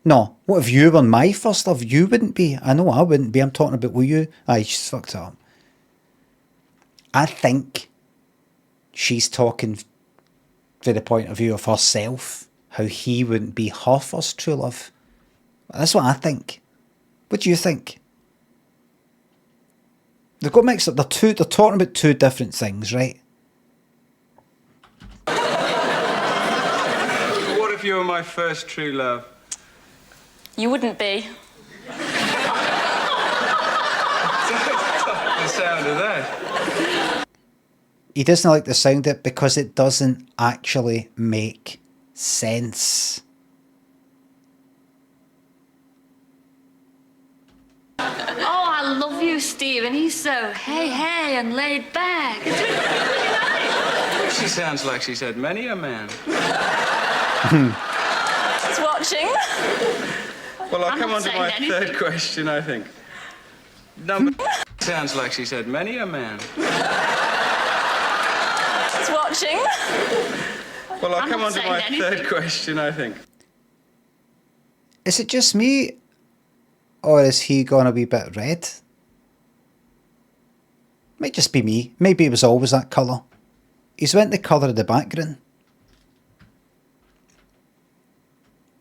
No, what if you were my first love? You wouldn't be. I know I wouldn't be. I'm talking about with you. Aye, she's fucked up. I think she's talking from the point of view of herself, how he wouldn't be her first true love. That's what I think. What do you think? They've got mixed up. They're talking about two different things, right? What if you were my first true love? You wouldn't be. The sound of that. He doesn't like the sound of it because it doesn't actually make sense. Oh, I love you, Steve, and he's so hey and laid back. It's really nice. She sounds like she's had many a man. It's watching. Well, I'll I'm come not on to saying my anything. third question, I think. Number sounds like she's had many a man. It's watching. Well, I'll I'm come not on to saying my anything. third question, I think. Is it just me? Or is he gone a wee bit red? Might just be me. Maybe it was always that colour. He's went the colour of the background.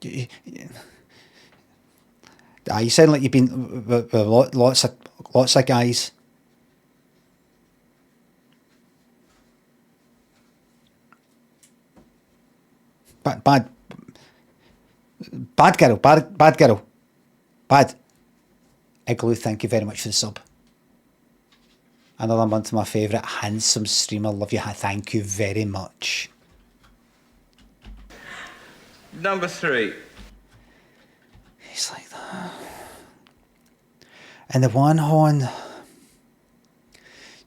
You sound like you've been with lots of guys. Bad girl. Bad. Igloo, thank you very much for the sub. Another one to my favourite handsome streamer. Love you. Thank you very much. Number 3. He's like that. And the one on, he's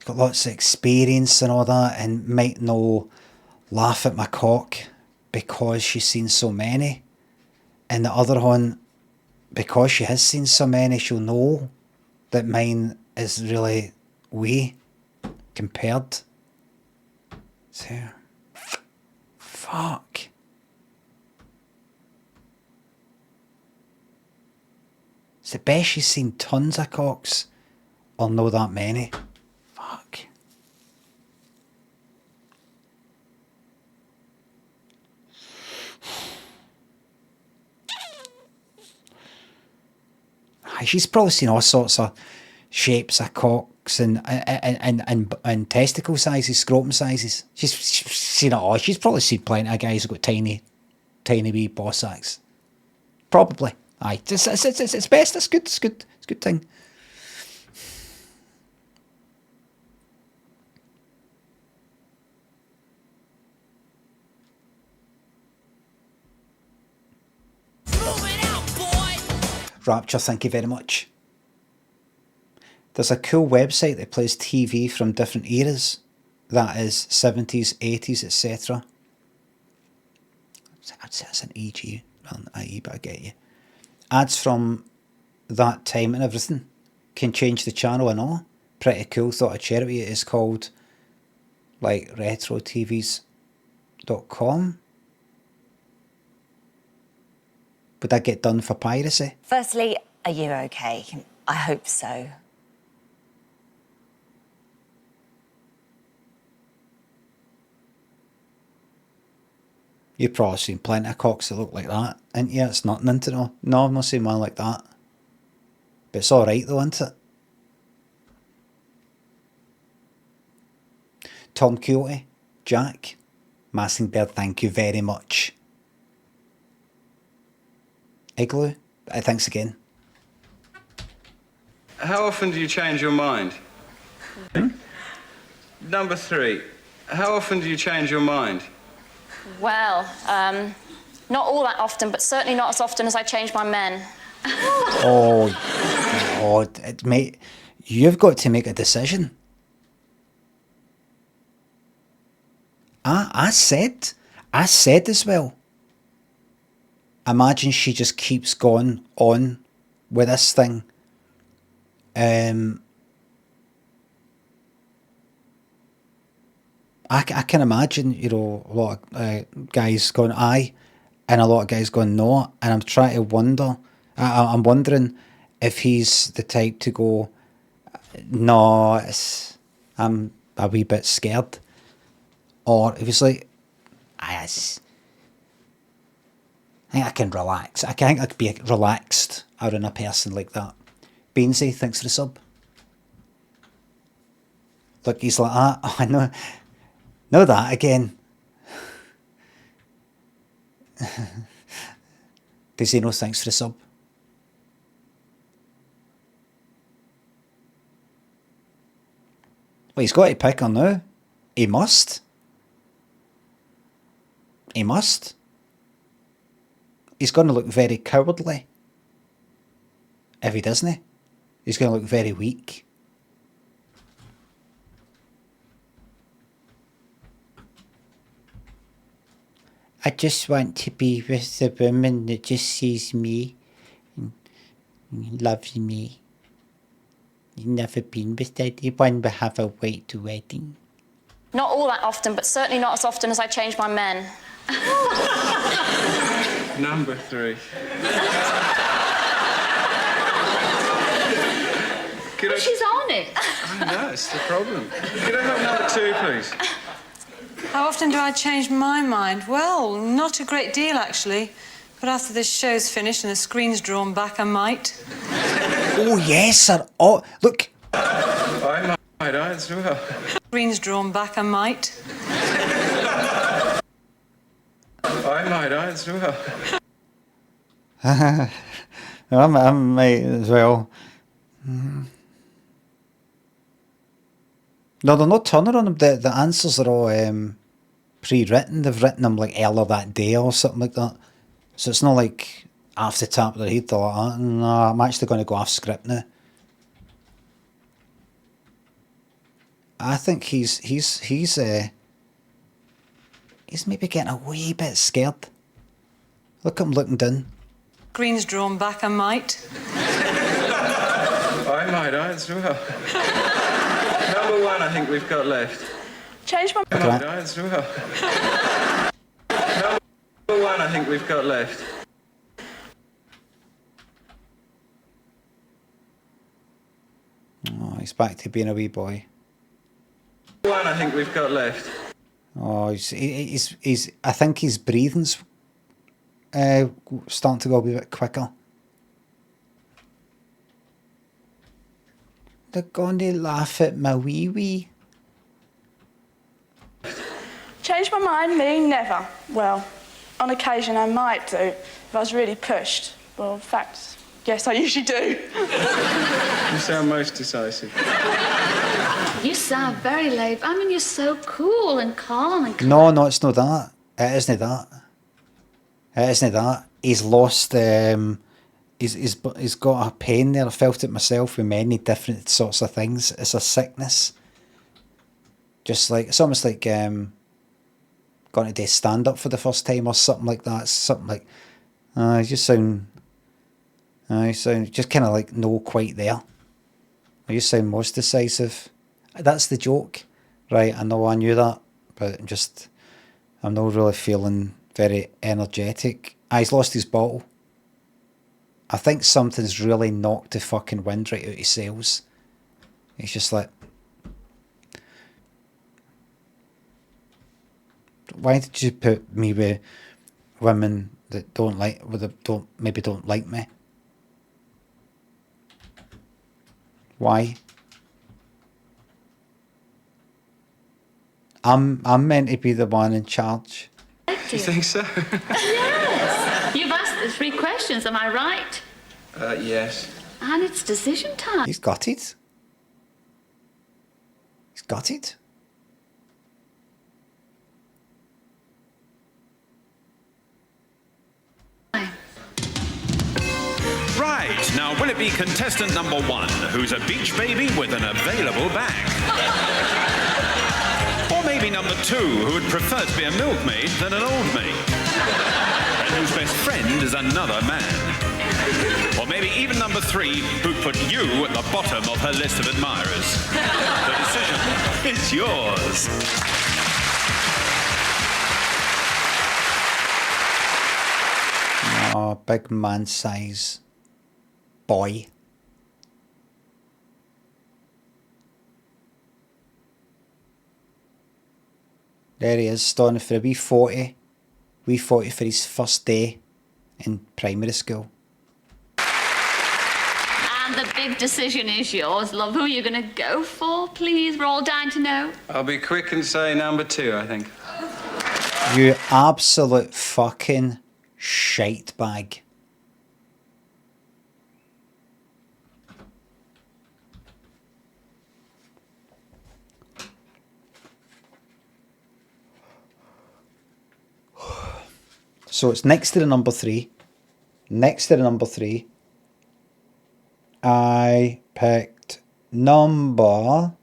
got lots of experience and all that, and might no laugh at my cock because she's seen so many. And the other one, because she has seen so many, she'll know that mine is really wee compared to. Fuck. It's the best she's seen tons of cocks, or know that many. Fuck. She's probably seen all sorts of shapes of cocks and testicle sizes, scrotum sizes. She's seen it all. She's probably seen plenty of guys who've got tiny wee ball sacks. Probably. Aye. It's best. It's good. It's good. It's a good thing. Rapture, thank you very much. There's a cool website that plays TV from different eras. That is 70s, 80s, etc. I'd say it's an EG rather than IE, but I get you. Ads from that time and everything. Can change the channel and all. Pretty cool. Thought I'd share it with you. It's called like retrotvs.com. Would that get done for piracy? Firstly, are you okay? I hope so. You've probably seen plenty of cocks that look like that, ain't you? It's nothing into no. No, I've not seen one like that. But it's alright though, isn't it? Tom Coyote, Jack, Massingbird, thank you very much. Igloo, thanks again. How often do you change your mind? Number 3. How often do you change your mind? Well, not all that often, but certainly not as often as I change my men. Oh, God, mate, you've got to make a decision. I said as well. Imagine she just keeps going on with this thing. I can imagine, you know, a lot of guys going aye, and a lot of guys going no, and I'm trying to wonder. I'm wondering if he's the type to go, no, I'm a wee bit scared, or if he's like, I think I can relax. I think I could be relaxed around a person like that. Beansy, thanks for the sub. Look, he's like that. Oh, I know. Know that again. Does he know thanks for the sub? Well, he's got to pick her now. He must. He must. He's going to look very cowardly. If he doesn't, he's going to look very weak. I just want to be with the woman that just sees me and loves me. You've never been with anyone but have a white wedding. Not all that often, but certainly not as often as I change my men. Number 3. But she's on it. I know, it's the problem. Could I have number 2, please? How often do I change my mind? Well, not a great deal, actually. But after this show's finished and the screen's drawn back, I might. Oh, yes, sir. Oh, look. I might as well. Screen's drawn back, I might. I might as well. I might as well. No, they're not turning on them. The answers are all pre-written. They've written them like earlier that day or something like that. So it's not like off the top of their head they're like, oh, no, I'm actually going to go off script now. I think he's maybe getting a wee bit scared. Look at him looking down. Screen's drawn back, I might. I might as well. Number 1, I think we've got left. Change my I might as well. Number 1, I think we've got left. Oh, he's back to being a wee boy. 1, I think we've got left. Oh, he's I think his breathing's starting to go a wee bit quicker. They're gonna laugh at my wee wee. Change my mind, me, never. Well, on occasion I might do, if I was really pushed. Well, in fact, yes, I usually do. You sound most decisive. You sound very laid. I mean, you're so cool and calm and... No, it's not that. It isn't that. It isn't that. He's lost... He's got a pain there. I felt it myself with many different sorts of things. It's a sickness. Just like... It's almost like... going to do stand-up for the first time or something like that. It's something like... you just sound... you sound just kind of like no quite there. You sound most decisive. That's the joke. Right, I know I knew that. But I'm not really feeling very energetic. He's lost his bottle. I think something's really knocked the fucking wind right out of his sails. He's just like... Why did you put me with women that don't like me? Why? I'm meant to be the one in charge. You think so? Yes. You've asked the 3 questions, am I right? Yes. And it's decision time. He's got it. He's got it. Right, now will it be contestant number 1, who's a beach baby with an available bag? Or maybe number 2, who would prefer to be a milkmaid than an old maid? And whose best friend is another man? Or maybe even number 3, who'd put you at the bottom of her list of admirers? The decision is yours. Oh, big man size boy. There he is, starting for a wee 40. Wee 40 for his first day in primary school. And the big decision is yours, love. Who are you going to go for, please? We're all dying to know. I'll be quick and say number 2, I think. You absolute fucking shite bag. So it's next to the number 3. Next to the number 3. I picked number...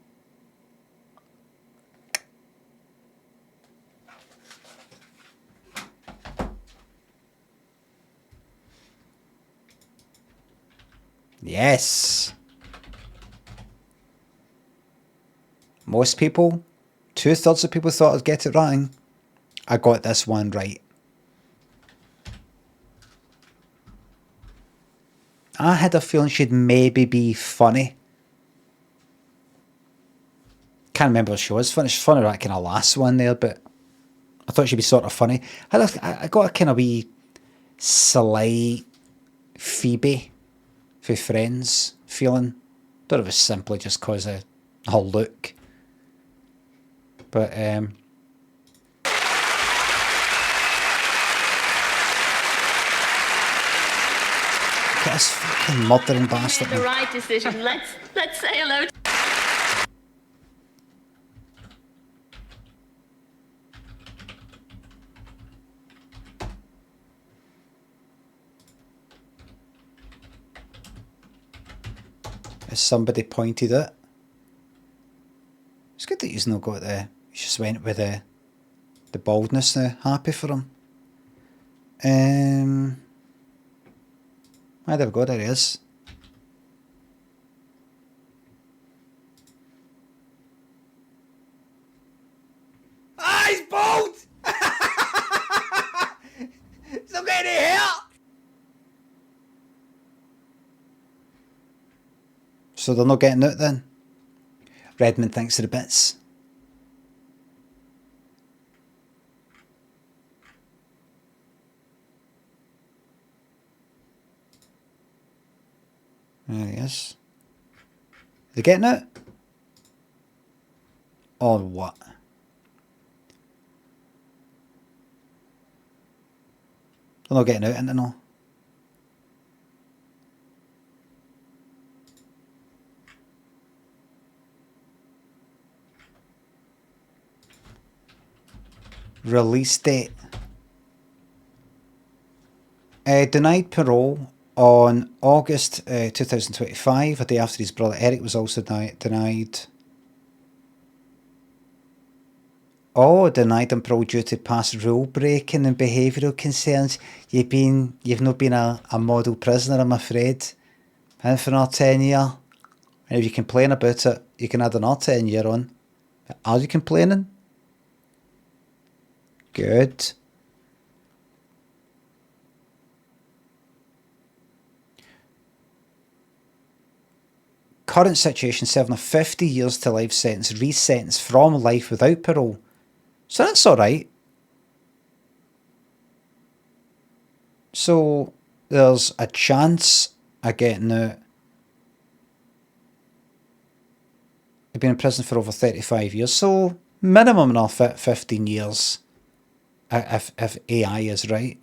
Yes. Most people, 2/3 of people thought I'd get it wrong. I got this one right. I had a feeling she'd maybe be funny. Can't remember if she was funny. She's funny that kind of last one there, but I thought she'd be sort of funny. I got a kind of wee slight Phoebe for Friends feeling. Don't know if it's simply just because of her look. But get this fucking murdering bastard. The right decision. Let's say hello. As somebody pointed it. It's good that he's not got the. He just went with the baldness now. Happy for him. There we go, there he is. Ah, he's bald! He's not got any hair! So they're not getting it then? Redmond thinks of the bits. There he is. They getting it? Or what? They're not getting out into no. Release date. Denied parole on August 2025, a day after his brother Eric was also denied. Oh, denied him parole due to past rule breaking and behavioural concerns. You've not been a model prisoner, I'm afraid. In for another 10 year. And if you complain about it, you can add another 10 year on. Are you complaining? Good. Current situation, serving a 50 years to life sentence, resentenced from life without parole. So that's alright. So there's a chance of getting out. He's been in prison for over 35 years, so minimum another 15 years. If AI is right.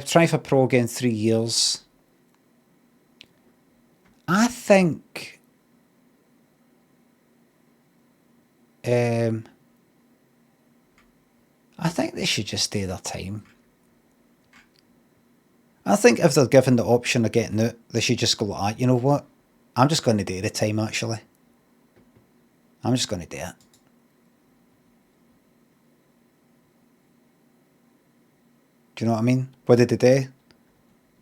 Try for pro again 3 years. I think they should just do their time. I think if they're given the option of getting out, they should just go like that. You know what? I'm just going to do the time, actually. I'm just going to do it. Do you know what I mean? What did they do?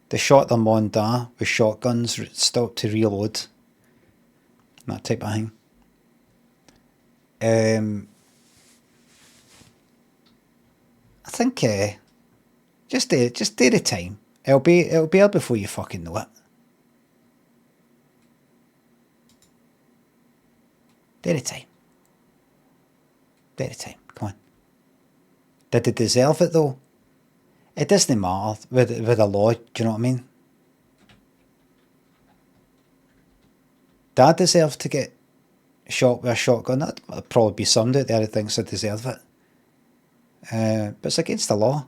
They shot their Monda with shotguns, stopped to reload. That type of thing. I think just do the time. It'll be out before you fucking know it. Dairy time. Dairy time. Come on. Did they deserve it though? It doesn't matter with the law, do you know what I mean? Dad deserved to get shot with a shotgun. That'd probably be somebody out there who thinks I deserve it. But it's against the law.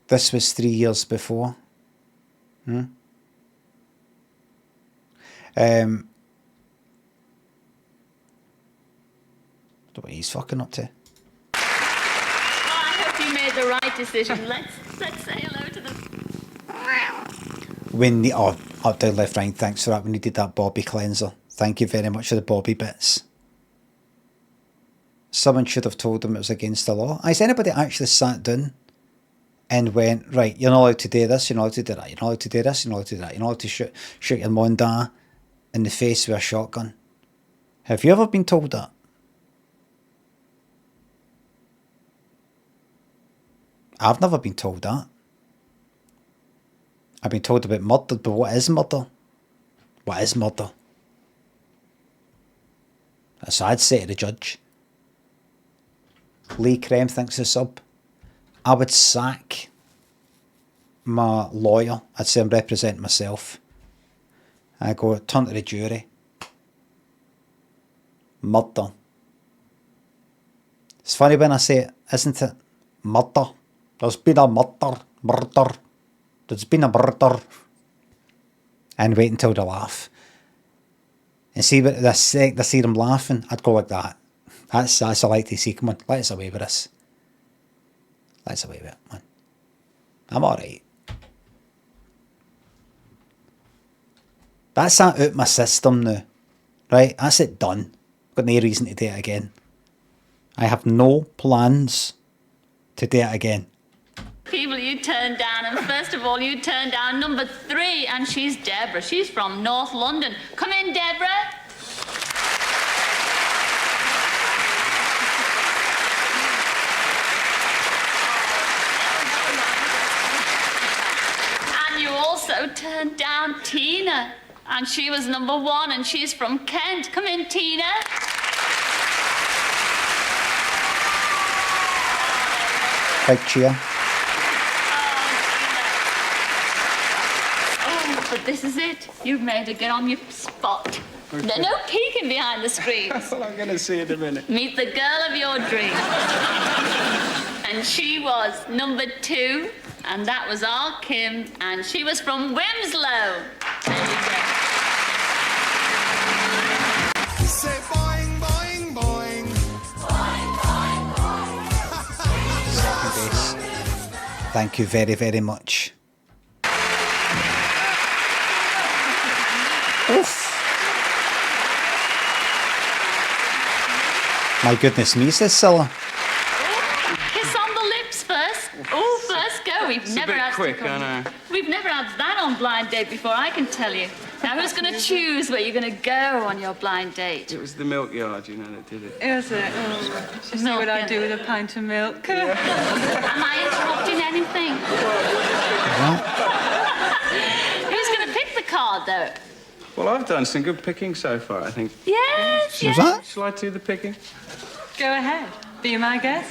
This was 3 years before. Don't know what he's fucking up to. Well, I hope you made the right decision. Let's say hello to them. When the up, down, left, right, thanks for that. We needed that Bobby cleanser. Thank you very much for the Bobby bits. Someone should have told them it was against the law. Has anybody actually sat down and went, right, you're not allowed to do this, you're not allowed to do that, you're not allowed to do this, you're not allowed to do that, you're not allowed to shoot your mum da in the face with a shotgun? Have you ever been told that? I've never been told that. I've been told about murder, but what is murder? What is murder? So I'd say to the judge. Lee Krem thinks it's sub. I would sack my lawyer. I'd say I'm representing myself. I go, turn to the jury. Murder. It's funny when I say it, isn't it? Murder. There's been a murder. Murder. There's been a murder. And wait until they laugh. And see what they see them laughing, I'd go like that. That's I like to see. Come on, let us away with this. Let's away with it, man. I'm alright. That's that out my system now. Right? That's it done. Got no reason to do it again. I have no plans to do it again. People you turned down, and first of all, you turned down number 3, and she's Deborah. She's from North London. Come in, Deborah. And you also turned down Tina, and she was number 1, and she's from Kent. Come in, Tina. Big cheer. But this is it. You've made her get on your spot. Okay. No peeking behind the screen. That's what I'm going to see in a minute. Meet the girl of your dreams. And she was number 2, and that was our Kim, and she was from Wimslow. There you go. Say boing, boing, boing. Boing, boing, boing. Second base. Thank you very, very much. Oof. My goodness me, says Cilla. Kiss on the lips first. Oh, first go. We've never had quick, I know. We've never had that on blind date before, I can tell you. Now, who's going to choose where you're going to go on your blind date? It was the milk yard, you know, that did it. Is it? Oh, just see what I do with a pint of milk. Am I interrupting anything? Who's going to pick the card, though? Well, I've done some good picking so far, I think. Yes, yes. that? Shall I do the picking? Go ahead. Be my guest.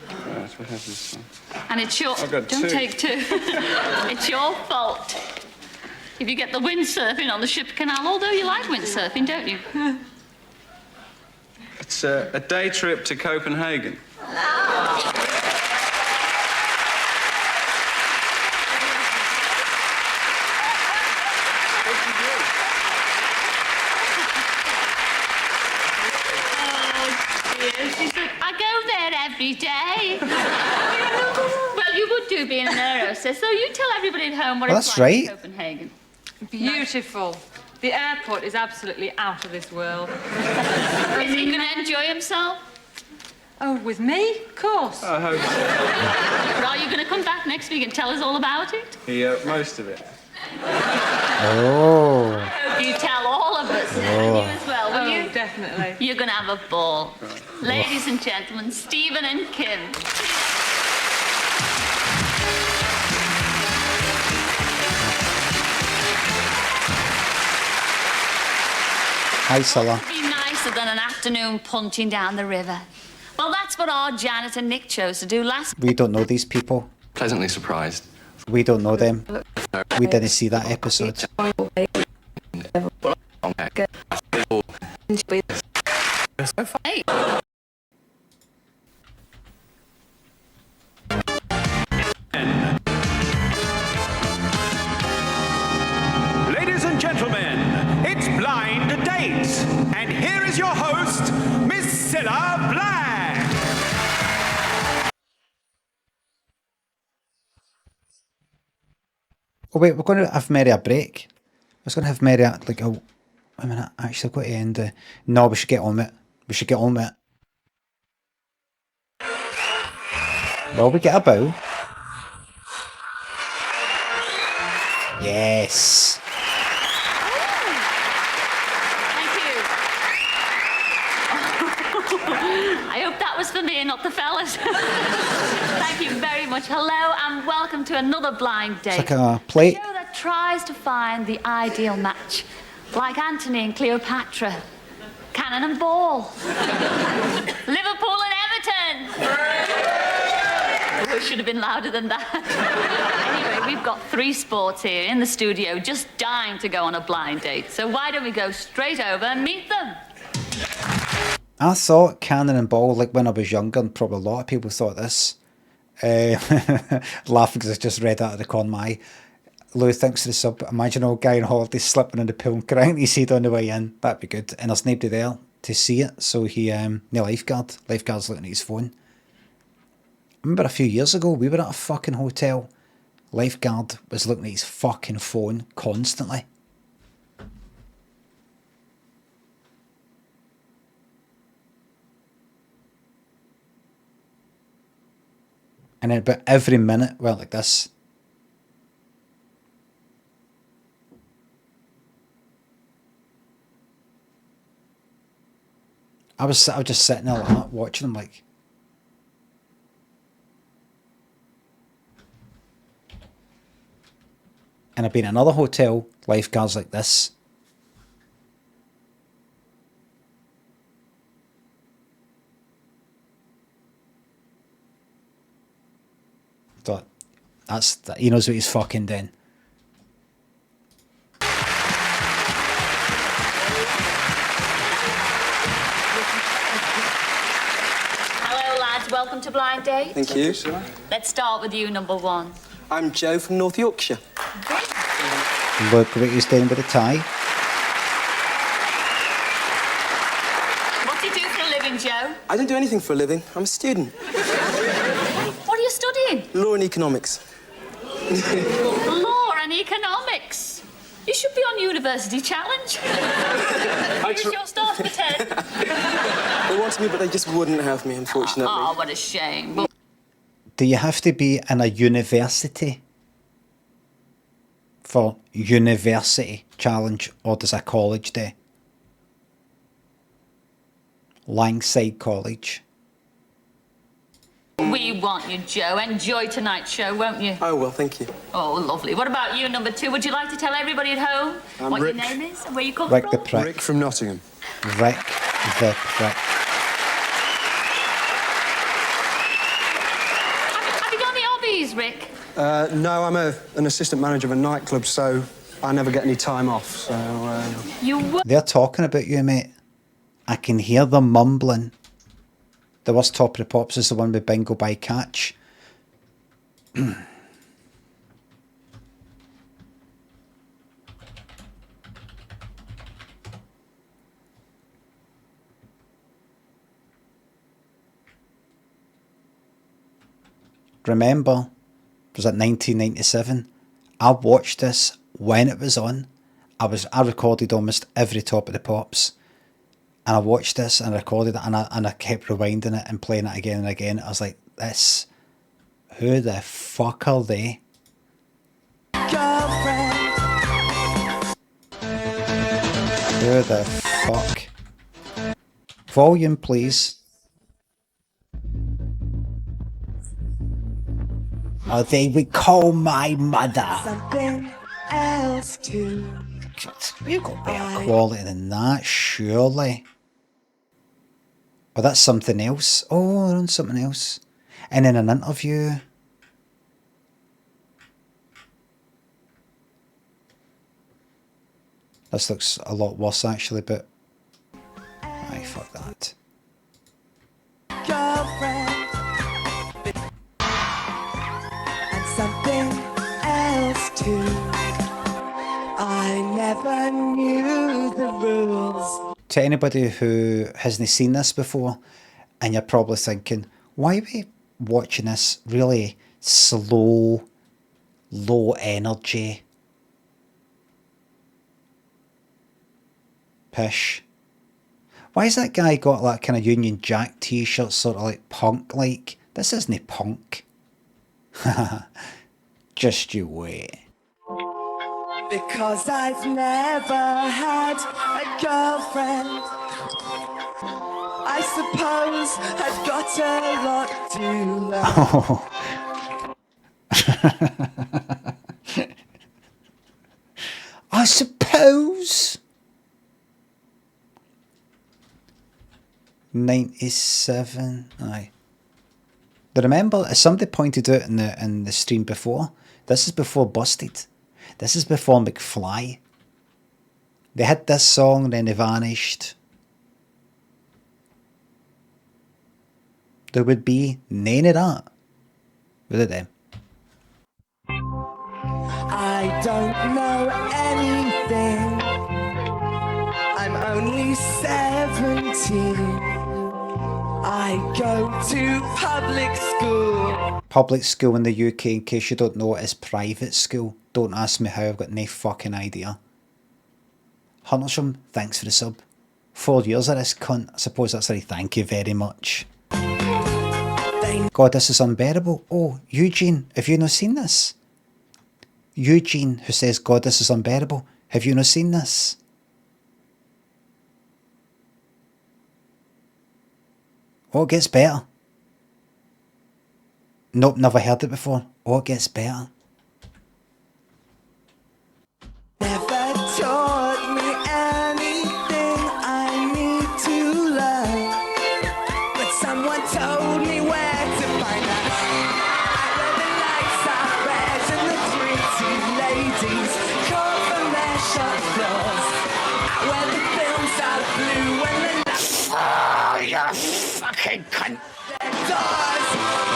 Right, we'll have this one. And it's your... I've got Don't 2. take 2. It's your fault. If you get the windsurfing on the ship canal, although you like windsurfing, don't you? It's a day trip to Copenhagen. She said, I go there every day. Well, you would do being an aerostat, so you tell everybody at home what it's like in Copenhagen. Beautiful. The airport is absolutely out of this world. Is he going to enjoy himself? Oh, with me? Of course. I hope so. But are you going to come back next week and tell us all about it? Yeah, most of it. Oh. I hope you tell all of us, and you as well, will you? Definitely. You're going to have a ball. Ladies and gentlemen, Stephen and Kim. Hi, Cilla. Be nicer than an afternoon punching down the river. Well, that's what our janitor Nick chose to do last. We don't know these people. Pleasantly surprised. We don't know them. We didn't see that episode. Hey. Ladies and gentlemen, it's Blind Dates. And here is your host, Miss Cilla Black. Oh wait, we're going to have Mary a break. I was going to have Mary a, like a... Wait a minute, actually I've got to end... No, we should get on with it. We should get on with it. Will we get a bow? Yes. Thank you. I hope that was for me and not the fellas. Thank you very much. Hello and welcome to another blind date. It's like a plate. A show that tries to find the ideal match. Like Anthony and Cleopatra. Cannon and Ball. Liverpool and Everton. We should have been louder than that. Anyway, we've got 3 sports here in the studio just dying to go on a blind date. So why don't we go straight over and meet them? I thought Cannon and Ball, like when I was younger, and probably a lot of people thought this. Laughing because I just read out of the corner of my eye. Lou, thanks for the sub. Imagine an old guy on holiday slipping in the pool and crying his head on the way in. That'd be good. And there's nobody there to see it, so he, the lifeguard's looking at his phone. I remember a few years ago, we were at a fucking hotel. Lifeguard was looking at his fucking phone constantly. And then about every minute, well, like this. I was just sitting there like that, watching him like. And I've been in another hotel, lifeguards like this. Thought, he knows what he's fucking doing. Hello, lads. Welcome to Blind Date. Thank you. Let's start with you, number 1. I'm Joe from North Yorkshire. Look what he's doing with the tie. What do you do for a living, Joe? I don't do anything for a living. I'm a student. What are you studying? Law and economics. Law and economics. You should be on University Challenge. Here's your stars for 10. They wanted me, but they just wouldn't have me, unfortunately. Oh, what a shame. But Do you have to be in a university for University Challenge, or does a college do? Langside College. we want you, Joe. Enjoy tonight's show, won't you? Oh, well, thank you. Oh, lovely. What about you, number 2? Would you like to tell everybody at home what Rick. your name is and where you come Rick from? the Prick. Rick from Nottingham. Rick the Prick. Have you got any hobbies, Rick? No, I'm an assistant manager of a nightclub, so I never get any time off, so... You were... They're talking about you, mate. I can hear them mumbling. The worst Top of the Pops is the one with Bingo by Catch. Remember, it was at 1997. I watched this when it was on. I recorded almost every Top of the Pops. And I watched this and I recorded it and I kept rewinding it and playing it again and again. I was like, this, who the fuck are they? Who the fuck? Volume, please. Oh, they would call my mother. Something else too. You've got better quality than that, surely. Oh, that's something else. Oh, they're on something else. And in an interview. This looks a lot worse actually, but aye, fuck that. Girlfriend and something else too. I never knew the rules. To anybody who hasn't seen this before, and you're probably thinking, why are we watching this really slow, low energy pish? Why has that guy got that kind of Union Jack t-shirt, sort of like punk like? This isn't punk. Just you wait. Because I've never had a girlfriend. I suppose I've got a lot to learn. I suppose. 97. Aye. But remember, as somebody pointed out in the stream before, this is before Busted. This is before McFly. They had this song, then they vanished. There would be none of that without them. I don't know anything. I'm only 17. I go to public school. Public school in the UK, in case you don't know, is private school. Don't ask me how, I've got no fucking idea. Huntersham, thanks for the sub. 4 years of this cunt. I suppose that's right, thank you very much. God, this is unbearable. Oh, Eugene, have you not seen this? Eugene, who says, God, this is unbearable. Have you not seen this? Oh, it gets better. Nope, never heard it before. Oh, it gets better. Never taught me anything I need to learn, but someone told me where to find out. Where the lights are red and the pretty ladies come from their shop floors. Where the films are blue and the lights. Oh, you fucking cunt. Doors,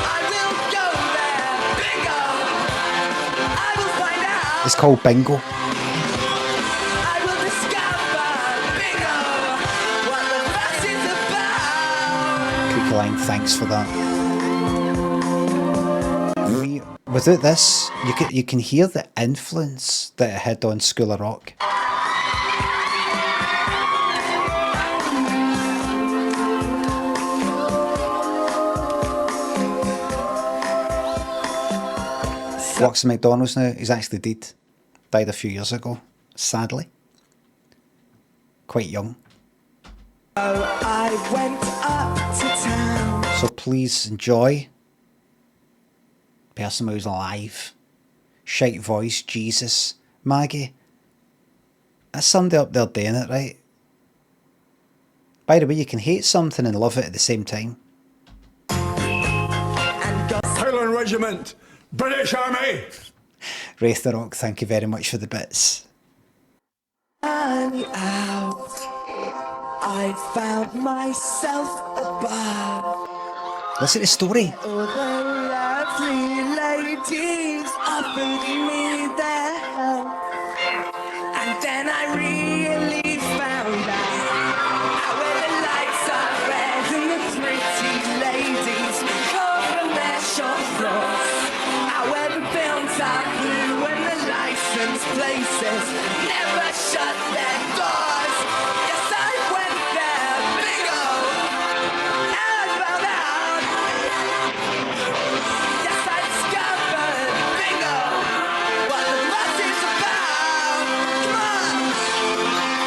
I will go there. Bingo, I will find out. It's called Bingo. I will discover, bingo, what the fuss is about. Cookie line, thanks for that. Without this, you can hear the influence that it had on School of Rock. Works at McDonald's now. He's actually dead. Died a few years ago, sadly. Quite young. I went up to town. So please enjoy. Person who's alive. Shite voice, Jesus. Maggie. That's somebody up there doing it, right? By the way, you can hate something and love it at the same time. Highland Regiment, British Army. Wraith the Rock, thank you very much for the bits. And out, I found myself a bar. Listen to the story. All the lovely ladies offered me their help, and then I really found out where the lights are red and the pretty ladies come from their shop floors, where the films are blue and the licensed places never shut their doors. Yes, I went there, bingo, and I found out. Yes, I discovered, bingo, what the fuss is about. Come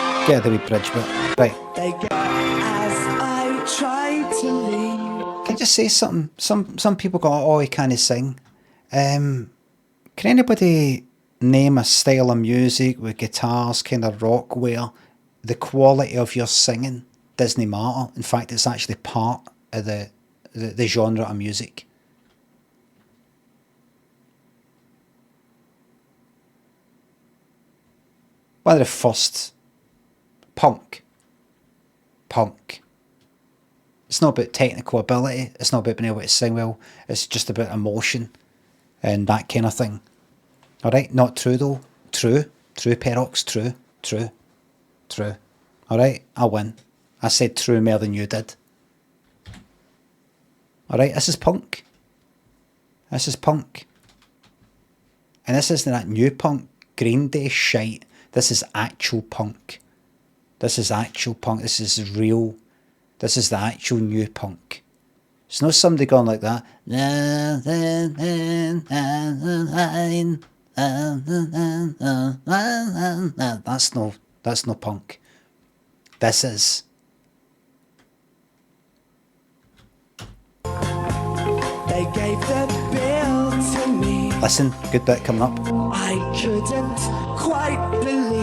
on. Get the wee bridge bit. Right. They go as I tried to leave. Can I just say something? Some people go, oh, he can't sing. Can anybody name a style of music with guitars, kind of rock, where the quality of your singing doesn't matter. In fact, it's actually part of the genre of music. One of the first, punk. It's not about technical ability, it's not about being able to sing well, it's just about emotion and that kind of thing. Alright, not true though. True, Perox, true. Alright, I win. I said true more than you did. Alright, this is punk. And this isn't that new punk, Green Day shite. This is actual punk. This is real. This is the actual new punk. It's not somebody going like that. That's no punk. This is. They gave the bill to me. Listen, good bit coming up. I couldn't quite believe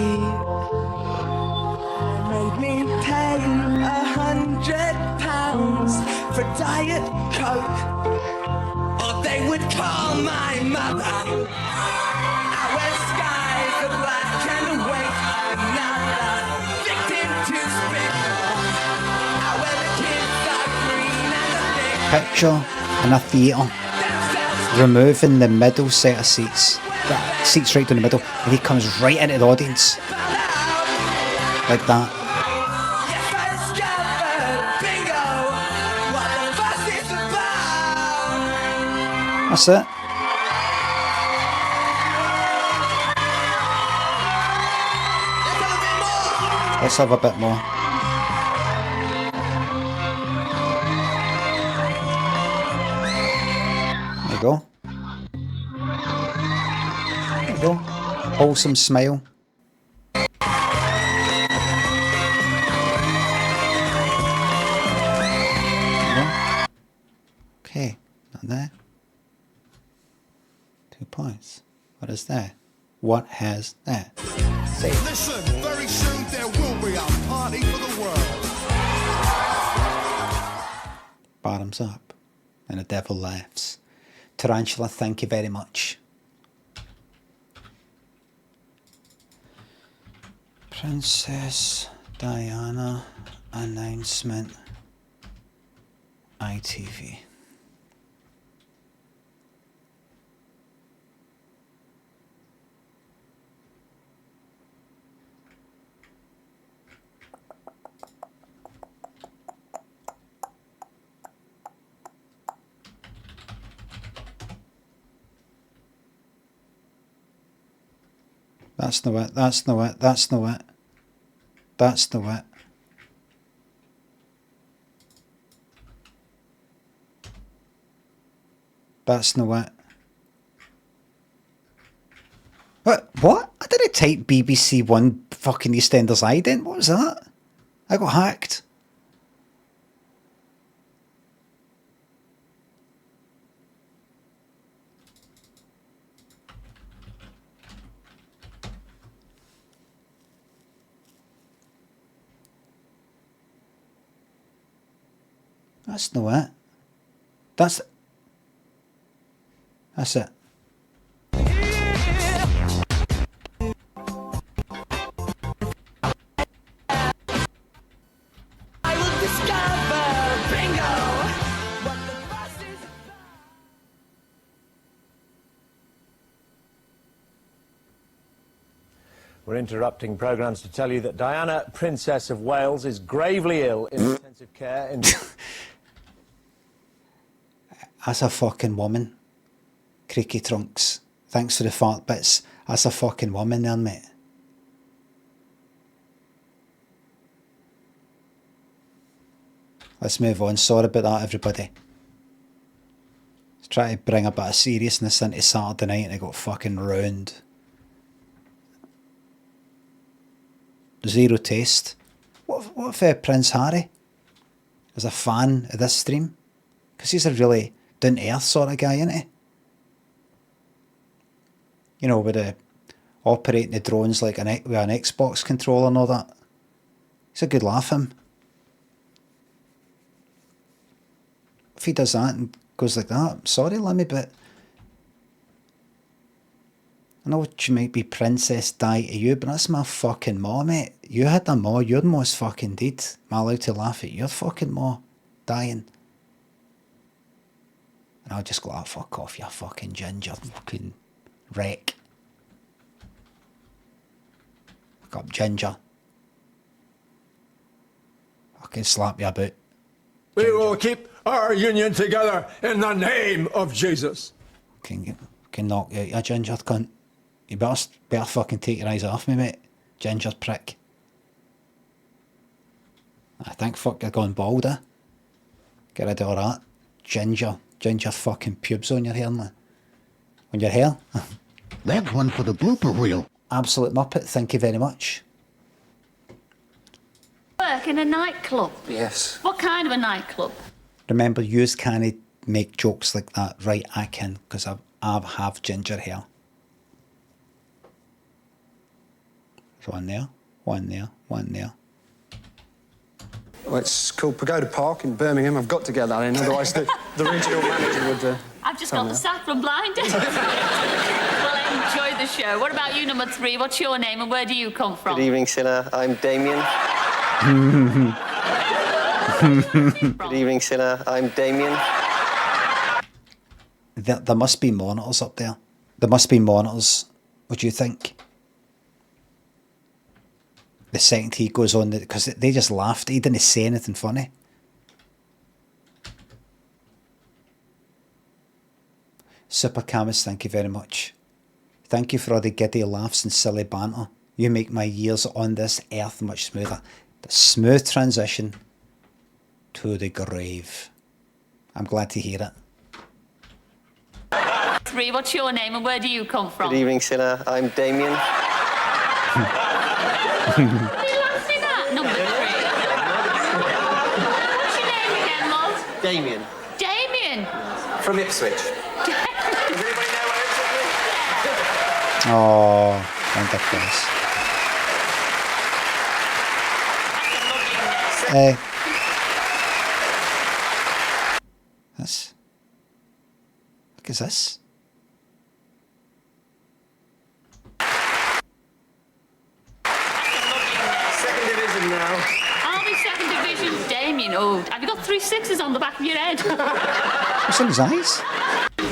they made me pay £100 for Diet Coke, or they would call my mother. Our skies are black and wait another victim to spit. Our kids are green and the Picture in a theatre, removing the middle set of seats, seats right down the middle, and he comes right into the audience like that. That's it. Let's have a bit more. There you go. There you go. Wholesome smile. Okay, not there. 2 points. What is there? What has there? Say it. Listen, very soon there will be a party for the world. Bottoms up. And the devil laughs. Tarantula, thank you very much. Princess Diana announcement. ITV. That's no it, that's no it, that's no it. That's no it. That's no it. What? I didn't type BBC One fucking EastEnders ident. What was that? I got hacked. That's no it. That's it. I will discover bingo. What the fuss is. We're interrupting programmes to tell you that Diana, Princess of Wales, is gravely ill in intensive care in... That's a fucking woman. Creaky trunks. Thanks for the fart bits. That's a fucking woman there, mate. Let's move on. Sorry about that, everybody. Let's try to bring a bit of seriousness into Saturday night and I got fucking ruined. Zero taste. What if Prince Harry is a fan of this stream? Because he's a really down-to-earth sort of guy, isn't he? You know, with the operating the drones like with an Xbox controller and all that. He's a good laugh, him. If he does that and goes like that, sorry, Limmy, but I know you might be Princess Di to you, but that's my fucking ma, mate. You had a ma, your ma's fucking dead. Am I allowed to laugh at your fucking ma dying? And I'll just go, oh, fuck off, you fucking ginger fucking wreck. Fuck up, ginger. Fucking slap you about. We will keep our union together in the name of Jesus. Can knock you out, you ginger cunt. You better fucking take your eyes off me, mate. Ginger prick. I think fuck you're going bald, eh? Get rid of all that. Ginger fucking pubes on your hair, man. On your hair. That's one for the blooper reel. Absolute muppet, thank you very much. Work in a nightclub. Yes. What kind of a nightclub? Remember, yous can't make jokes like that, right? I can, because I have ginger hair. One there, one there, one there. Well, it's called Pagoda Park in Birmingham. I've got to get that in, otherwise the regional manager would... I've just got the sack from blind date. Well, enjoy the show. What about you, number 3? What's your name and where do you come from? Good evening, Cilla. I'm Damien. Good evening, Cilla. I'm Damien. There must be monitors up there. There must be monitors. What do you think? The second he goes on, because they just laughed. He didn't say anything funny. Super Camus, thank you very much. Thank you for all the giddy laughs and silly banter. You make my years on this earth much smoother. The smooth transition to the grave. I'm glad to hear it. 3, what's your name and where do you come from? Good evening, Cilla. I'm Damien. Will you ask me that, number 3? What's your name again, love? Damien. Damien. From Ipswich. Oh, wonderful. Hey. This. What is this? Second division now. I'll be second division. Damien, oh, have you got 3 6s on the back of your head? What's in his eyes?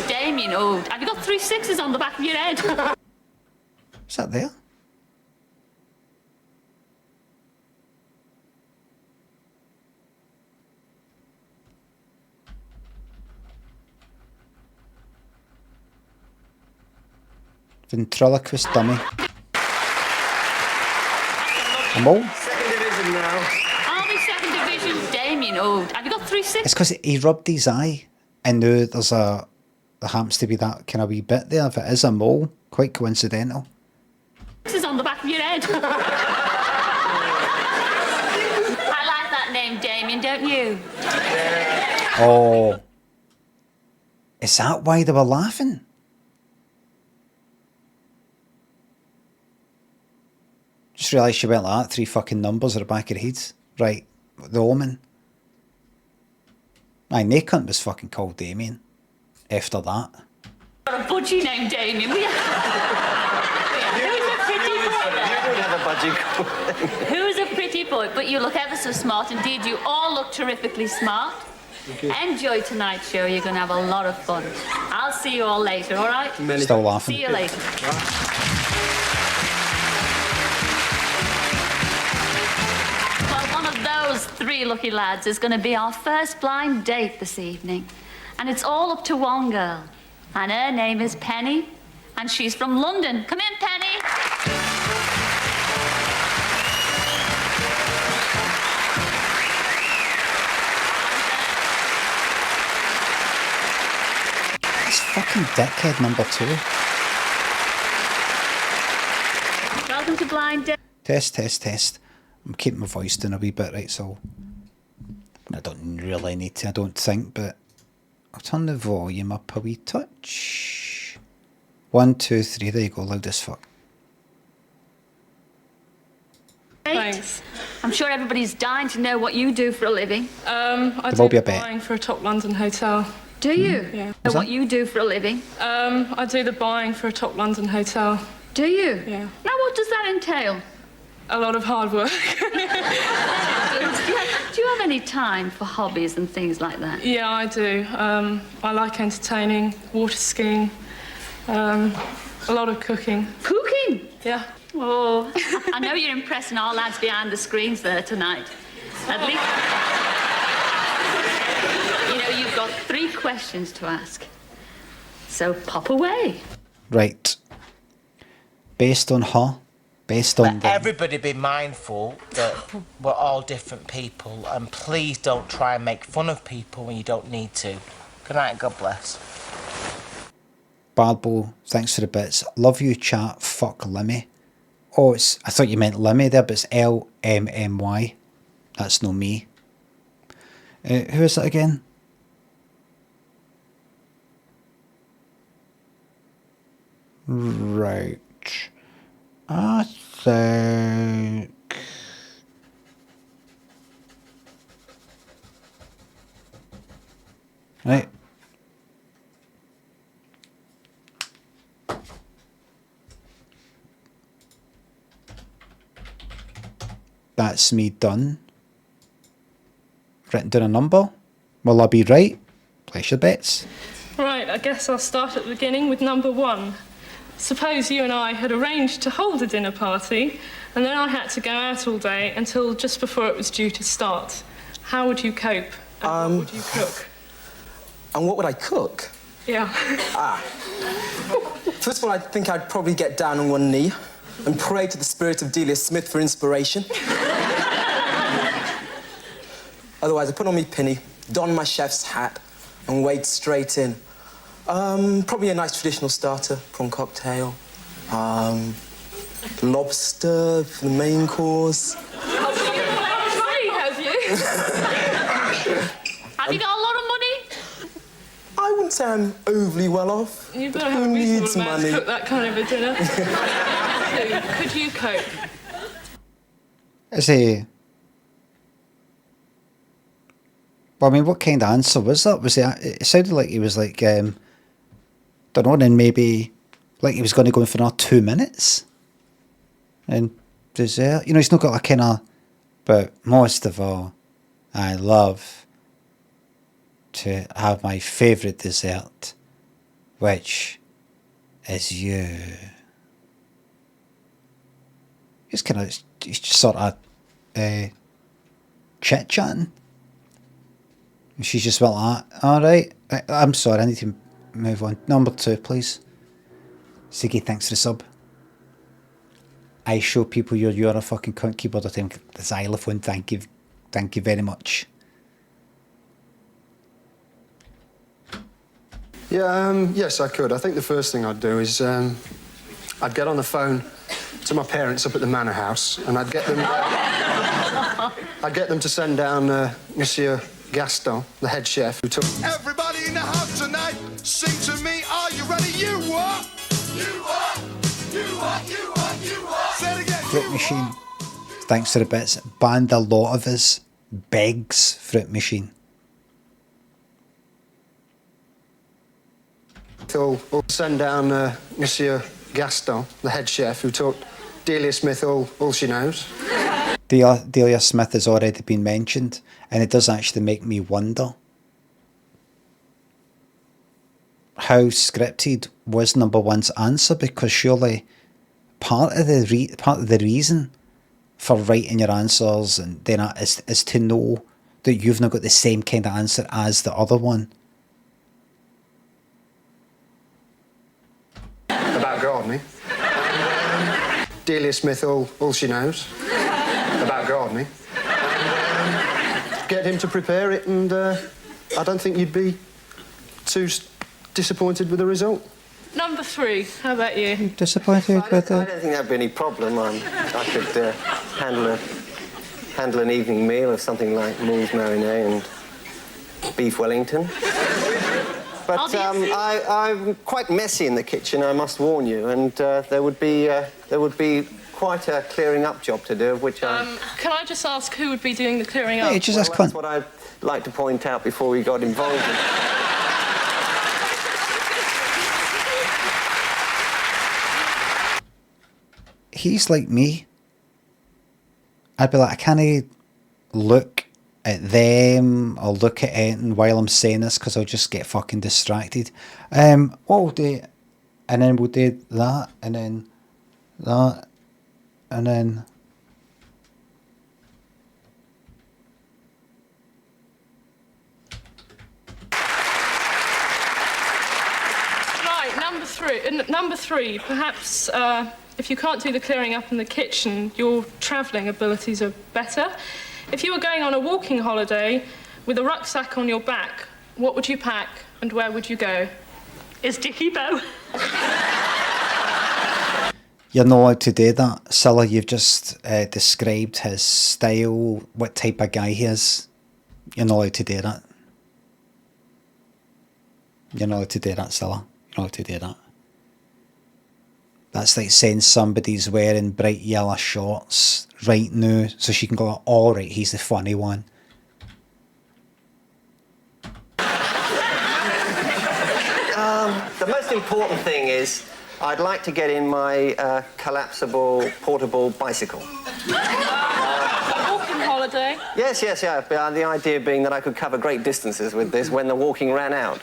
Damien, oh, have you got 3 6s on the back of your head? Is that there? Ventriloquist dummy. A mole? Second division now. I'll be second division. Damien, oh, have you got 3 6s? It's because he rubbed his eye and now there happens to be that kind of wee bit there. If it is a mole, quite coincidental. This is on the back of your head. I like that name, Damien, don't you? Oh. Is that why they were laughing? Just realised she went like that. 3 fucking numbers at the back of her head. Right, the Omen. Aye, no cunt was fucking called Damien. After that. Got a budgie named Damien. Who's a pretty boy? Who's a pretty boy? But you look ever so smart. Indeed, you all look terrifically smart. Enjoy tonight's show. You're going to have a lot of fun. I'll see you all later, all right? Still laughing. See you later. Those 3 lucky lads is going to be our first blind date this evening. And it's all up to one girl. And her name is Penny. And she's from London. Come in, Penny. It's fucking dickhead number 2. Welcome to Blind Date. Test. I'm keeping my voice down a wee bit, right, so I don't really need to, I don't think, but I'll turn the volume up a wee touch. 1, 2, 3, there you go, loud as fuck. Thanks. I'm sure everybody's dying to know what you do for a living. I will do be a the bit. buying for a top London hotel. Do you? Yeah. Know what you do for a living? I do the buying for a top London hotel. Do you? Yeah. Now, what does that entail? A lot of hard work. Do you have any time for hobbies and things like that? Yeah, I do. I like entertaining, water skiing, a lot of cooking. Cooking? Yeah. Oh, I know you're impressing our lads behind the screens there tonight. At least... You know, you've got 3 questions to ask. So pop away. Right. Based on her, based on But everybody be mindful that we're all different people, and please don't try and make fun of people when you don't need to. Good night, God bless. Barbo, thanks for the bits. Love you, chat. Fuck Limmy. Oh, it's. I thought you meant Limmy there, but it's L-M-M-Y. That's no me. Who is that again? Right. I think... Right. That's me done. Written down a number. Will I be right? Place your bets. Right, I guess I'll start at the beginning with number 1. Suppose you and I had arranged to hold a dinner party, and then I had to go out all day until just before it was due to start. How would you cope? And what would you cook? And what would I cook? Yeah. First of all, I think I'd probably get down on one knee and pray to the spirit of Delia Smith for inspiration. Otherwise, I put on my pinny, don my chef's hat, and wade straight in. Probably a nice traditional starter, prawn cocktail, lobster for the main course. Money, have you? Have you got a lot of money? I wouldn't say I'm overly well off. You've got to have a reasonable amount to cook that kind of a dinner. So, could you cope? Is he... Well, I mean, what kind of answer was that? Was it sounded like he was like, don't know, then maybe like he was going to go in for another 2 minutes. And dessert, you know, he's not got a kind of, but most of all, I love to have my favourite dessert, which is you. He's kind of, he's just sort of chit-chatting. And she's just went like that. All right. I'm sorry, I need to move on. Number 2, please. Siggy, thanks for the sub. I show people you're a fucking cunt. Keyboard at the xylophone. Thank you very much. Yeah, yes, I could. I think the first thing I'd do is I'd get on the phone to my parents up at the manor house, and I'd get them to send down Monsieur Gaston, the head chef, who took... Everybody in the house tonight, sing to me, are you ready? You what? You what? You what? You what? You what? Say it again. Fruit Machine. Thanks for the bits. Banned a lot of us. Begs Fruit Machine. They'll send down Monsieur Gaston, the head chef, who taught Delia Smith all she knows. Delia Smith has already been mentioned, and it does actually make me wonder how scripted was number 1's answer, because surely part of the reason for writing your answers and then is to know that you've not got the same kind of answer as the other one. About gardening. Delia Smith all she knows. About gardening. Get him to prepare it, and I don't think you'd be too disappointed with the result. Number 3, how about you? Disappointed with I don't think that'd be any problem. I could handle an evening meal of something like Moul's marinade and beef Wellington. But I'm quite messy in the kitchen, I must warn you, and there would be quite a clearing up job to do, of which Can I just ask who would be doing the clearing up? Hey, just ask that's what I'd like to point out before we got involved. He's like me. I'd be like, I can't look at them or look at anything while I'm saying this because I'll just get fucking distracted. What we'll do, and then we'll do that, and then that, and then... Right, number three, perhaps if you can't do the clearing up in the kitchen, your travelling abilities are better. If you were going on a walking holiday with a rucksack on your back, what would you pack and where would you go? It's Dickie Bow. You're not allowed to do that. Cilla, you've just described his style, what type of guy he is. You're not allowed to do that. You're not allowed to do that, Cilla. You're not allowed to do that. That's like saying somebody's wearing bright yellow shorts right now, so she can go, all right, he's the funny one. The most important thing is I'd like to get in my collapsible portable bicycle. Walking holiday? Yes, yeah. The idea being that I could cover great distances with this when the walking ran out.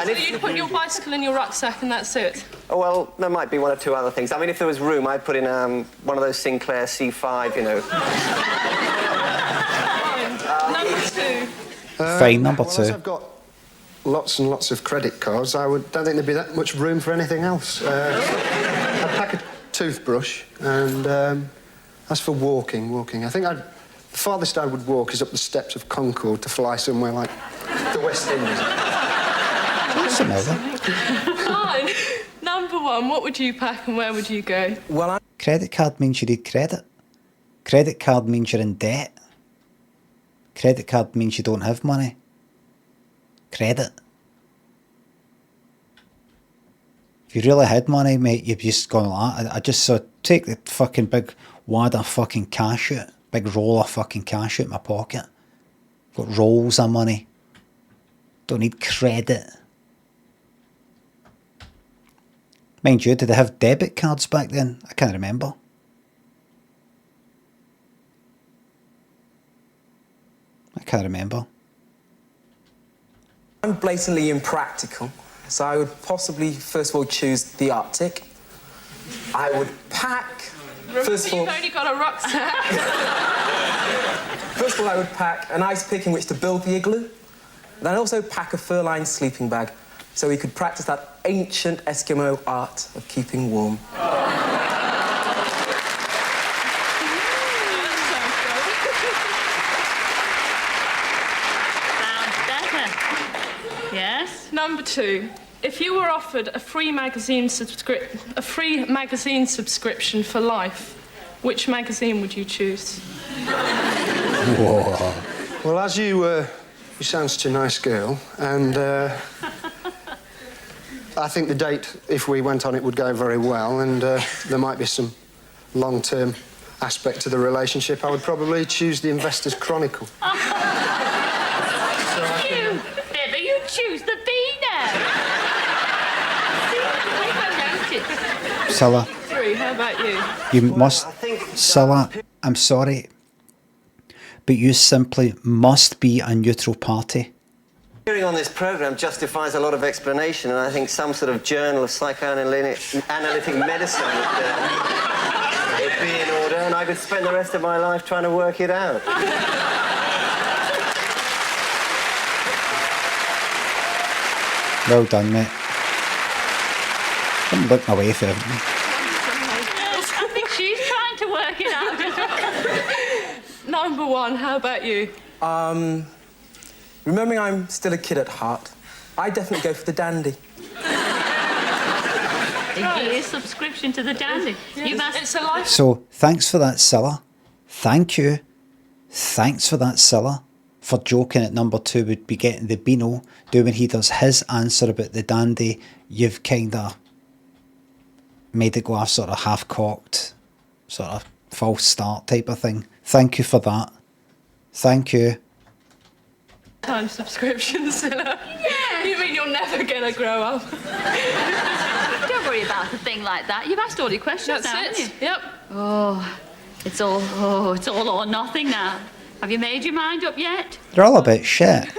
So you'd put your bicycle in your rucksack and that's it? Oh, well, there might be one or two other things. I mean, if there was room, I'd put in one of those Sinclair C5, you know. Number two. Fine, number two. As I've got lots and lots of credit cards, I don't think there'd be that much room for anything else. I'd pack a toothbrush, and as for walking, I think the farthest I would walk is up the steps of Concorde to fly somewhere like the West Indies. That's another. Fine. Number one, what would you pack and where would you go? Well, Credit card means you need credit. Credit card means you're in debt. Credit card means you don't have money. Credit. If you really had money, mate, you've just gone like that. I just saw, take the fucking big wad of fucking cash out, big roll of fucking cash out my pocket. Got rolls of money. Don't need credit. Mind you, did they have debit cards back then? I can't remember. I can't remember. I'm blatantly impractical, so I would possibly, first of all, choose the Arctic. I would pack... First of all, you've only got a rucksack. First of all, I would pack an ice pick in which to build the igloo. Then I'd also pack a fur-lined sleeping bag, so we could practice that ancient Eskimo art of keeping warm. Yes? Number two, if you were offered a free magazine subscription for life, which magazine would you choose? Whoa. Well, as you sound such a nice girl, and I think the date, if we went on it, would go very well, and there might be some long-term aspect to the relationship. I would probably choose the Investor's Chronicle. You choose the Beano. Cilla. Three, how about you? You must... Cilla, I'm sorry, but you simply must be a neutral party. Hearing on this programme justifies a lot of explanation, and I think some sort of journal of psychoanalytic medicine would be in order, and I could spend the rest of my life trying to work it out. Well done, mate. I'm looking away for it. I think she's trying to work it out. Number one, how about you? Remembering I'm still a kid at heart, I definitely go for the dandy. A year's subscription to the dandy. You've asked... It's a life... So, thanks for that, Cilla. Thank you. Thanks for that, Cilla. For joking at number two would be getting the Beano. When he does his answer about the dandy, you've kind of made it go off sort of half-cocked, sort of false start type of thing. Thank you for that. Thank you. Time subscription, Cilla. Yeah. You mean you're never gonna grow up? Don't worry about a thing like that. You've asked all your questions now, haven't you? Yep. Oh, it's all or nothing now. Have you made your mind up yet? They're all a bit shit.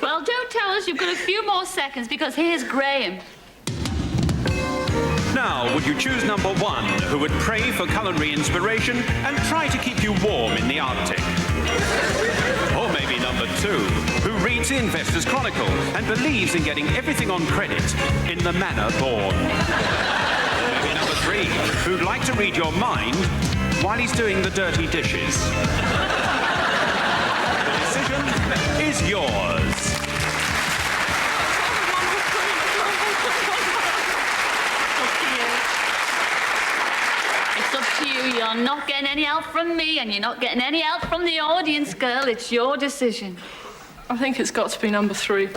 Well, don't tell us. You've got a few more seconds because here's Graham. Now, would you choose number 1, who would pray for culinary inspiration and try to keep you warm in the Arctic? Or maybe number 2, who reads the Investor's Chronicle and believes in getting everything on credit in the manner born? Or maybe number 3, who'd like to read your mind while he's doing the dirty dishes? The decision is yours. It's up to you. You're not getting any help from me, and you're not getting any help from the audience, girl. It's your decision. I think it's got to be number 3.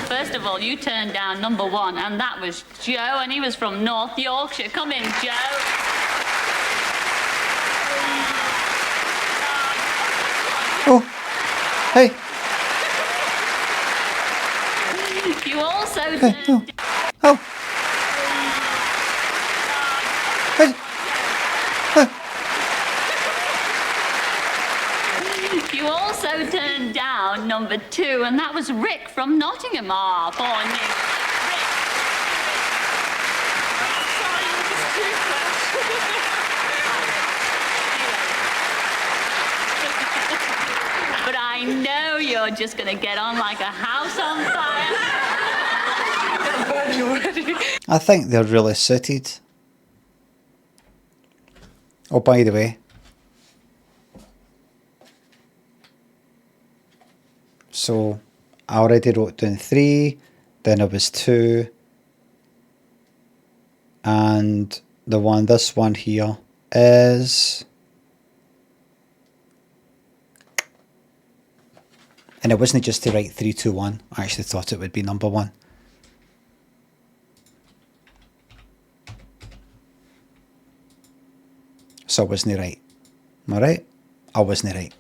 First of all, you turned down number 1, and that was Joe, and he was from North Yorkshire. Come in, Joe. Oh, hey. You also Hey, oh. Hey. You also turned down number 2, and that was Rick from Nottingham. Ah, poor Nick. But I know you're just going to get on like a house on fire. I think they're really suited. Oh, by the way. So, I already wrote down 3, then it was 2, and this one here is, and it wasn't just to write 3, 2, 1, I actually thought it would be number 1. So I wasn't right. Am I right? I wasn't right.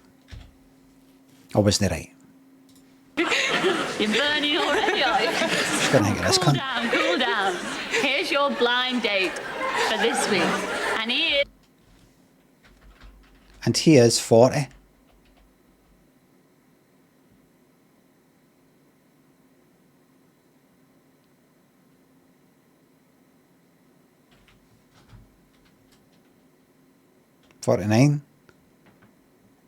I wasn't right. You're burning already, are you? Just gonna hang it this Cool cunt. down, cool down. Here's your blind date for this week. And he is... And he is 40. $49.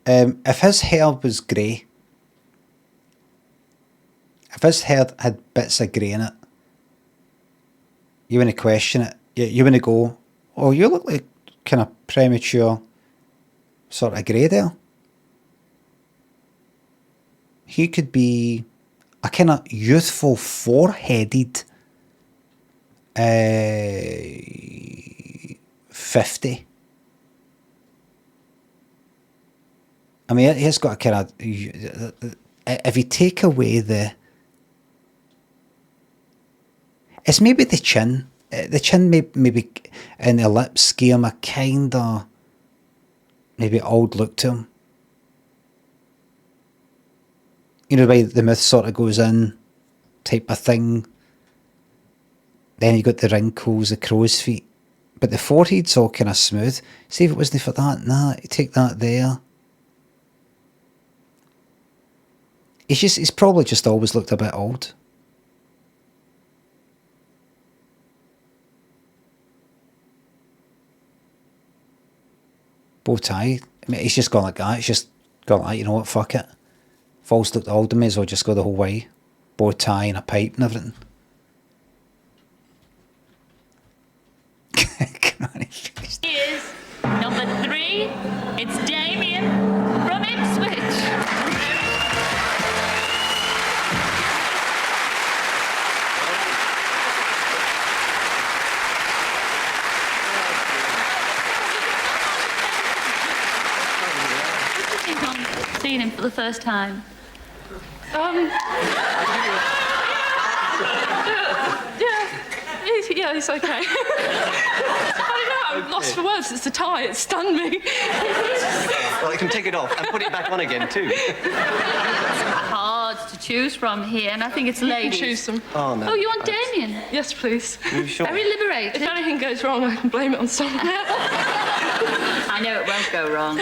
If his hair was grey, if his hair had bits of grey in it, you wouldn't question it. You wouldn't go, oh, you look like kind of premature sort of grey there. He could be a kind of youthful four-headed 50. I mean, he's got a kind of, if you take away it's maybe the chin maybe, and the lips give him a kind of, maybe old look to him. You know, the way the mouth sort of goes in, type of thing. Then you got the wrinkles, the crow's feet. But the forehead's all kind of smooth. See, if it wasn't for that, nah, you take that there. He's probably just always looked a bit old. Bow tie. I mean, he's just gone like that. He's just gone like, you know what, fuck it. If all's looked old, I may as well just go the whole way. Bow tie and a pipe and everything. He is number 3. It's Damien from Ipswich. seen him for the first time? Yeah, he's okay. I don't know, I'm lost for words. It's the tie, it stunned me. Well, I can take it off and put it back on again, too. Hard to choose from here, and I think it's ladies. Choose them. Oh, no. Oh, you want Damien? Yes, please. Are you sure? Very liberated. If anything goes wrong, I can blame it on someone else. I know it won't go wrong.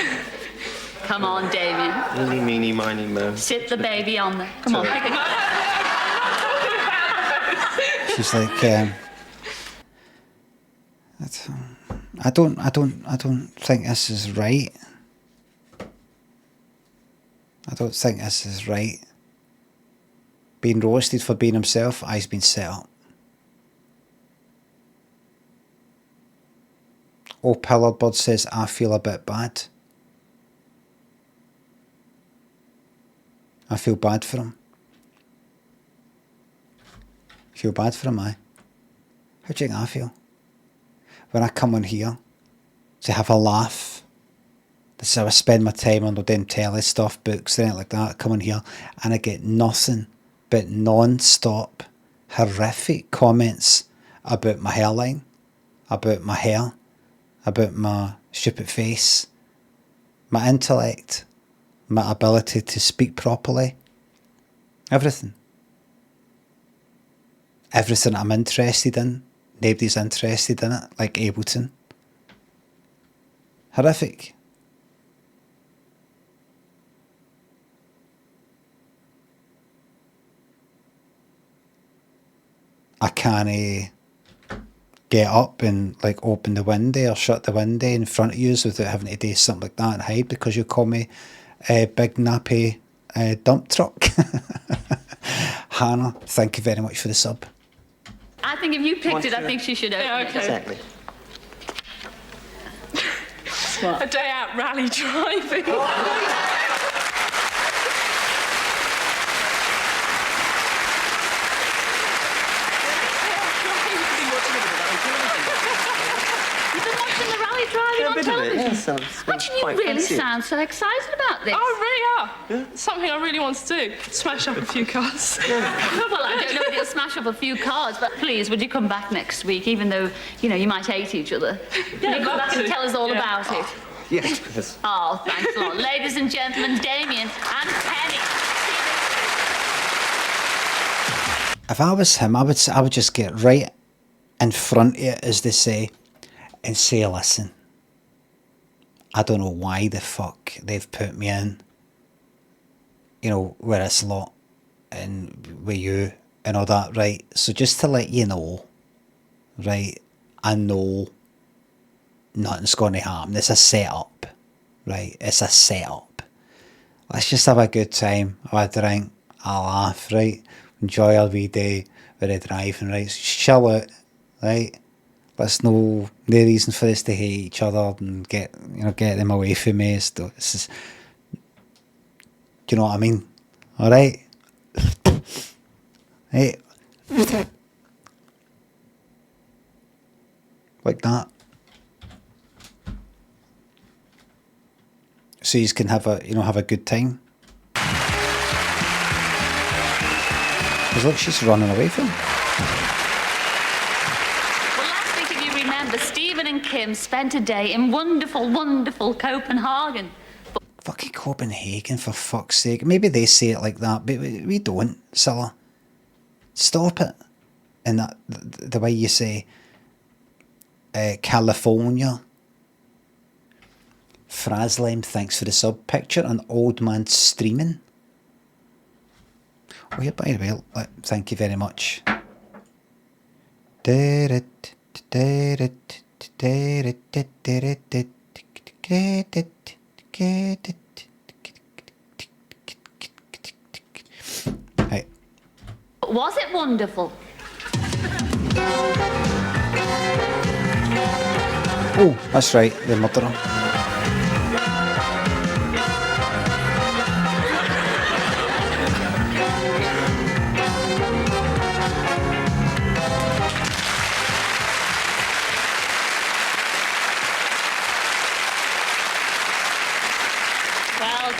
Come on, Damien. Eeny, meeny, miny, mo. Sit the baby on there. Come on, pick it up. She's like, I don't think this is right. I don't think this is right. Being roasted for being himself, I've been set up. Oh, Pillared Bird says, I feel a bit bad. I feel bad for him. Feel bad for him, aye. How do you think I feel? When I come on here to have a laugh, this is how I spend my time on the damn telly stuff, books, anything like that. I come on here and I get nothing but non-stop horrific comments about my hairline, about my hair, about my stupid face, my intellect, my ability to speak properly, everything. Everything I'm interested in, nobody's interested in it, like Ableton. Horrific. I can't get up and like open the window or shut the window in front of you without having to do something like that and hide because you call me big nappy dump truck. Hannah, thank you very much for the sub. I think if you picked it, I think she should open it. Exactly. A day out rally driving. You've been watching the rally driving on television? Yes, Actually, you really sound so excited about this. Oh, really are. Yeah. Something I really want to do. Smash up a few cars. Well, I don't know if you'll smash up a few cars, but please, would you come back next week, even though, you know, you might hate each other? Yeah, you come back and tell us all about it. Yes. Oh, thanks a lot. Ladies and gentlemen, Damien and Penny. If I was him, I would just get right in front of it, as they say, and say, listen, I don't know why the fuck they've put me in, you know, with this lot and with you and all that, right? So just to let you know, right, I know nothing's going to happen. It's a setup, right? It's a setup. Let's just have a good time, have a drink, a laugh, right? Enjoy our wee day with the driving, right? So chill out, right? There's no reason for us to hate each other and get them away from me. So this is, do you know what I mean? All right, hey, like that. So you can have a good time. Because look, she's running away from him. Stephen and Kim spent a day in wonderful, wonderful Copenhagen. Fucking Copenhagen, for fuck's sake. Maybe they say it like that, but we don't, Cilla. Stop it. And that the way you say California. Fraslem, thanks for the sub. Picture an old man streaming. Oh, yeah, by the way, thank you very much. Hey. Was it wonderful? Oh, that's right, the murderer.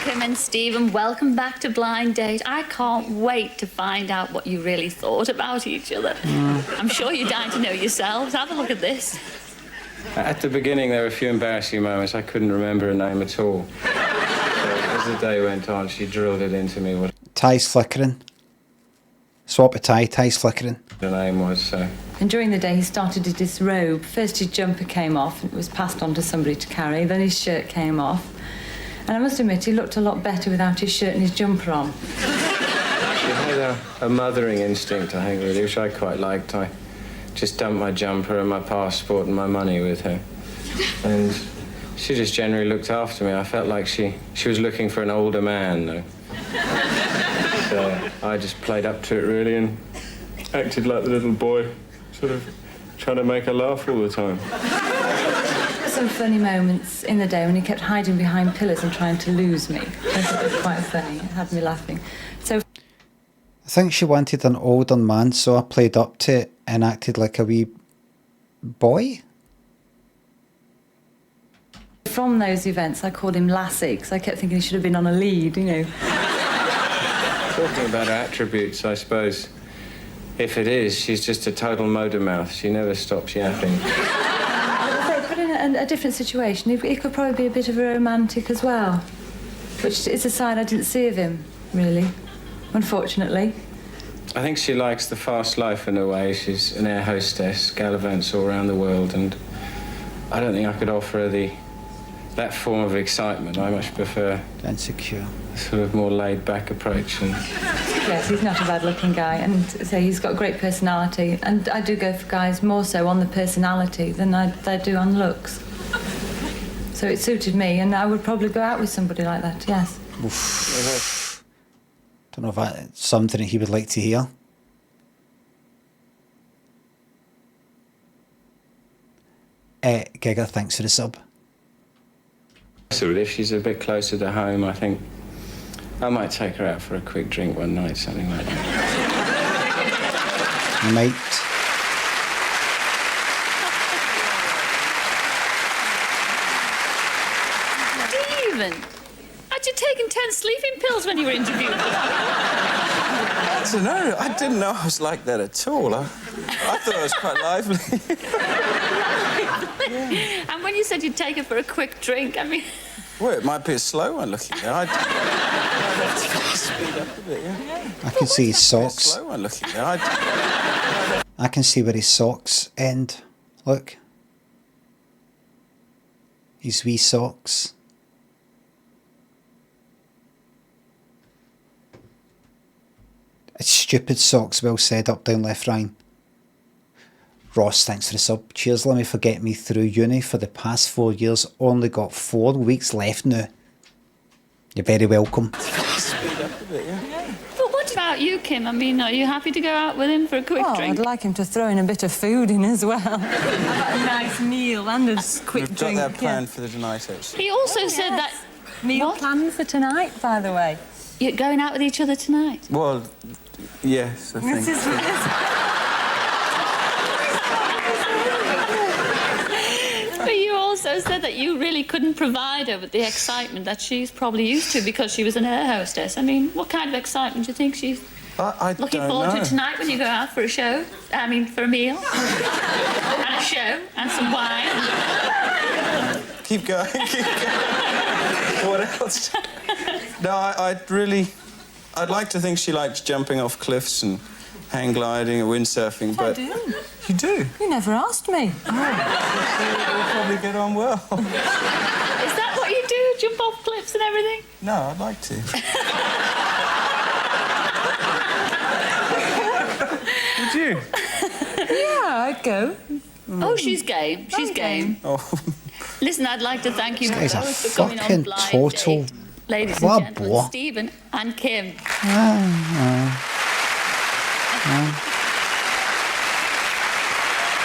Kim and Stephen, welcome back to Blind Date. I can't wait to find out what you really thought about each other. I'm sure you're dying to know yourselves. Have a look at this. At the beginning, there were a few embarrassing moments. I couldn't remember her name at all. So as the day went on, she drilled it into me what Tie's flickering. Swap a tie, Tie's flickering. the name was, so... And during the day, he started to disrobe. First, his jumper came off and it was passed on to somebody to carry. Then his shirt came off. And I must admit, he looked a lot better without his shirt and his jumper on. She had a mothering instinct, I think, really, which I quite liked. I just dumped my jumper and my passport and my money with her. And she just generally looked after me. I felt like she was looking for an older man, though. So I just played up to it, really, and acted like the little boy, sort of trying to make her laugh all the time. Some funny moments in the day when he kept hiding behind pillars and trying to lose me. I thought it was quite funny. It had me laughing. So I think she wanted an older man, so I played up to it and acted like a wee boy. from those events, I called him Lassie, because I kept thinking he should have been on a lead, you know. Talking about her attributes, I suppose, if it is, she's just a total motor mouth. She never stops yapping. But in a different situation, he could probably be a bit of a romantic as well, which is a side I didn't see of him, really, unfortunately. I think she likes the fast life in a way. She's an air hostess, gallivants all around the world, and I don't think I could offer her that form of excitement. I much prefer insecure, a sort of more laid-back approach. And yes, he's not a bad-looking guy, and so he's got a great personality. And I do go for guys more so on the personality than they do on looks. So it suited me, and I would probably go out with somebody like that. Yes. Oof. Don't know if that's something that he would like to hear. Giga, thanks for the sub. So if she's a bit closer to home, I think I might take her out for a quick drink one night, something like that. Might. Stephen, had you taken 10 sleeping pills when you were interviewed? I don't know. I didn't know I was like that at all. I thought I was quite lively. And when you said you'd take her for a quick drink, I mean... Well, it might be a slow one looking there. I'd have to speed up a bit, yeah. I can see his socks. Slow one looking there. I can see where his socks end. Look. His wee socks. It's stupid socks, well said, up, down, left, right. Ross, thanks for the sub. Cheers, let me forget me through uni for the past 4 years. Only got 4 weeks left now. You're very welcome. Speed up a bit, yeah. But what about you, Kim? I mean, are you happy to go out with him for a quick drink? I'd like him to throw in a bit of food in as well. A nice meal and a quick We've drink. got that planned for the tonight, actually. He also said that... Meal planned for tonight, by the way. You're going out with each other tonight? Well, yes, I think. But you also said that you really couldn't provide her with the excitement that she's probably used to because she was an air hostess. I mean, what kind of excitement do you think she's looking forward to tonight when you go out for a show? I mean, for a meal? And a show, and some wine. Keep going, keep going. What else? No, I'd like to think she likes jumping off cliffs and hang gliding and windsurfing, but... I do. You do? You never asked me. Oh, we'll probably get on well. Is that what you do? Jump off cliffs and everything? No, I'd like to. Would you? Yeah, I'd go. Oh, she's game. She's game. Oh. Listen, I'd like to thank you This guy's both a for coming on fucking Blind total Date. Ladies and blah, gentlemen, blah. Stephen and Kim.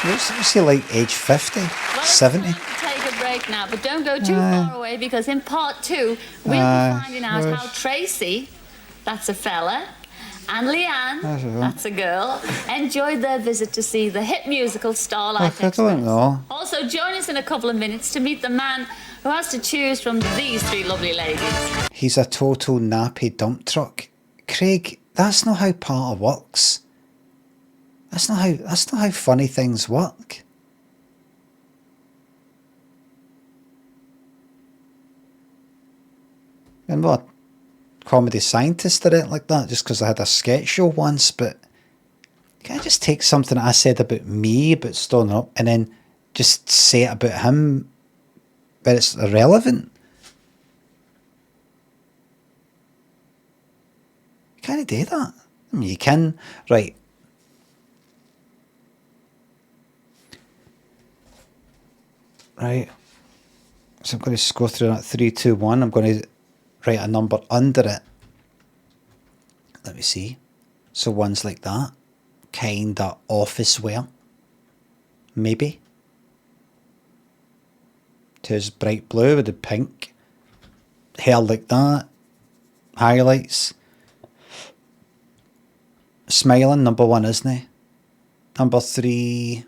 What's he like, age 50? 70? Take a break now, but don't go too far away because in part 2, we'll be finding out how Tracy, that's a fella, and Leanne, that's a girl, enjoyed their visit to see the hit musical Starlight Look, I don't know. Also, join us in a couple of minutes to meet the man Who has to choose from these three lovely ladies? He's a total nappy dump truck. Craig, that's not how party works. That's not how funny things work. Remember a comedy scientist did it like that just because I had a sketch show once, but can I just take something that I said about me, about stoning up, and then just say it about him, but it's irrelevant? You can't do that. I mean, you can. Right. Right. So I'm going to go through that 3, 2, 1. I'm going to write a number under it. Let me see. So one's like that. Kinda office wear. Maybe. 2's bright blue with the pink. Hair like that. Highlights. Smiling, number 1, isn't he? Number 3.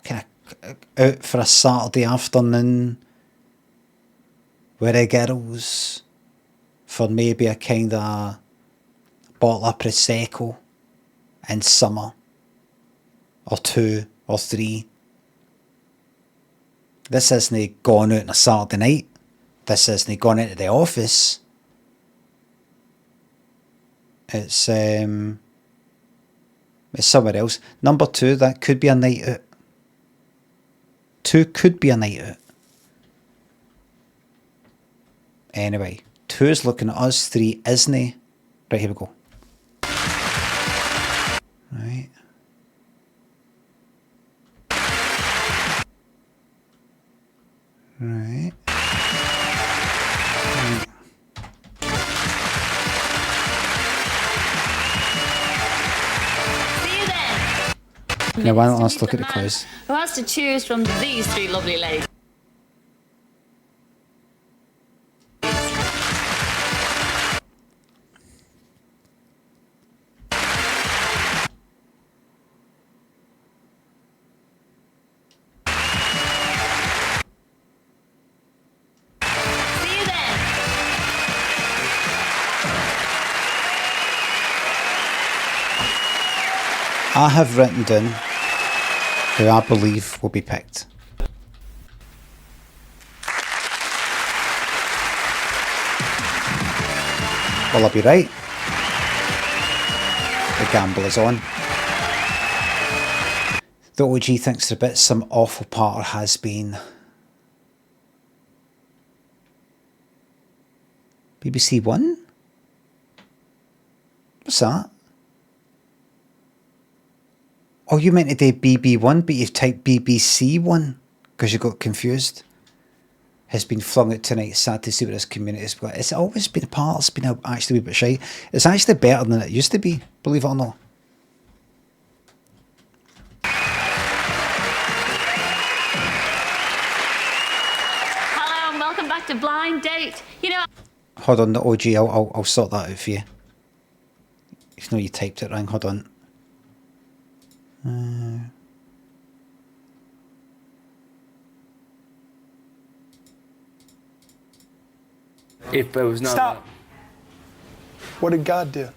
Kind of out for a Saturday afternoon with the girls for maybe a kind of bottle of Prosecco in summer, or 2 or 3. This isn't going out on a Saturday night. This isn't going into the office. It's somewhere else. Number 2, that could be a night out. 2 could be a night out. Anyway, 2 is looking at us, 3 isn't he? Right, here we go. Right. Right. Now, why don't let's look at the clues. Who has to choose from these three lovely ladies? I have written down who I believe will be picked. Will I be right? The gamble is on. The OG thinks they're a bit some awful part or has been. BBC One? What's that? Oh, you meant to do BB1, but you've typed BBC One because you got confused. Has been flung out tonight. Sad to see what this community's got. It's always been a part. It's been actually a wee bit shy. It's actually better than it used to be, believe it or not. Hello and welcome back to Blind Date. You know... Hold on, the OG. I'll sort that out for you. If you know you typed it wrong, hold on. If there was no... Stop. What did God do?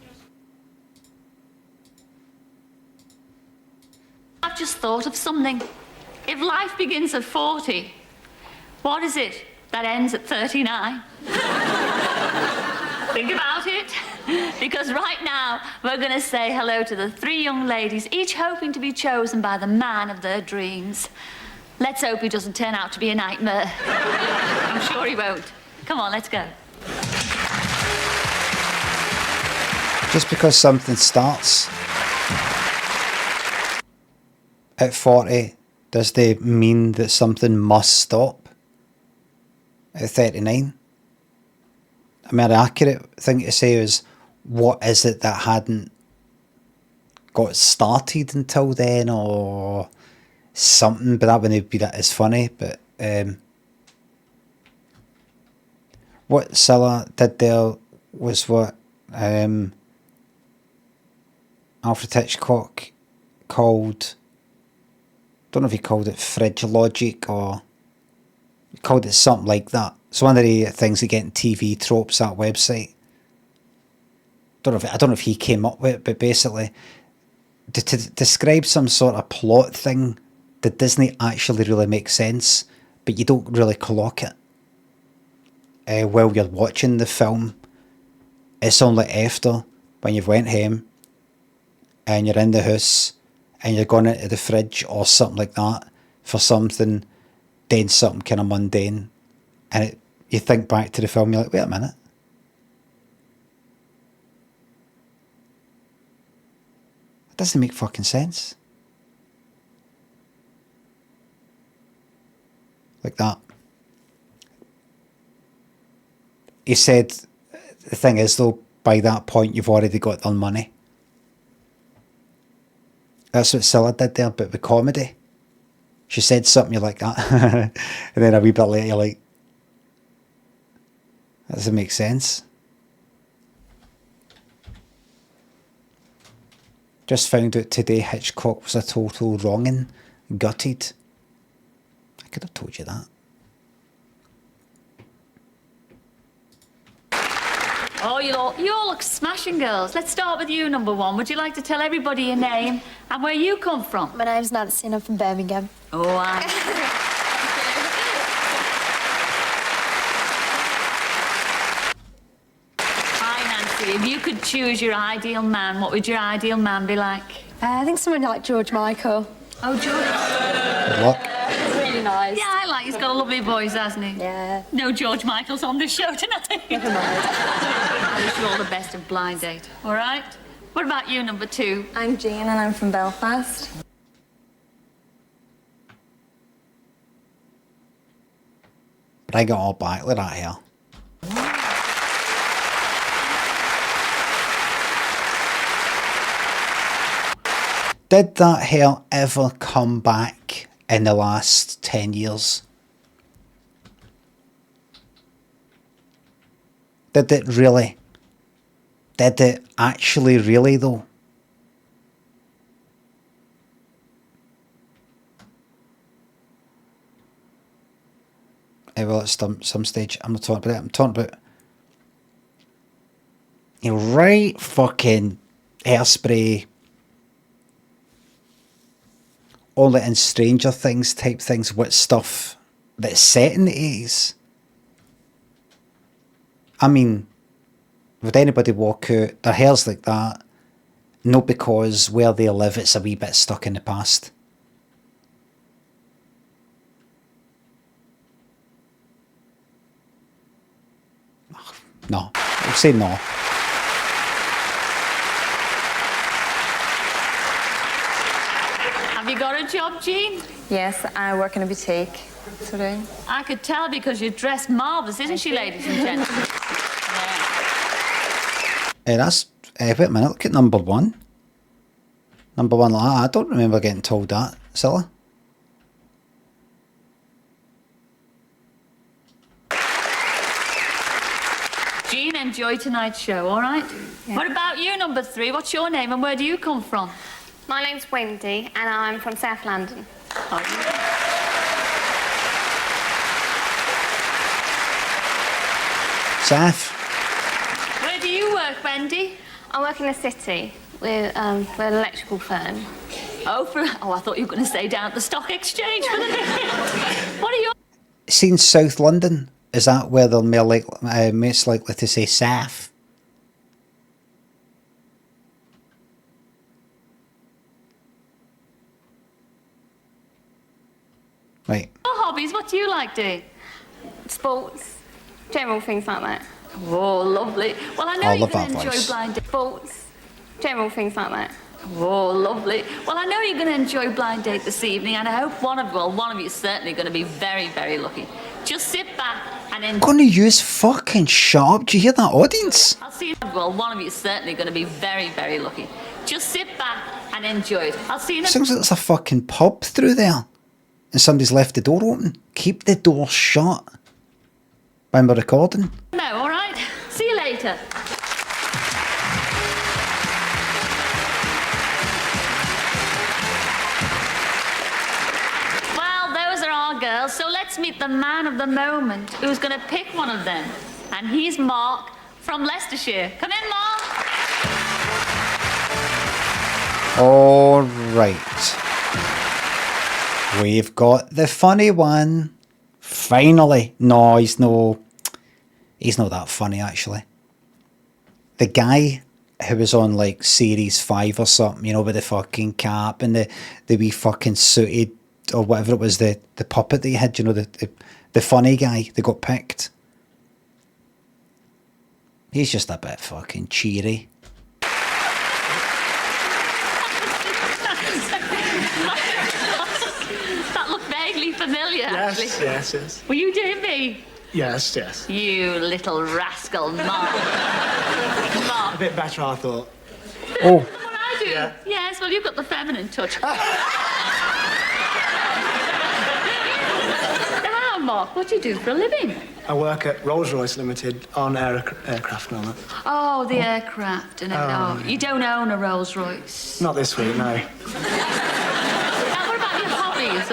I've just thought of something. If life begins at 40, what is it that ends at 39? Think about it. Because right now, we're going to say hello to the three young ladies, each hoping to be chosen by the man of their dreams. Let's hope he doesn't turn out to be a nightmare. I'm sure he won't. Come on, let's go. Just because something starts at 40, does they mean that something must stop at 39? I mean, an accurate thing to say is, what is it that hadn't got started until then, or something? But that wouldn't be that as funny. But what Cilla did there was what Alfred Hitchcock called Don't know if he called it fridge logic or he called it something like that. It's one of the things you get in TV tropes, that website. I don't know if he came up with it, but basically to describe some sort of plot thing that doesn't actually really make sense, but you don't really clock it while you're watching the film. It's only after, when you've went home and you're in the house and you're going into the fridge or something like that for something, then something kind of mundane, and you think back to the film, you're like, wait a minute. It doesn't make fucking sense. Like that. He said, the thing is though, by that point you've already got their money. That's what Cilla did there, but with comedy. She said something, you're like that. And then a wee bit later you're like, that doesn't make sense. Just found out today Hitchcock was a total wrong'un. Gutted. I could have told you that. Oh, you all look smashing, girls. Let's start with you, number one. Would you like to tell everybody your name and where you come from? My name's Nancy and I'm from Birmingham. Oh, Hi, Nancy. If you could choose your ideal man, what would your ideal man be like? I think someone like George Michael. Oh, George. What? He's really nice. Yeah, I like. He's got a lovely voice, hasn't he? Yeah. No George Michael's on the show tonight. Never mind. I wish you all the best of Blind Date. All right. What about you, number two? I'm Jean and I'm from Belfast. Bring it all back with that hair. Did that hair ever come back in the last 10 years? Did it really? Did it actually really though? Well, at some stage, I'm not talking about it. I'm talking about, you know, right fucking Hairspray, all that in Stranger Things type things with stuff that's set in the 80s. I mean, would anybody walk out, their hair's like that, not because where they live it's a wee bit stuck in the past. No, I'll say no. Have you got a job, Jean? Yes, I work in a boutique. Today. I could tell because you're dressed marvellous, isn't she, ladies and gentlemen? That's, wait a minute, look at number one. Number one, I don't remember getting told that, Cilla. Jean, enjoy tonight's show, all right? Yeah. What about you, number three? What's your name and where do you come from? My name's Wendy and I'm from South London. Saf. Where do you work, Wendy? I work in the city with an electrical firm. Oh, I thought you were going to say down at the stock exchange. What are you? Seen South London? Is that where they're most likely to say Saf? Right. Your hobbies, what do you like doing? Sports, general things like that. Oh, lovely. Well, I know I you're love going to that enjoy voice. Blind Date. Sports, general things like that. Oh, lovely. Well, I know you're going to enjoy Blind Date this evening, and I hope one of you is certainly going to be very, very lucky. Just sit back and enjoy. Gonna use fucking sharp. Do you hear that, audience? I'll see you. Well, one of you is certainly going to be very, very lucky. Just sit back and enjoy it. I'll see you in a... Sounds like there's a fucking pub through there. And somebody's left the door open. Keep the door shut when we're recording. No, all right? See you later. girls, so let's meet the man of the moment who's going to pick one of them. And he's Mark from Leicestershire. Come in, Mark. All right. We've got the funny one. Finally. No, he's not that funny, actually. The guy who was on like series 5 or something, you know, with the fucking cap and the wee fucking suited or whatever it was, the puppet that he had, you know, the funny guy that got picked. He's just a bit fucking cheery. That looked vaguely familiar, actually. Yes. Were you doing me? Yes. You little rascal, Mark. A bit better, I thought. Oh. What I do? Yeah. Yes, well, you've got the feminine touch. Now, Mark, what do you do for a living? I work at Rolls-Royce Limited on aircraft and all that. Oh, the aircraft. And you don't own a Rolls-Royce? Not this week, no. Now, what about your hobbies?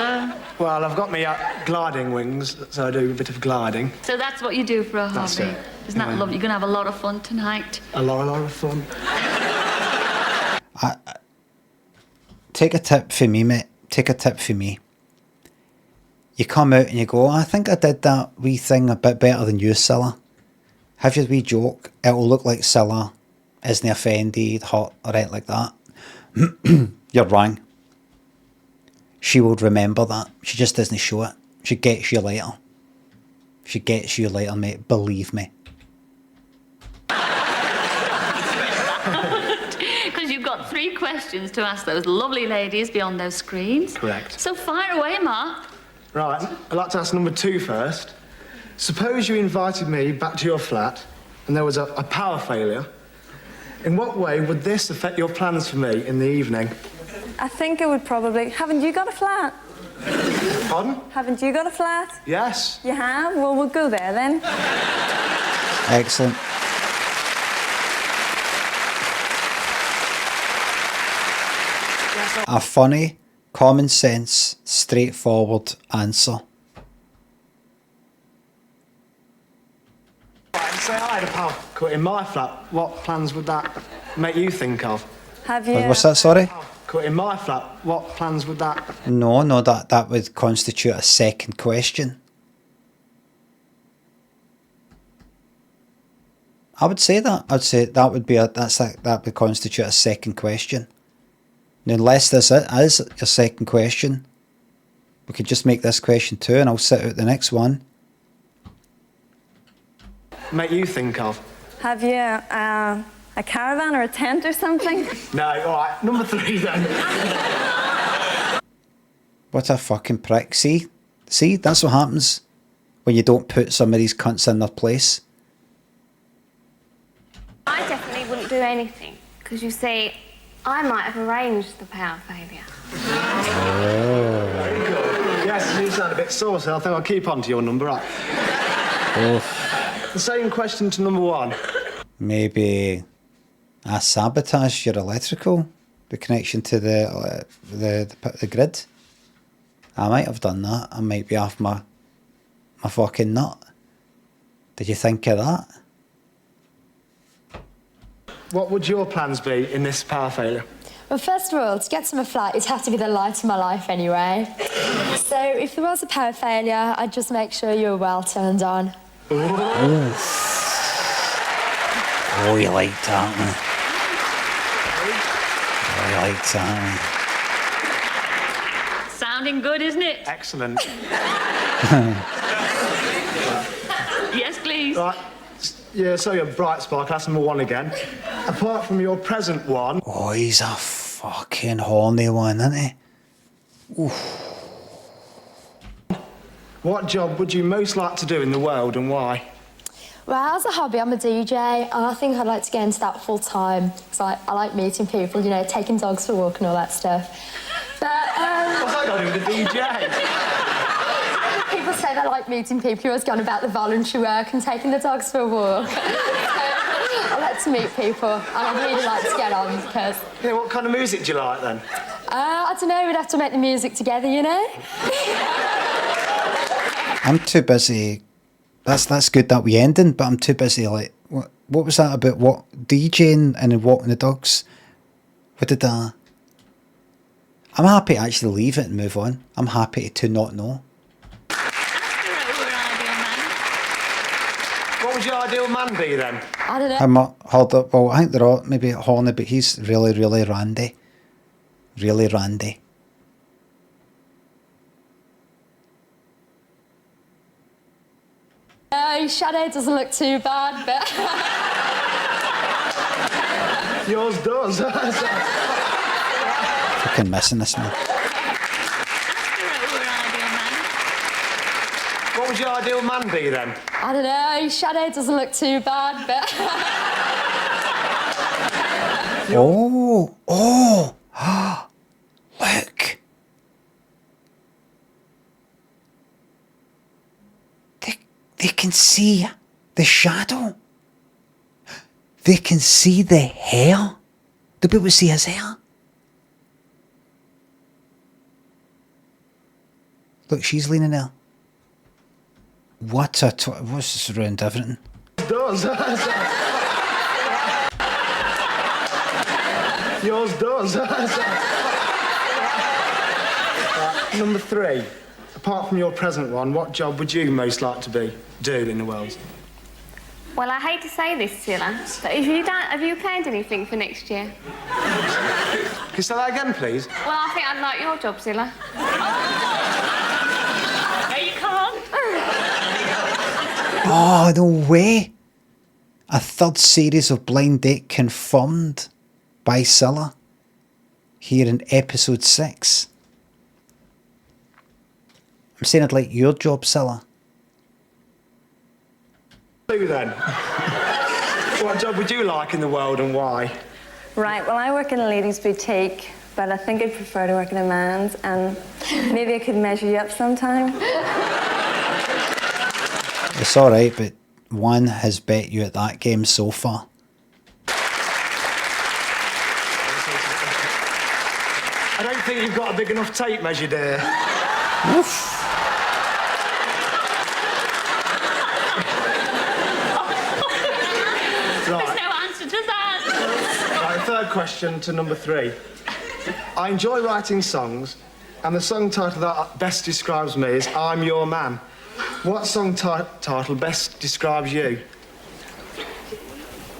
Well, I've got my gliding wings, so I do a bit of gliding. So that's what you do for a hobby? That's it. Isn't that lovely? You're going to have a lot of fun tonight. A lot of fun. Take a tip for me, mate. Take a tip for me. You come out and you go, I think I did that wee thing a bit better than you, Cilla. Have your wee joke. It'll look like Cilla isn't offended, hot, or anything like that. You're wrong. She will remember that. She just doesn't show it. She gets you later. She gets you later, mate. Believe me. Because you've got 3 questions to ask those lovely ladies beyond those screens. Correct. So fire away, Mark. Right, I'd like to ask number 2 first. Suppose you invited me back to your flat and there was a power failure. In what way would this affect your plans for me in the evening? I think it would probably... Haven't you got a flat? Pardon? Haven't you got a flat? Yes. You have? Well, we'll go there then. Excellent. A funny, common sense, straightforward answer. Right, say I had a power cut in my flat. What plans would that make you think of? Have you... What's that, sorry? Cut in my flat. What plans would that... No, that would constitute a second question. I would say that. I'd say that would be that would constitute a second question. And unless this is your second question, we could just make this question 2 and I'll sit out the next one. Make you think of? Have you a caravan or a tent or something? No, all right. Number 3 then. What a fucking prick. See, that's what happens when you don't put some of these cunts in their place. I definitely wouldn't do anything, because you see, I might have arranged the power failure. Very good. Yes, you sound a bit sore, so I think I'll keep on to your number. Right. The same question to number 1. Maybe I sabotage your electrical, the connection to the grid. I might have done that. I might be off my fucking nut. Did you think of that? What would your plans be in this power failure? Well, first of all, to get to my flat, it'd have to be the light of my life anyway. So if there was a power failure, I'd just make sure you were well turned on. Oh, you like that, man. Oh, you like that, man. Sounding good, isn't it? Excellent. Yes, please. Right. Yeah, so you're bright spark, that's number 1 again. Apart from your present one... Oh, he's a fucking horny one, isn't he? Oof. What job would you most like to do in the world and why? Well, as a hobby, I'm a DJ, and I think I'd like to get into that full time. Because I like meeting people, you know, taking dogs for a walk and all that stuff. But, What's that got to do with the DJ? people say they like meeting people. You're always going about the voluntary work and taking the dogs for a walk. So, I like to meet people, and I'd really like to get on, because... Yeah, what kind of music do you like, then? I don't know, we'd have to make the music together, you know? I'm too busy. That's good that we ending, but I'm too busy. Like, what was that about? What DJing and then walking the dogs? What did that? I'm happy to actually leave it and move on. I'm happy to not know. What would your ideal man be then? I don't know. I'm not, hold up. Well, I think they're all maybe horny, but he's really, really randy. Really randy. Shadow doesn't look too bad, but... Yours does. Fucking missing this man. What would your ideal man be then? I don't know. Shadow doesn't look too bad, but... Oh, look. They can see the shadow. They can see the hair. Do people see his hair? Look, she's leaning there. What's this around everything? It does. Yours does. Number 3. Apart from your present one, what job would you most like to do in the world? Well, I hate to say this, Cilla, but have you planned anything for next year? Can you say that again, please? Well, I think I'd like your job, Cilla. No, you can't. Oh, no way. A third series of Blind Date confirmed by Cilla here in episode 6. I'm saying I'd like your job, Cilla. Who then? What job would you like in the world and why? Right, well, I work in a ladies' boutique, but I think I'd prefer to work in a man's, and maybe I could measure you up sometime. It's alright, but one has bet you at that game so far. I don't think you've got a big enough tape measure, dear. Oof. There's no answer to that. Right, third question to number 3. I enjoy writing songs, and the song title that best describes me is I'm Your Man. What song title best describes you?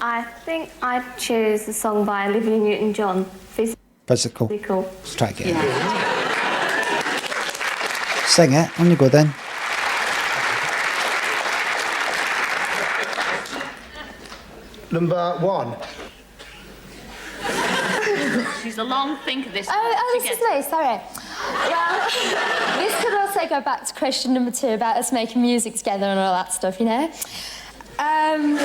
I think I'd choose the song by Olivia Newton-John, Physical. Physical. Let's try again. Sing it. On you go then. Number 1. She's a long think of this. Oh, this is me, sorry. Well, this could also go back to question number 2 about us making music together and all that stuff, you know? But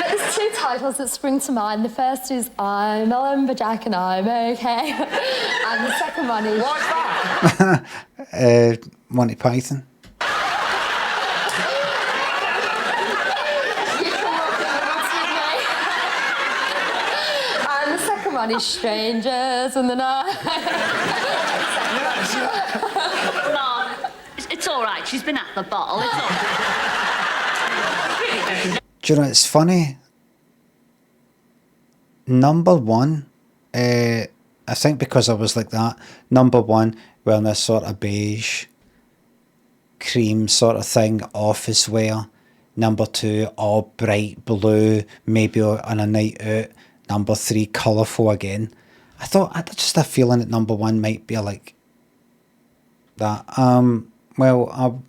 there's 2 titles that spring to mind. The first is I'm a lumberjack and I'm okay. And the second one is... What's that? Monty Python. And the second one is Strangers in the Night. Mom, it's all right. She's been at the bottle. It's all right. Do you know, it's funny. Number 1, I think because I was like that, number 1, wearing this sort of beige, cream sort of thing, office wear. Number 2, all bright blue, maybe on a night out. Number 3, colourful again. I thought, I had just a feeling that number 1 might be like that. Well,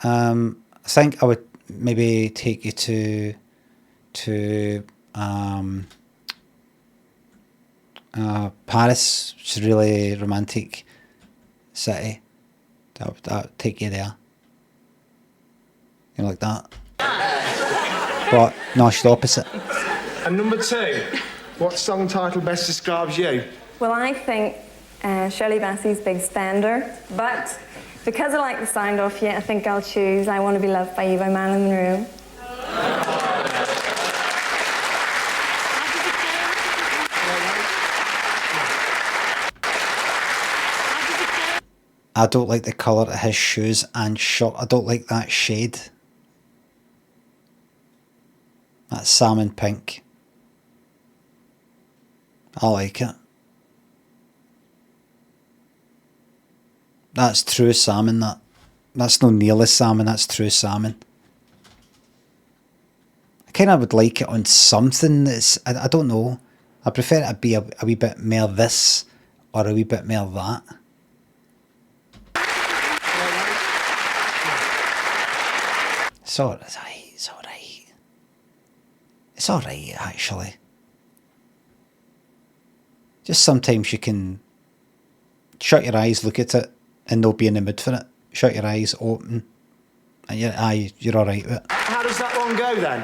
I think I would maybe take you to Paris, which is a really romantic city. That would take you there. You know, like that. But no, she's the opposite. And number 2, what song title best describes you? Well, I think Shirley Bassey's Big Spender, but because I like the sound of you, I think I'll choose I Want to Be Loved by You by Marilyn Monroe. I don't like the colour of his shoes and shirt. I don't like that shade. That salmon pink. I like it. That's true salmon, that. That's no nearly salmon, that's true salmon. I kind of would like it on something that's, I don't know. I prefer it to be a wee bit more this or a wee bit more that. It's alright, it's alright. It's alright, actually. Just sometimes you can shut your eyes, look at it, and not be in the mood for it. Shut your eyes, open, and you're alright with it. How does that one go then?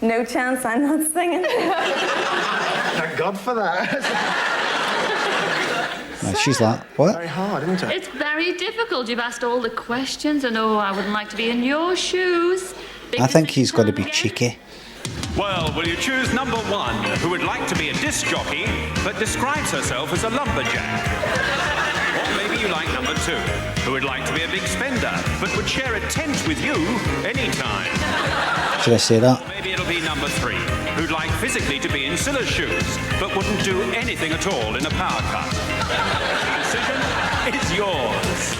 No chance, I'm not singing. Thank God for that. She's like, what? Very hard, isn't it? It's very difficult. You've asked all the questions, and oh, I wouldn't like to be in your shoes. I think he's got to be cheeky. Well, will you choose number 1, who would like to be a disc jockey, but describes herself as a lumberjack? Or maybe you like number 2, who would like to be a big spender, but would share a tent with you anytime? Should I say that? Or maybe it'll be number 3, who'd like physically to be in Cilla'S shoes, but wouldn't do anything at all in a power cut. The decision is yours.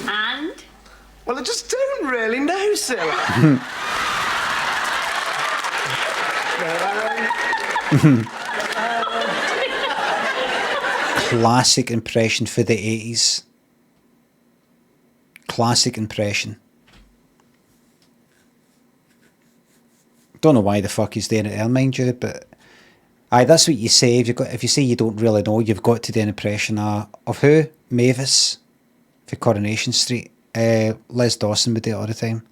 And? Well, I just don't really know, Cilla. Classic impression for the 80s. Classic impression. Don't know why the fuck he's doing it there, mind you, but aye, that's what you say. If you say you don't really know, you've got to do an impression of who? Mavis for Coronation Street. Les Dawson would do it all the time.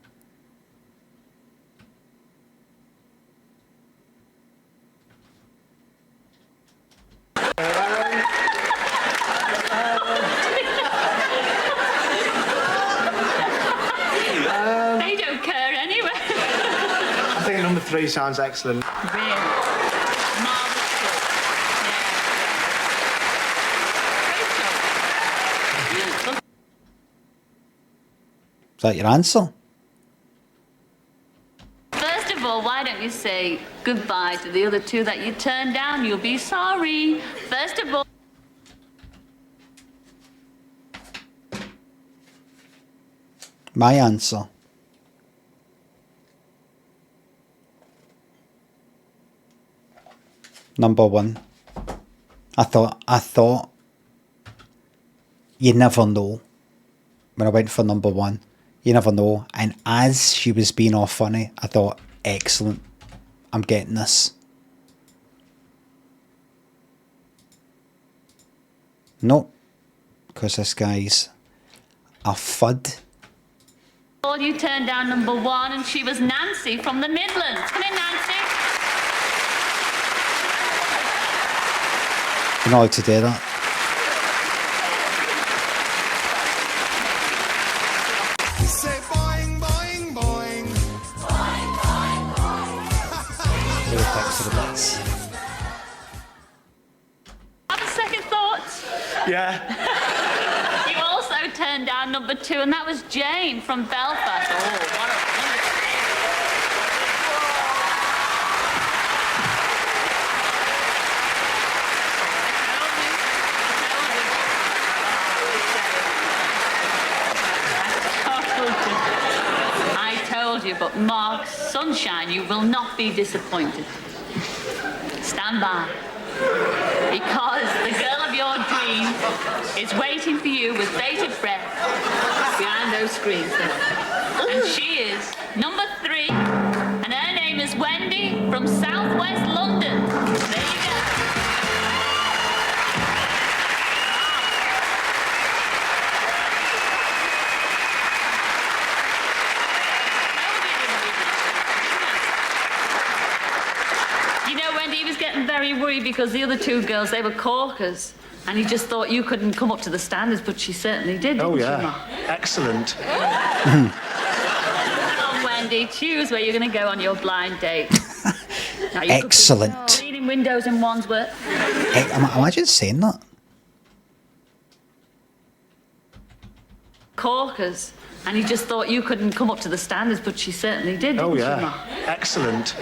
They don't care anyway. I think number 3 sounds excellent. Really? Is that your answer? First of all, why don't you say goodbye to the other 2 that you turned down? You'll be sorry. First of all... My answer. Number 1. I thought you never know. When I went for number 1, you never know. And as she was being all funny, I thought, excellent. I'm getting this. Nope. Because this guy's a fud. You turned down number 1, and she was Nancy from the Midlands. Come in, Nancy. You're not allowed to do that. Have a second thought. Yeah. You also turned down number 2, and that was Jane from Belfast. Oh, what a I told you, but Mark Sunshine, you will not be disappointed. Stand by. Because the girl of your dreams is waiting for you with bated breath behind those screens there. And she is number 3, and her name is Wendy from Southwest London. There you go. You know, Wendy, he was getting very worried because the other 2 girls, they were corkers. And he just thought you couldn't come up to the standards, but she certainly did, didn't oh, yeah. she, Mark? Excellent. Come on, Wendy. Wendy, choose where you're going to go on your blind date. Now, you Excellent. Could be cleaning windows in Wandsworth. Imagine saying that. Corkers. And he just thought you couldn't come up to the standards, but she certainly did, didn't Oh, she, yeah. Ma? Excellent.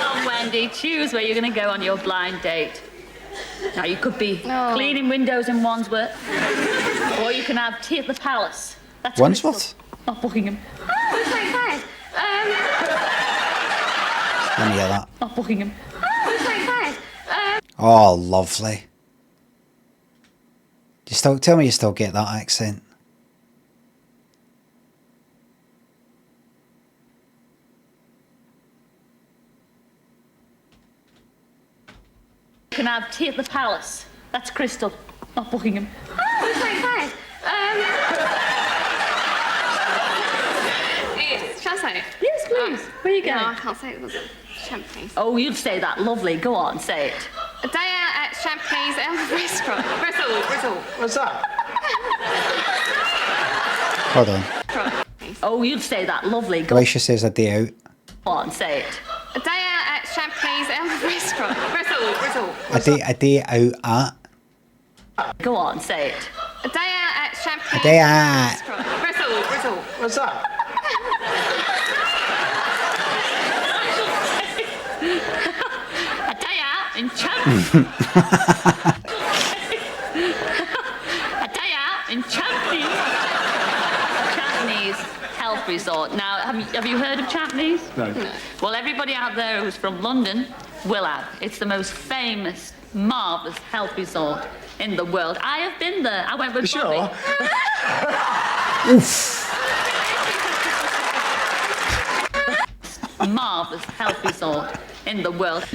Now, Wendy, choose where you're going to go on your blind date. Now, you could be cleaning windows in Wandsworth, or you can have tea at the Palace. That's Wandsworth? Not Buckingham. Oh, okay, fine. Let me hear that. Not Buckingham. Oh, okay, fine. Oh, lovely. You still tell me you still get that accent. You can have tea at the Palace. That's Crystal, not Buckingham. Oh, okay, fine. Shall I say it? Yes, please. Where are you going? No, I can't say it. Champneys. Oh, you'd say that. Lovely. Go on, say it. A day out at Champneys restaurant. Brittle. What's that? Hold on. Oh, you'd say that. Lovely. Go Gracia says a day out. on, say it. A day out at Champneys restaurant. Brittle. A day out at. Go on, say it. A day out at Champneys A day out. restaurant. Brittle. What's that? A day out in Champneys. A day out in Champneys. Champneys Health Resort. Now, have you heard of Champneys? No. Well, everybody out there who's from London will have. It's the most famous, marvellous health resort in the world. I have been there. I went with Bobby. Marvellous health resort in the world.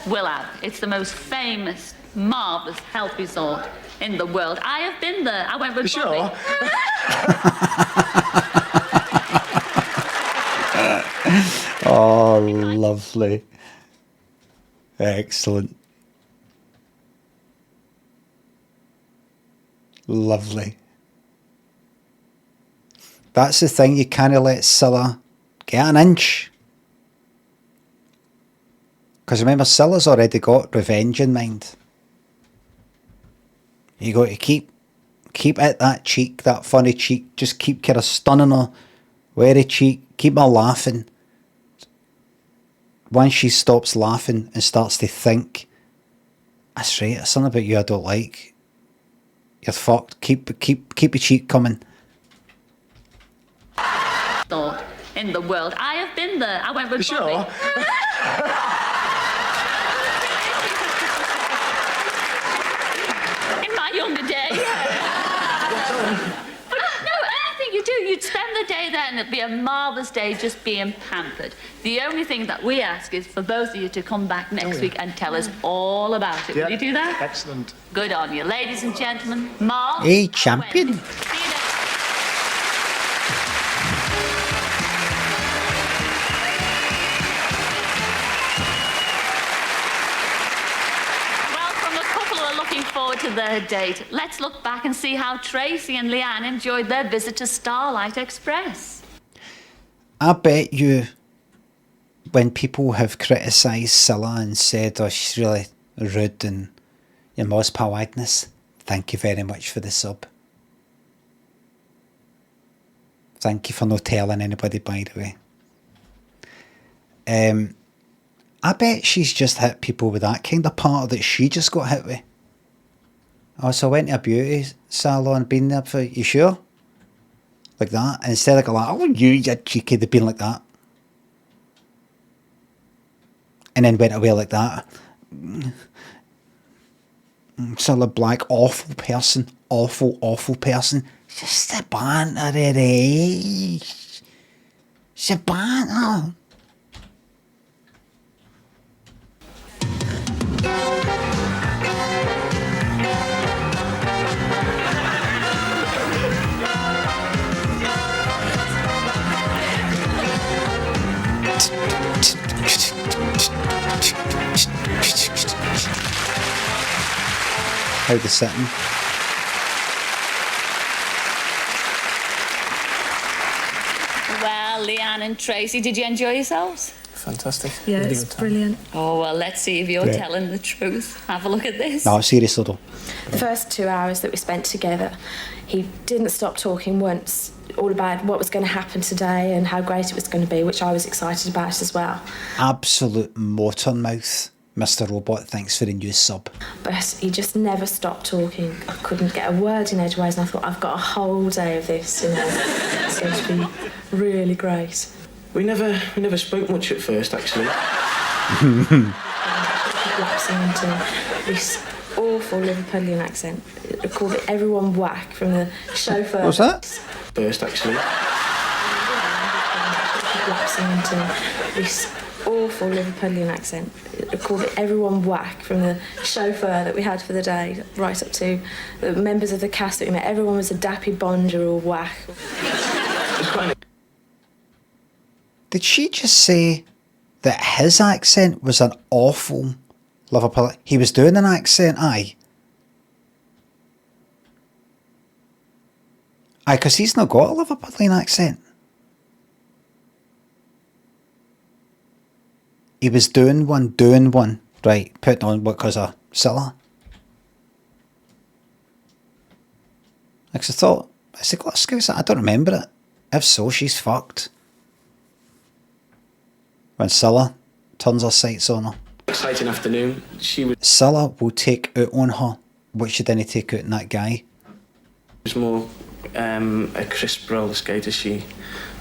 Will have. It's the most famous, marvellous health resort in the world. I have been there. I went with Bobby. Oh, lovely. Excellent. Lovely. That's the thing, you can't let Cilla get an inch. Because remember, Cilla'S already got revenge in mind. You got to keep at that cheek, that funny cheek. Just keep kind of stunning her, wary cheek, keep her laughing. Once she stops laughing and starts to think, that's right, there's something about you I don't like. You're fucked. Keep your cheek coming. In the world. I have been there. I went with Bobby. In my younger days. But no, anything you do, you'd spend the day there and it'd be a marvellous day just being pampered. The only thing that we ask is for both of you to come back next week and tell us all about it. Will you do that? Excellent. Good on you. Ladies and gentlemen, Mark. Hey, champion. Forward to their date. Let's look back and see how Tracy and Leanne enjoyed their visit to Starlight Express. I bet you when people have criticised Cilla and said, oh, she's really rude and your Moz Pal Agnes, thank you very much for the sub. Thank you for not telling anybody, by the way. I bet she's just hit people with that kind of part that she just got hit with. Oh, so I went to a beauty salon, been there for, you sure? Like that. And instead of like, oh, you could have been like that. And then went away like that. Cilla Black, awful person. Awful person. Just a banter, eh? It's a banter. How they're sitting. Well, and Tracy, did you enjoy yourselves? Fantastic. Yeah, it's brilliant. Oh, well, let's see if you're Great. telling the truth. Have a look at this. No, seriously though. The first 2 hours that we spent together, he didn't stop talking once, all about what was going to happen today and how great it was going to be, which I was excited about as well. Absolute motor mouth. Mr. Robot, thanks for the new sub. But he just never stopped talking. I couldn't get a word in edgeways, and I thought, I've got a whole day of this, you know. It's going to be really great. We never spoke much at first, actually. Lapsing into this awful Liverpudlian accent. I called it everyone whack from the chauffeur. What's that? First, actually. Lapsing into this awful Liverpudlian accent. I called it everyone whack from the chauffeur that we had for the day, right up to the members of the cast that we met. Everyone was a dappy bonger or whack. Did she just say that his accent was an awful Liverpool? He was doing an accent, aye. Aye, because he's not got a Liverpudlian accent. He was doing one, right, putting on because of Cilla. Because I thought, has he got a Scouse? I don't remember it. If so, she's fucked. When Cilla turns her sights on her. Exciting afternoon. Cilla will take out on her what she didn't take out in that guy. It was more a crisp roller skater. She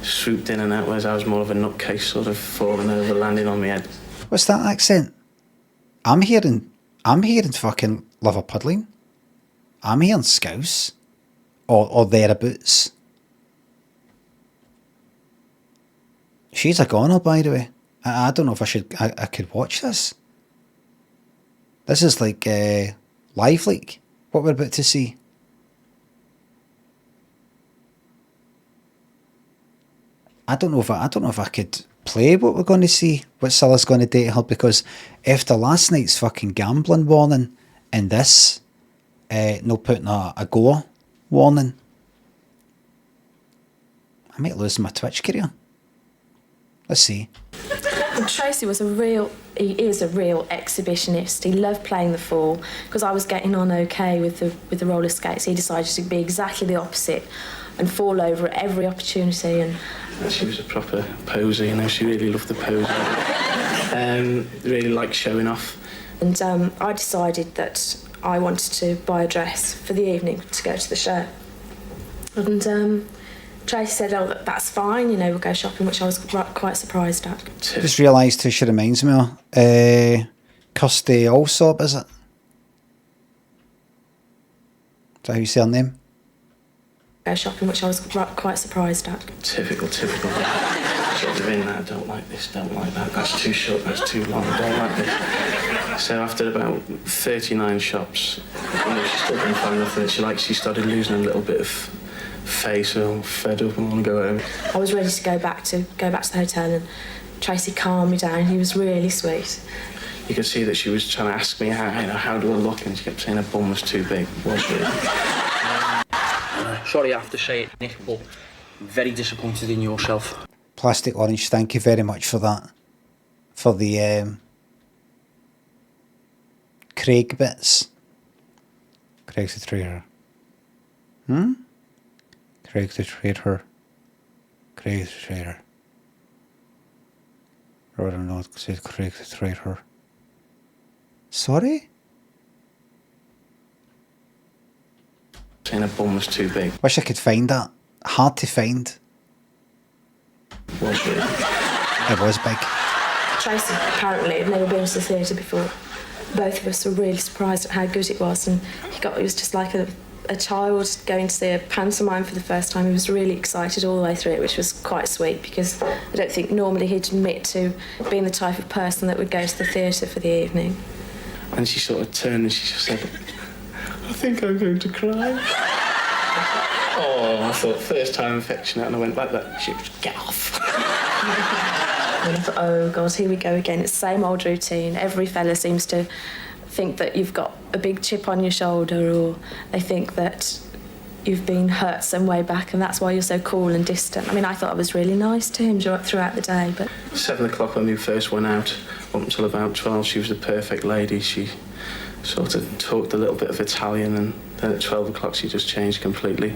swooped in and out, whereas I was more of a nutcase, sort of falling over, landing on my head. What's that accent? I'm hearing fucking Liverpudlian. I'm hearing Scouse. Or thereabouts. She's a goner, by the way. I don't know if I could watch this. This is like live leak. What we're about to see. I don't know if I could play what we're going to see, what Cilla's going to do to her, because after last night's fucking gambling warning and this, no putting a gore warning, I might lose my Twitch career. Let's see. And Tracy is a real exhibitionist. He loved playing the fool. Because I was getting on okay with the roller skates, he decided to be exactly the opposite and fall over at every opportunity. And she was a proper poser, you know. She really loved the posing. Really liked showing off. And I decided that I wanted to buy a dress for the evening to go to the show. And Tracy said, "Oh, that's fine. You know, we'll go shopping," which I was quite surprised at. Just realised who she reminds me of. Kirsty Allsop, is it? Is that how you say her name? Go shopping, which I was quite surprised at. Typical. Sort of in that, don't like this, don't like that, that's too short, that's too long, don't like this. So after about 39 shops, you know, she still didn't find nothing she liked. She started losing a little bit of face, or fed up and want to go home. I was ready to go back to the hotel, and Tracy calmed me down. He was really sweet. You could see that she was trying to ask me how do I look, and she kept saying her bum was too big. Was really. Sorry I have to say it, Nick, but very disappointed in yourself. Plastic Orange, thank you very much for that. For the Craig bits. Craig's the traitor. Craig's the traitor. Craig's the traitor. I don't know, it says Craig's the traitor. Sorry? Saying her bum was too big. Wish I could find that. Hard to find. Was really. It was big. Tracy apparently had never been to the theatre before. Both of us were really surprised at how good it was, and he was just like a child going to see a pantomime for the first time. He was really excited all the way through it, which was quite sweet, because I don't think normally he'd admit to being the type of person that would go to the theatre for the evening. And she sort of turned and she just said, "I think I'm going to cry." Oh, I thought, first time affectionate, and I went like that. She was, "Get off." And I thought, oh God, here we go again. It's the same old routine. Every fella seems to think that you've got a big chip on your shoulder, or they think that you've been hurt some way back and that's why you're so cool and distant. I mean, I thought I was really nice to him throughout the day, but... 7 o'clock when we first went out, up until about 12, she was the perfect lady. She sort of talked a little bit of Italian, and then at 12 o'clock she just changed completely.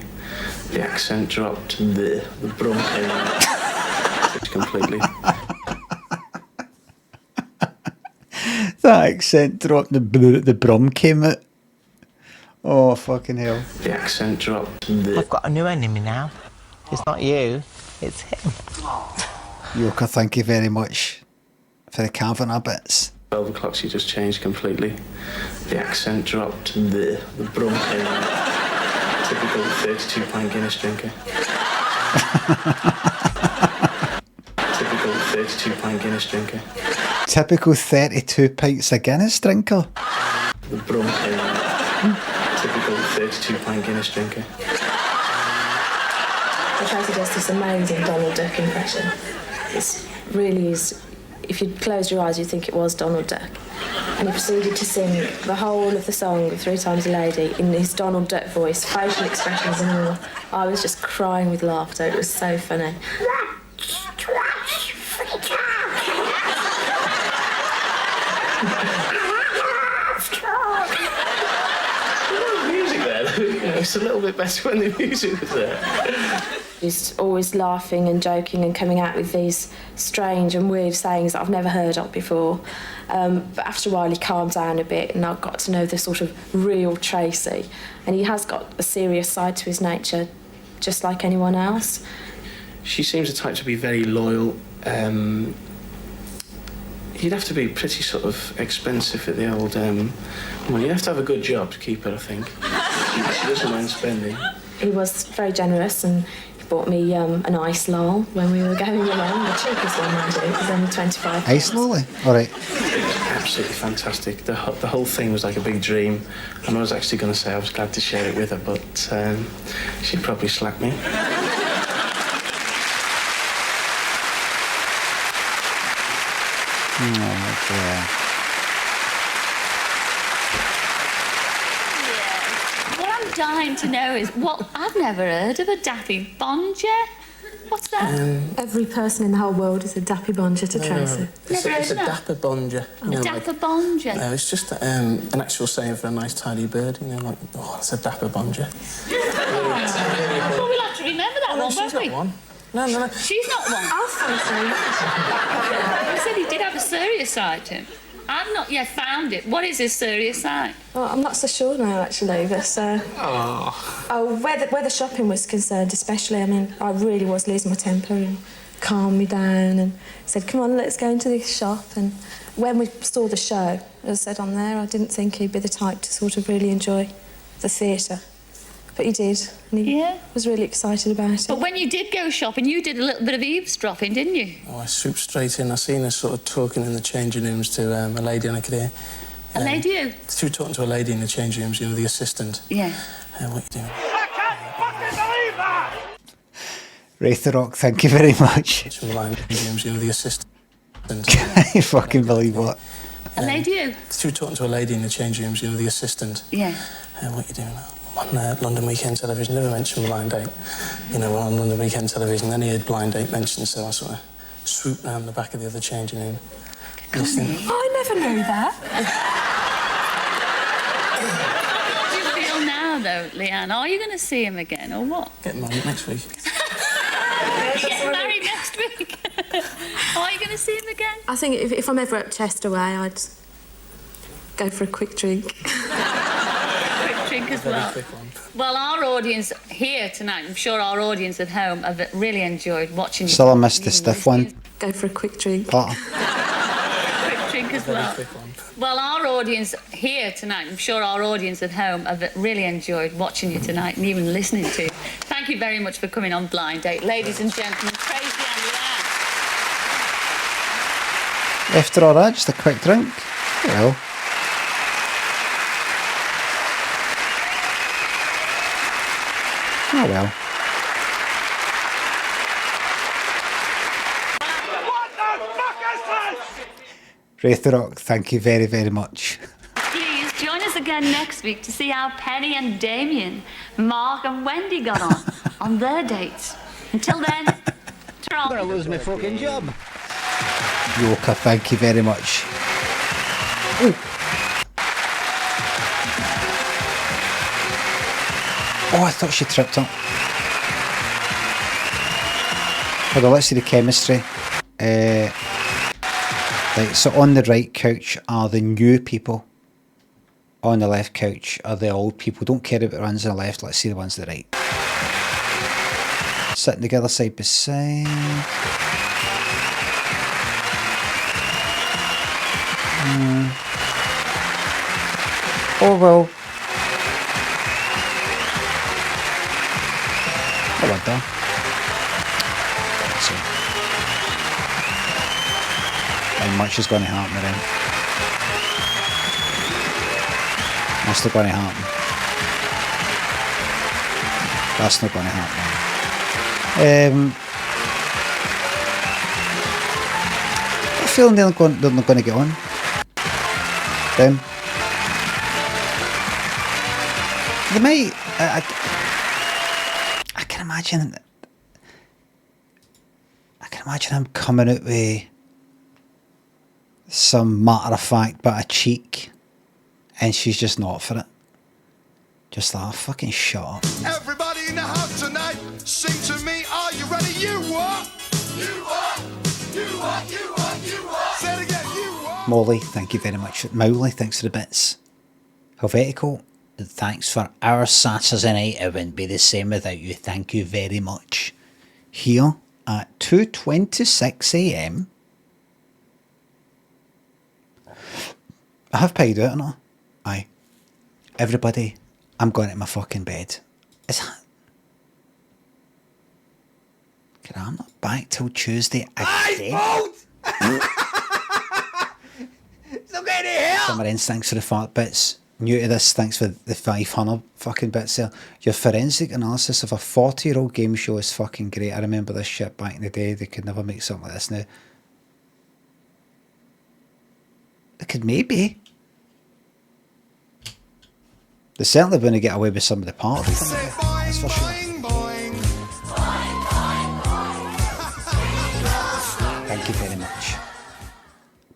The accent dropped, the brum came out completely. That accent dropped, the brum came out. Oh, fucking hell. The accent dropped. I've got a new enemy now. It's not you, it's him. Yoka, thank you very much for the Kavanagh bits. 12 o'clock she just changed completely. The accent dropped, the brum came out. Typical 32-pint Guinness drinker. Typical 32-pint Guinness drinker. Typical 32 pints of Guinness drinker. The brum came out. Typical 32-pint Guinness drinker. Tracy does this amazing Donald Duck impression. It really is, if you close your eyes, you'd think it was Donald Duck. And he proceeded to sing the whole of the song, 3 Times a Lady, in his Donald Duck voice, facial expressions and all. I was just crying with laughter. It was so funny. Music there, it's a little bit better when the music was there. He's always laughing and joking and coming out with these strange and weird sayings that I've never heard of before. But after a while he calmed down a bit and I got to know the sort of real Tracy. And he has got a serious side to his nature, just like anyone else. She seems the type to be very loyal. You'd have to be pretty sort of expensive at the old... well, you'd have to have a good job to keep her, I think. She doesn't mind spending. He was very generous and he bought me an ice lol when we were going along. The cheapest one, mind you, it was only 25. Ice lolly? All right. Absolutely fantastic. The whole thing was like a big dream. And I was actually going to say I was glad to share it with her, but she'd probably slap me. Oh, dear. What I'm dying to know is what I've never heard of a dappy bonja. What's that? Every person in the whole world is a dappy bonja to Tracy. It's a dapper bonja. You know, Dapper bonja. No, it's just an actual saying for a nice tidy bird. You know, like, oh, that's a dapper bonja. Well, we'll have to remember that one, won't we? One. No. She's not one. I'll say I said he did have a serious side to him. I've not yet found it. What is his serious side? Well, I'm not so sure now, actually, but... where the shopping was concerned, especially, I mean, I really was losing my temper and calmed me down and said, come on, let's go into this shop. And when we saw the show, as I said on there, I didn't think he'd be the type to sort of really enjoy the theatre. But he did, and he was really excited about it. But when you did go shopping, you did a little bit of eavesdropping, didn't you? Oh, I swooped straight in. I seen her sort of talking in the changing rooms to a lady, and I could hear... A lady who? She was talking to a lady in the changing rooms, you know, the assistant. Yeah. What are you doing? I can't fucking believe that! Wraith the Rock, thank you very much. From the changing rooms, you know, the assistant. Can you fucking believe what? A lady who? She was talking to a lady in the changing rooms, you know, the assistant. Yeah. What are you doing now? On London Weekend Television, never mentioned Blind Date. You know, we're on London Weekend Television, then he had Blind Date mentioned, so I sort of swooped round the back of the other changing room. Listening. I never knew that. How do you feel now, though, Leanne? Are you going to see him again, or what? Get married next week. Get married next week? Are you going to see him again? I think if I'm ever at Chester Way, I'd go for a quick drink. As well. Well, our audience here tonight, I'm sure our audience at home have really enjoyed watching you. Still I missed the stiff one. Go for a quick drink. Quick drink as well. Well, our audience here tonight, I'm sure our audience at home have really enjoyed watching you tonight and even listening to you. Thank you very much for coming on Blind Date. Ladies and gentlemen, Tracy and Leanne. After all that, just a quick drink. Well. Oh well. Wraith the Rock, thank you very, very much. Please join us again. again next week to see how Penny and Damien, Mark and Wendy got on their dates. Until then, I'm gonna lose my fucking job. Yoka, thank you very much. Ooh. Oh, I thought she tripped up. Hold on, let's see the chemistry. Right, so on the right couch are the new people. On the left couch are the old people. Don't care about the ones on the left, let's see the ones on the right. Sitting together side by side. Oh well. I want that. How much is going to happen then? That's not going to happen. That's not going to happen. I feel they're not going to get on. Them. They might. I can imagine. I can imagine him coming out with some matter of fact bit of cheek, and she's just not for it. Just like, fucking shut up. Everybody in the house tonight, sing to me. Are you ready? You what? You what? You what? You what? You what? Say it again. You what? Molly, thank you very much. Mowley, thanks for the bits. Helvetico, thanks for our Saturday night. It wouldn't be the same without you. Thank you very much. Here at 2:26 AM. I have paid out, no? Aye. Everybody, I'm going to my fucking bed. Is that... Okay, I'm not back till Tuesday again. Summer Ends, thanks for the fart bits. New to this, thanks for the 500 fucking bits there. Your forensic analysis of a 40-year-old game show is fucking great. I remember this shit back in the day. They could never make something like this now. They could maybe. They certainly wouldn't get away with some of the parts. That's for sure. Thank you very much.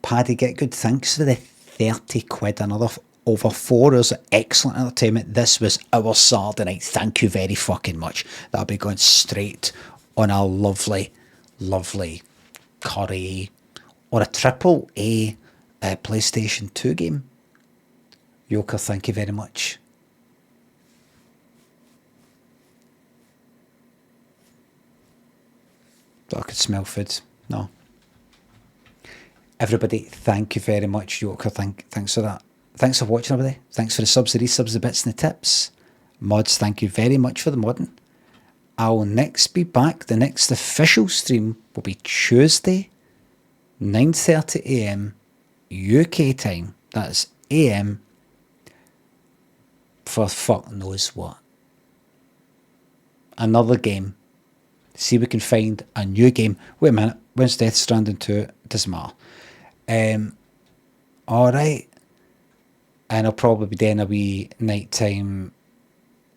Paddy Getgood, thanks for the 30 quid. Another over 4 hours of excellent entertainment. This was our Saturday night. Thank you very fucking much. That'll be going straight on a lovely, lovely curry or a triple A PlayStation 2 game. Yoka, thank you very much. I could smell food. No. Everybody, thank you very much, Yoka. Thanks for that. Thanks for watching, everybody. Thanks for the subs, the resubs, the bits and the tips. Mods, thank you very much for the modding. I'll next be back. The next official stream will be Tuesday, 9:30 AM UK time. That's AM for fuck knows what. Another game. See if we can find a new game. Wait a minute. When's Death Stranding 2? It doesn't matter. Alright. And I'll probably be doing a wee nighttime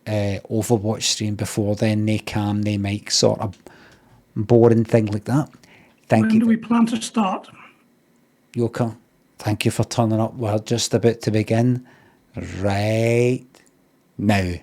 Overwatch stream before then. No cam, no mic, sort of boring thing like that. Thank you. When do we plan to start? Yoka, thank you for turning up. We're just about to begin right now.